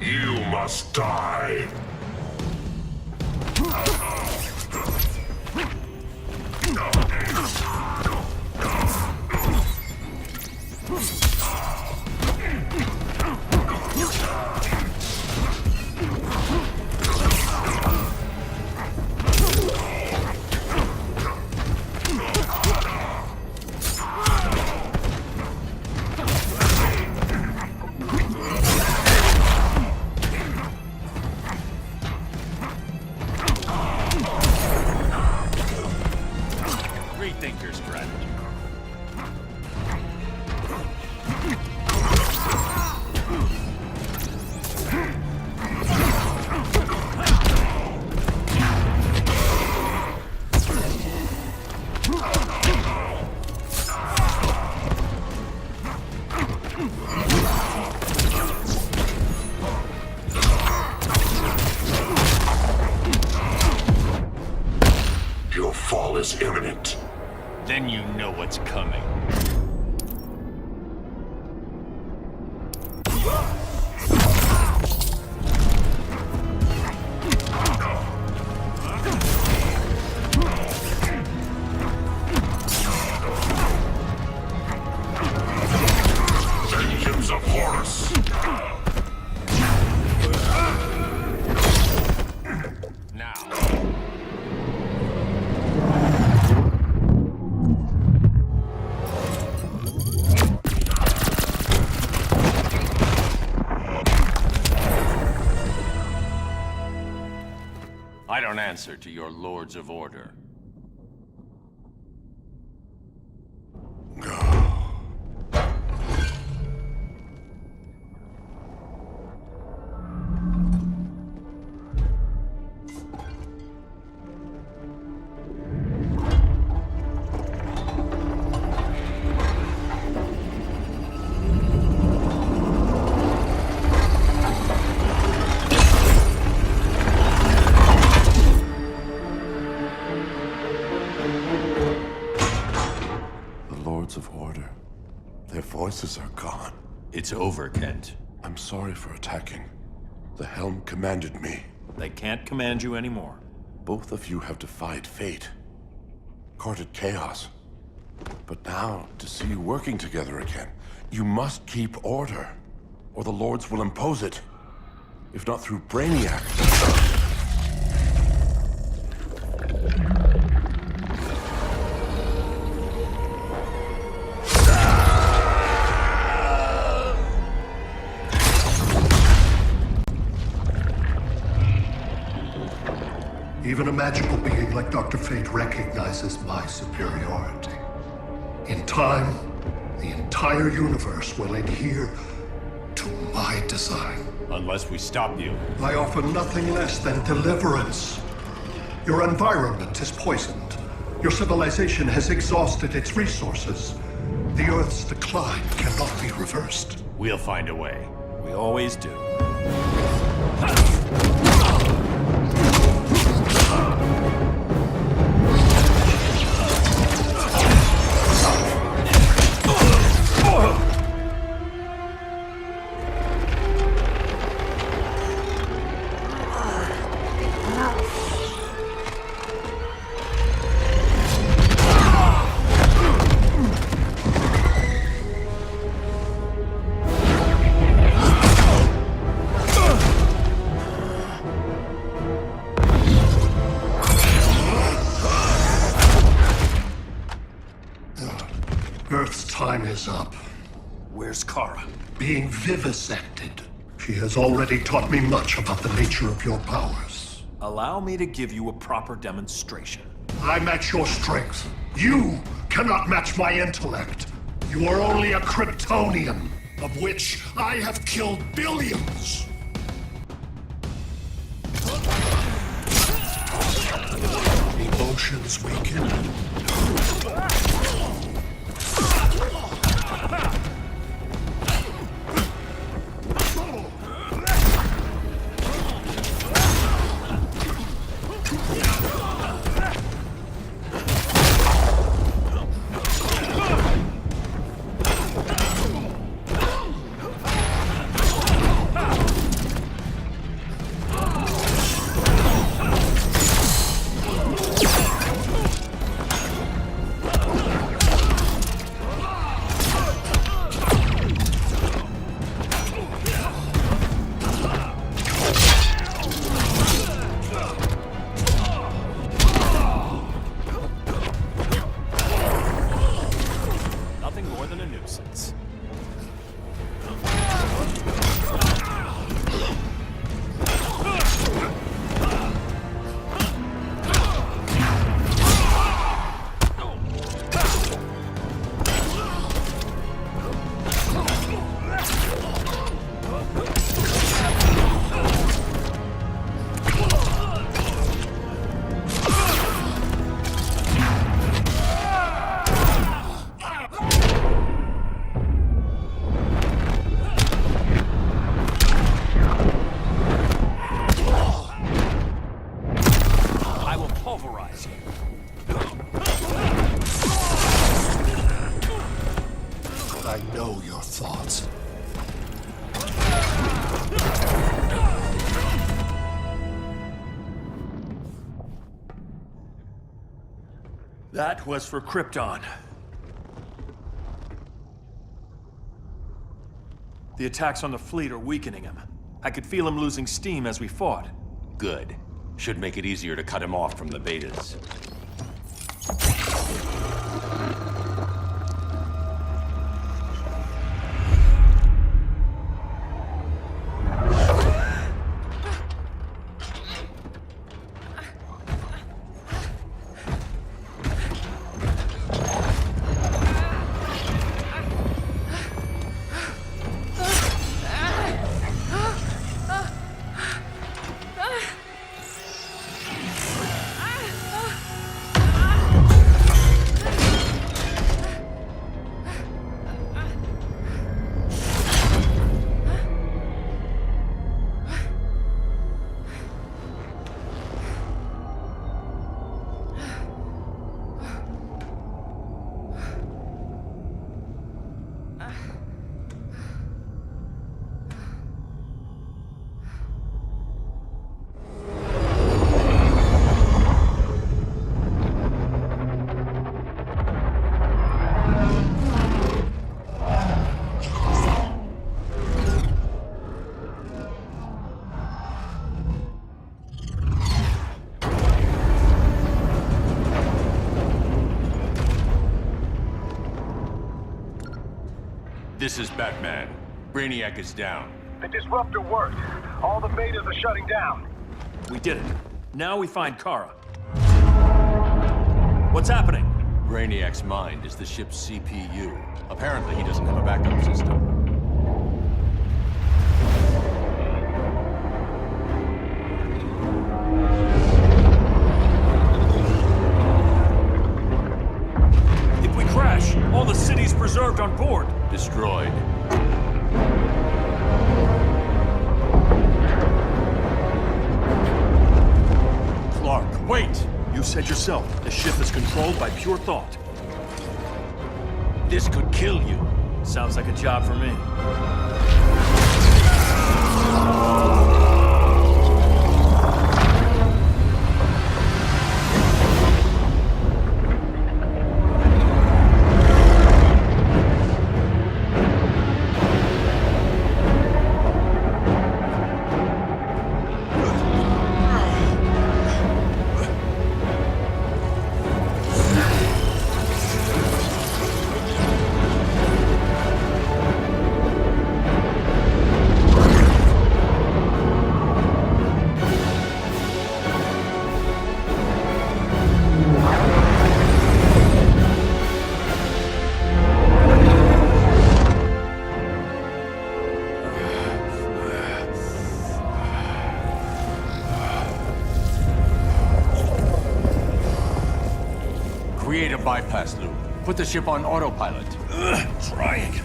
you must die. Rethink your strategy. Your fall is imminent. Then you know what's coming. Vengeance of Horus! I don't answer to your lords of order. Of order. Their voices are gone. It's over, Kent. I'm sorry for attacking. The Helm commanded me. They can't command you anymore. Both of you have defied fate, courted chaos. But now, to see you working together again, you must keep order, or the Lords will impose it. If not through Brainiac. Even a magical being like Dr. Fate recognizes my superiority. In time, the entire universe will adhere to my design. Unless we stop you. I offer nothing less than deliverance. Your environment is poisoned. Your civilization has exhausted its resources. The Earth's decline cannot be reversed. We'll find a way. We always do. Earth's time is up. Where's Kara? Being vivisected. She has already taught me much about the nature of your powers. Allow me to give you a proper demonstration. I match your strength. You cannot match my intellect. You are only a Kryptonian, of which I have killed billions. Emotions weaken. That was for Krypton. The attacks on the fleet are weakening him. I could feel him losing steam as we fought. Good. Should make it easier to cut him off from the betas. This is Batman. Brainiac is down. The disruptor worked. All the betas are shutting down. We did it. Now we find Kara. What's happening? Brainiac's mind is the ship's CPU. Apparently, he doesn't have a backup system. If we crash, all the city's preserved on board. Destroyed. Clark, wait! You said yourself, the ship is controlled by pure thought. This could kill you. Sounds like a job for me. Create a bypass loop. Put the ship on autopilot. Trying.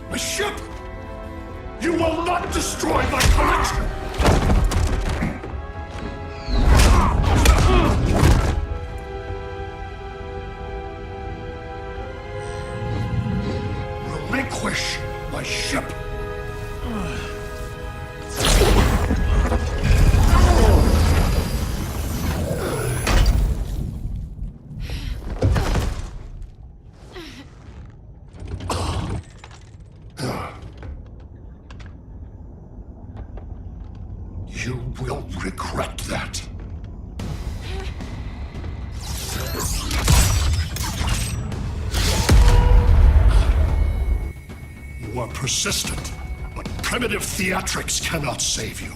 My ship! You will not destroy my collection! Relinquish my ship! You will regret that. You are persistent, but primitive theatrics cannot save you.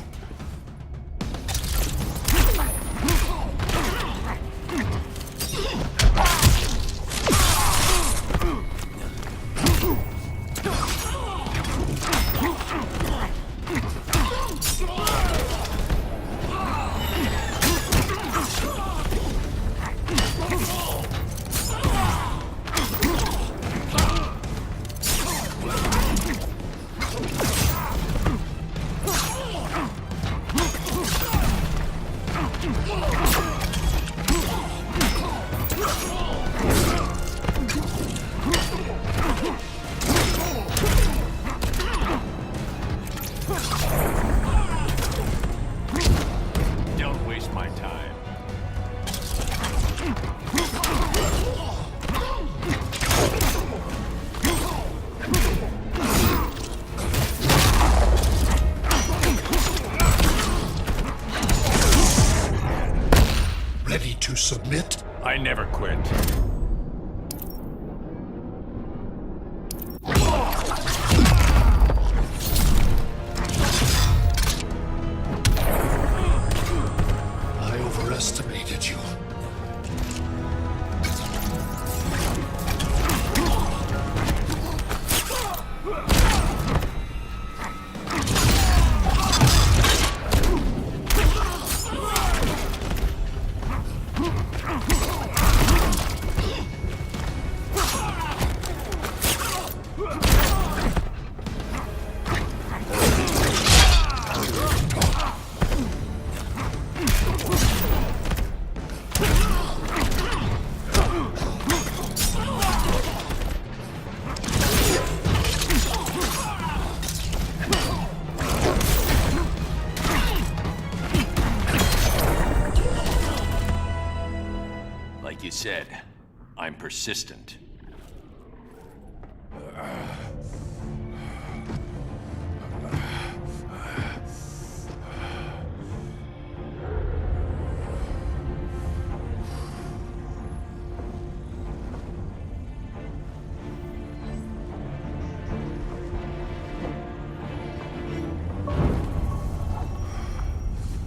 Don't waste my time. to submit? I never quit. I overestimated you. Like you said, I'm persistent.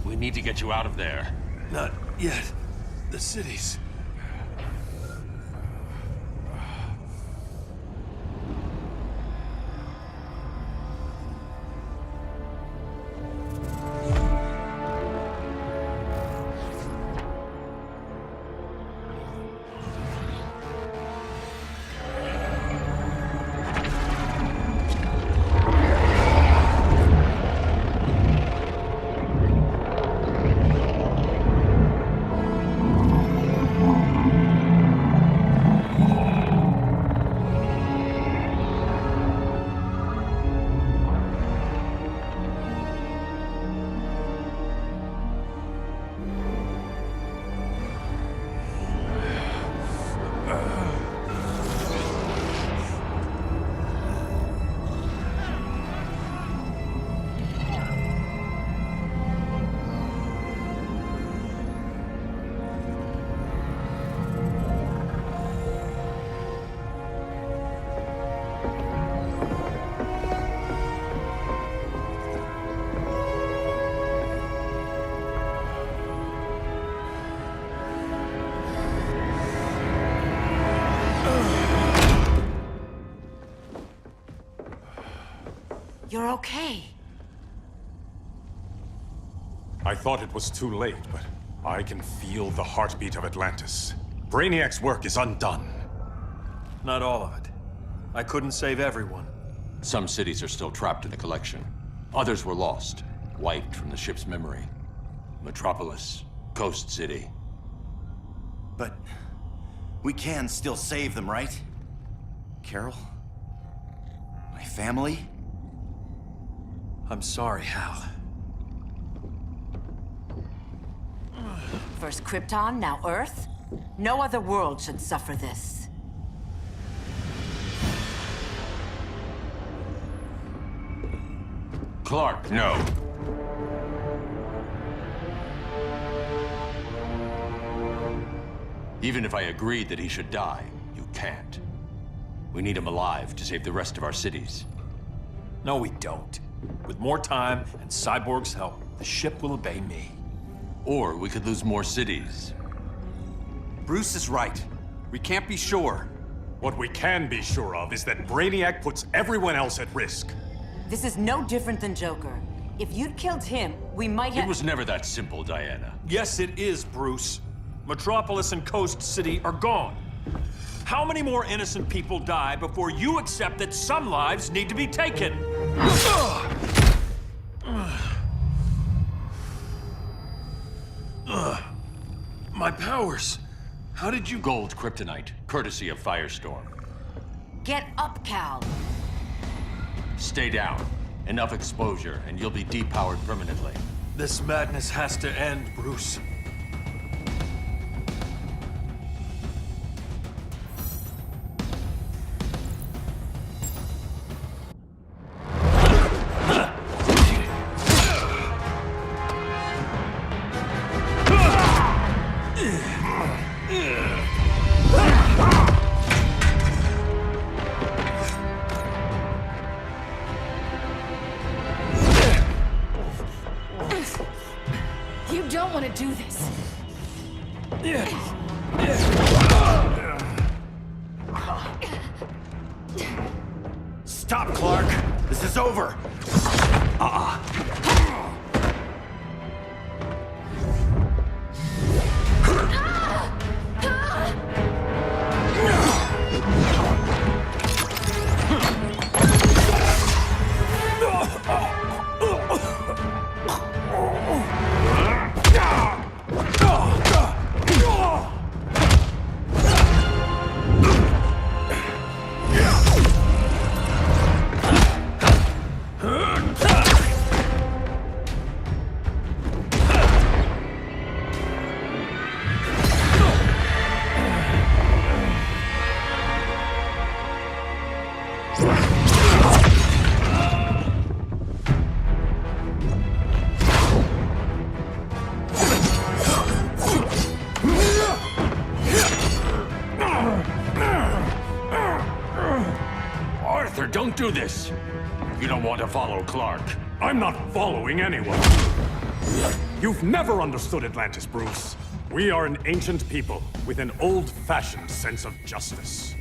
We need to get you out of there. Not yet. The cities. You're okay. I thought it was too late, but I can feel the heartbeat of Atlantis. Brainiac's work is undone. Not all of it. I couldn't save everyone. Some cities are still trapped in the collection. Others were lost, wiped from the ship's memory. Metropolis, Coast City. But we can still save them, right? Carol? My family? I'm sorry, Hal. First Krypton, now Earth? No other world should suffer this. Clark, no. Even if I agreed that he should die, you can't. We need him alive to save the rest of our cities. No, we don't. With more time and Cyborg's help, the ship will obey me. Or we could lose more cities. Bruce is right. We can't be sure. What we can be sure of is that Brainiac puts everyone else at risk. This is no different than Joker. If you'd killed him, we might have— It was never that simple, Diana. Yes, it is, Bruce. Metropolis and Coast City are gone. How many more innocent people die before you accept that some lives need to be taken? My powers. How did you— Gold kryptonite, courtesy of Firestorm. Get up, Cal. Stay down. Enough exposure, and you'll be depowered permanently. This madness has to end, Bruce. this. Stop, Clark! This is over! Arthur, don't do this! You don't want to follow Clark. I'm not following anyone. You've never understood Atlantis, Bruce. We are an ancient people with an old-fashioned sense of justice.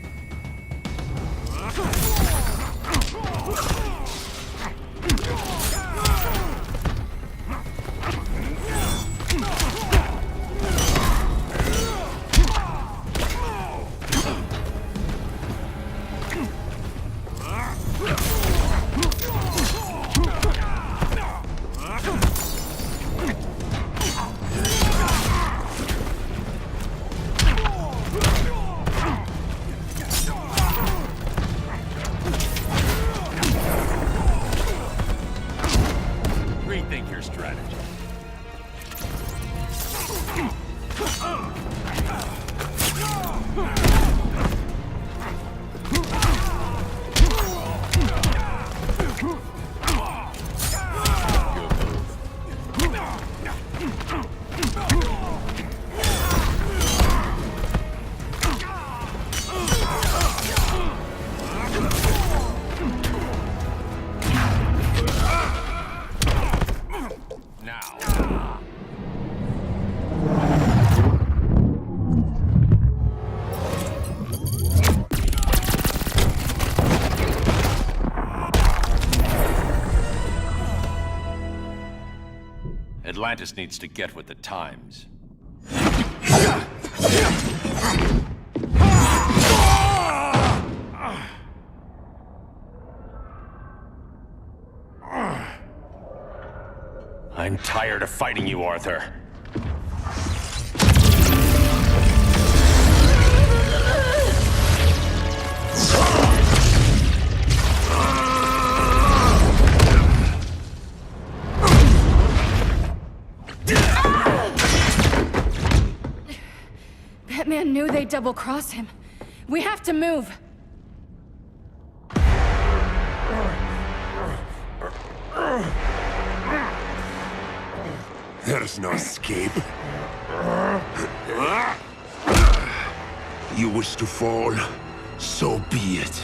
Rethink your strategy. Atlantis needs to get with the times. I'm tired of fighting you, Arthur. Batman knew they'd double-cross him. We have to move. There's no escape. You wish to fall, so be it.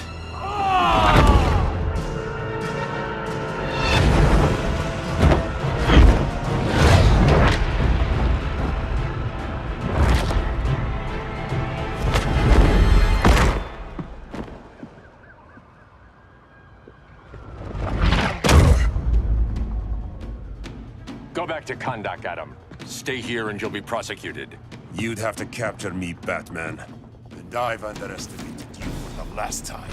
Go back to Kondak, Adam. Stay here and you'll be prosecuted. You'd have to capture me, Batman. And I've underestimated you for the last time.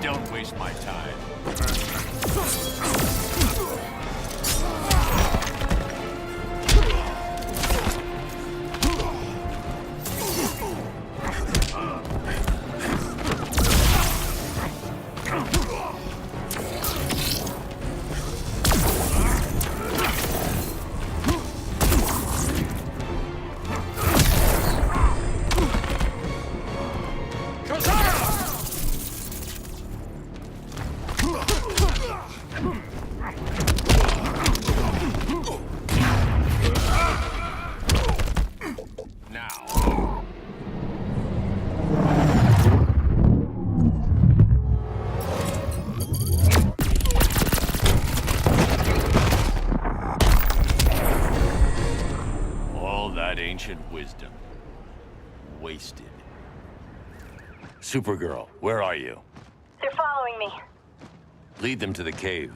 Don't waste my time. Supergirl, where are you? They're following me. Lead them to the cave.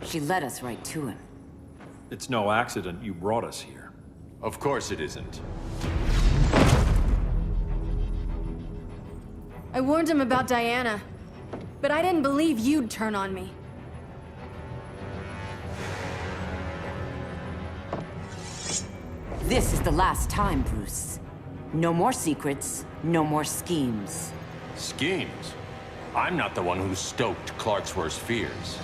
She led us right to him. It's no accident you brought us here. Of course it isn't. I warned him about Diana, but I didn't believe you'd turn on me. This is the last time, Bruce. No more secrets, no more schemes. Schemes? I'm not the one who stoked Clark's worst fears.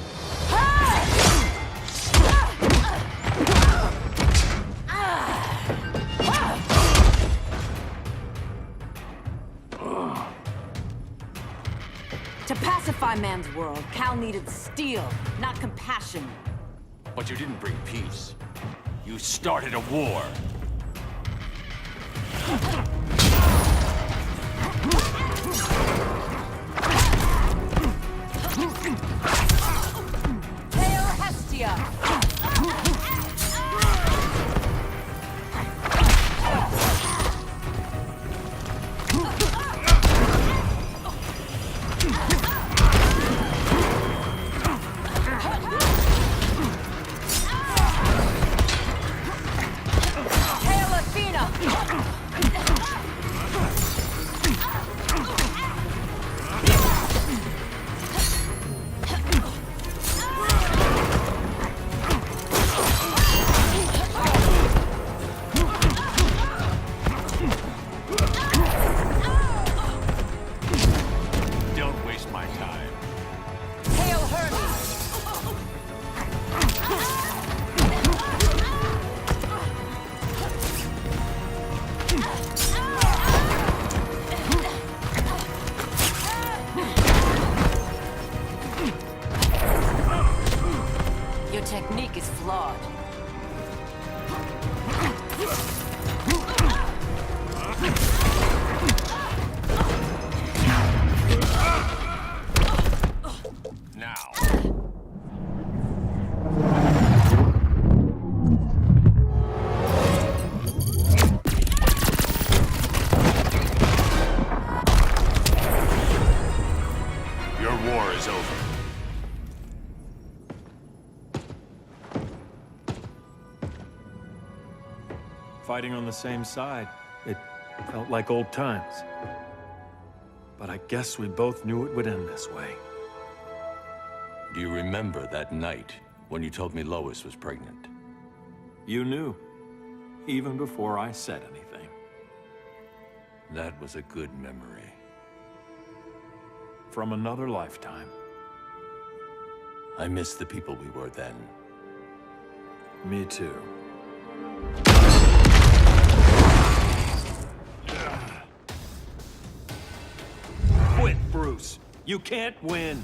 To pacify man's world, Cal needed steel, not compassion. But you didn't bring peace. You started a war. Hail Hestia! Hail Athena! Don't waste my time. Hail Hermes! Your technique is flawed. Now. Your war is over. Fighting on the same side, it felt like old times. But I guess we both knew it would end this way. Do you remember that night when you told me Lois was pregnant? You knew, even before I said anything. That was a good memory. From another lifetime. I miss the people we were then. Me too. Quit, Bruce. You can't win.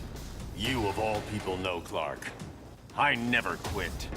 You of all people know, Clark. I never quit.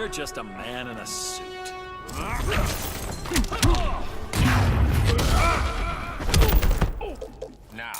You're just a man in a suit. Now.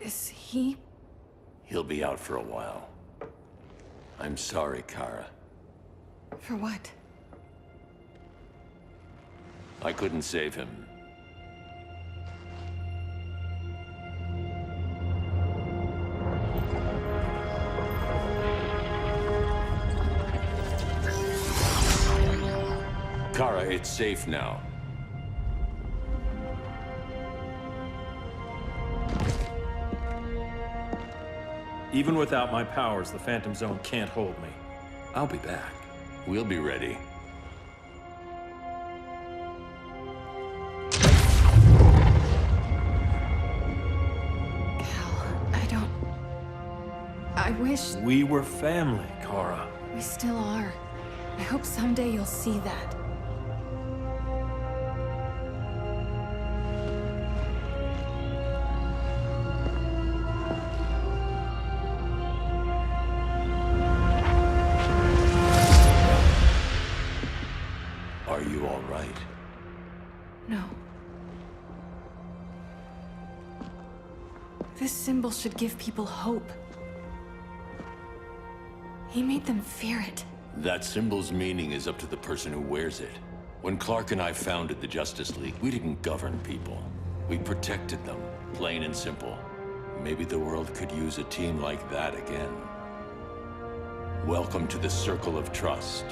Is he? He'll be out for a while. I'm sorry, Kara. For what? I couldn't save him. Kara, it's safe now. Even without my powers, the Phantom Zone can't hold me. I'll be back. We'll be ready. I wish... We were family, Kara. We still are. I hope someday you'll see that. Are you all right? No. This symbol should give people hope. He made them fear it. That symbol's meaning is up to the person who wears it. When Clark and I founded the Justice League, we didn't govern people. We protected them, plain and simple. Maybe the world could use a team like that again. Welcome to the Circle of Trust.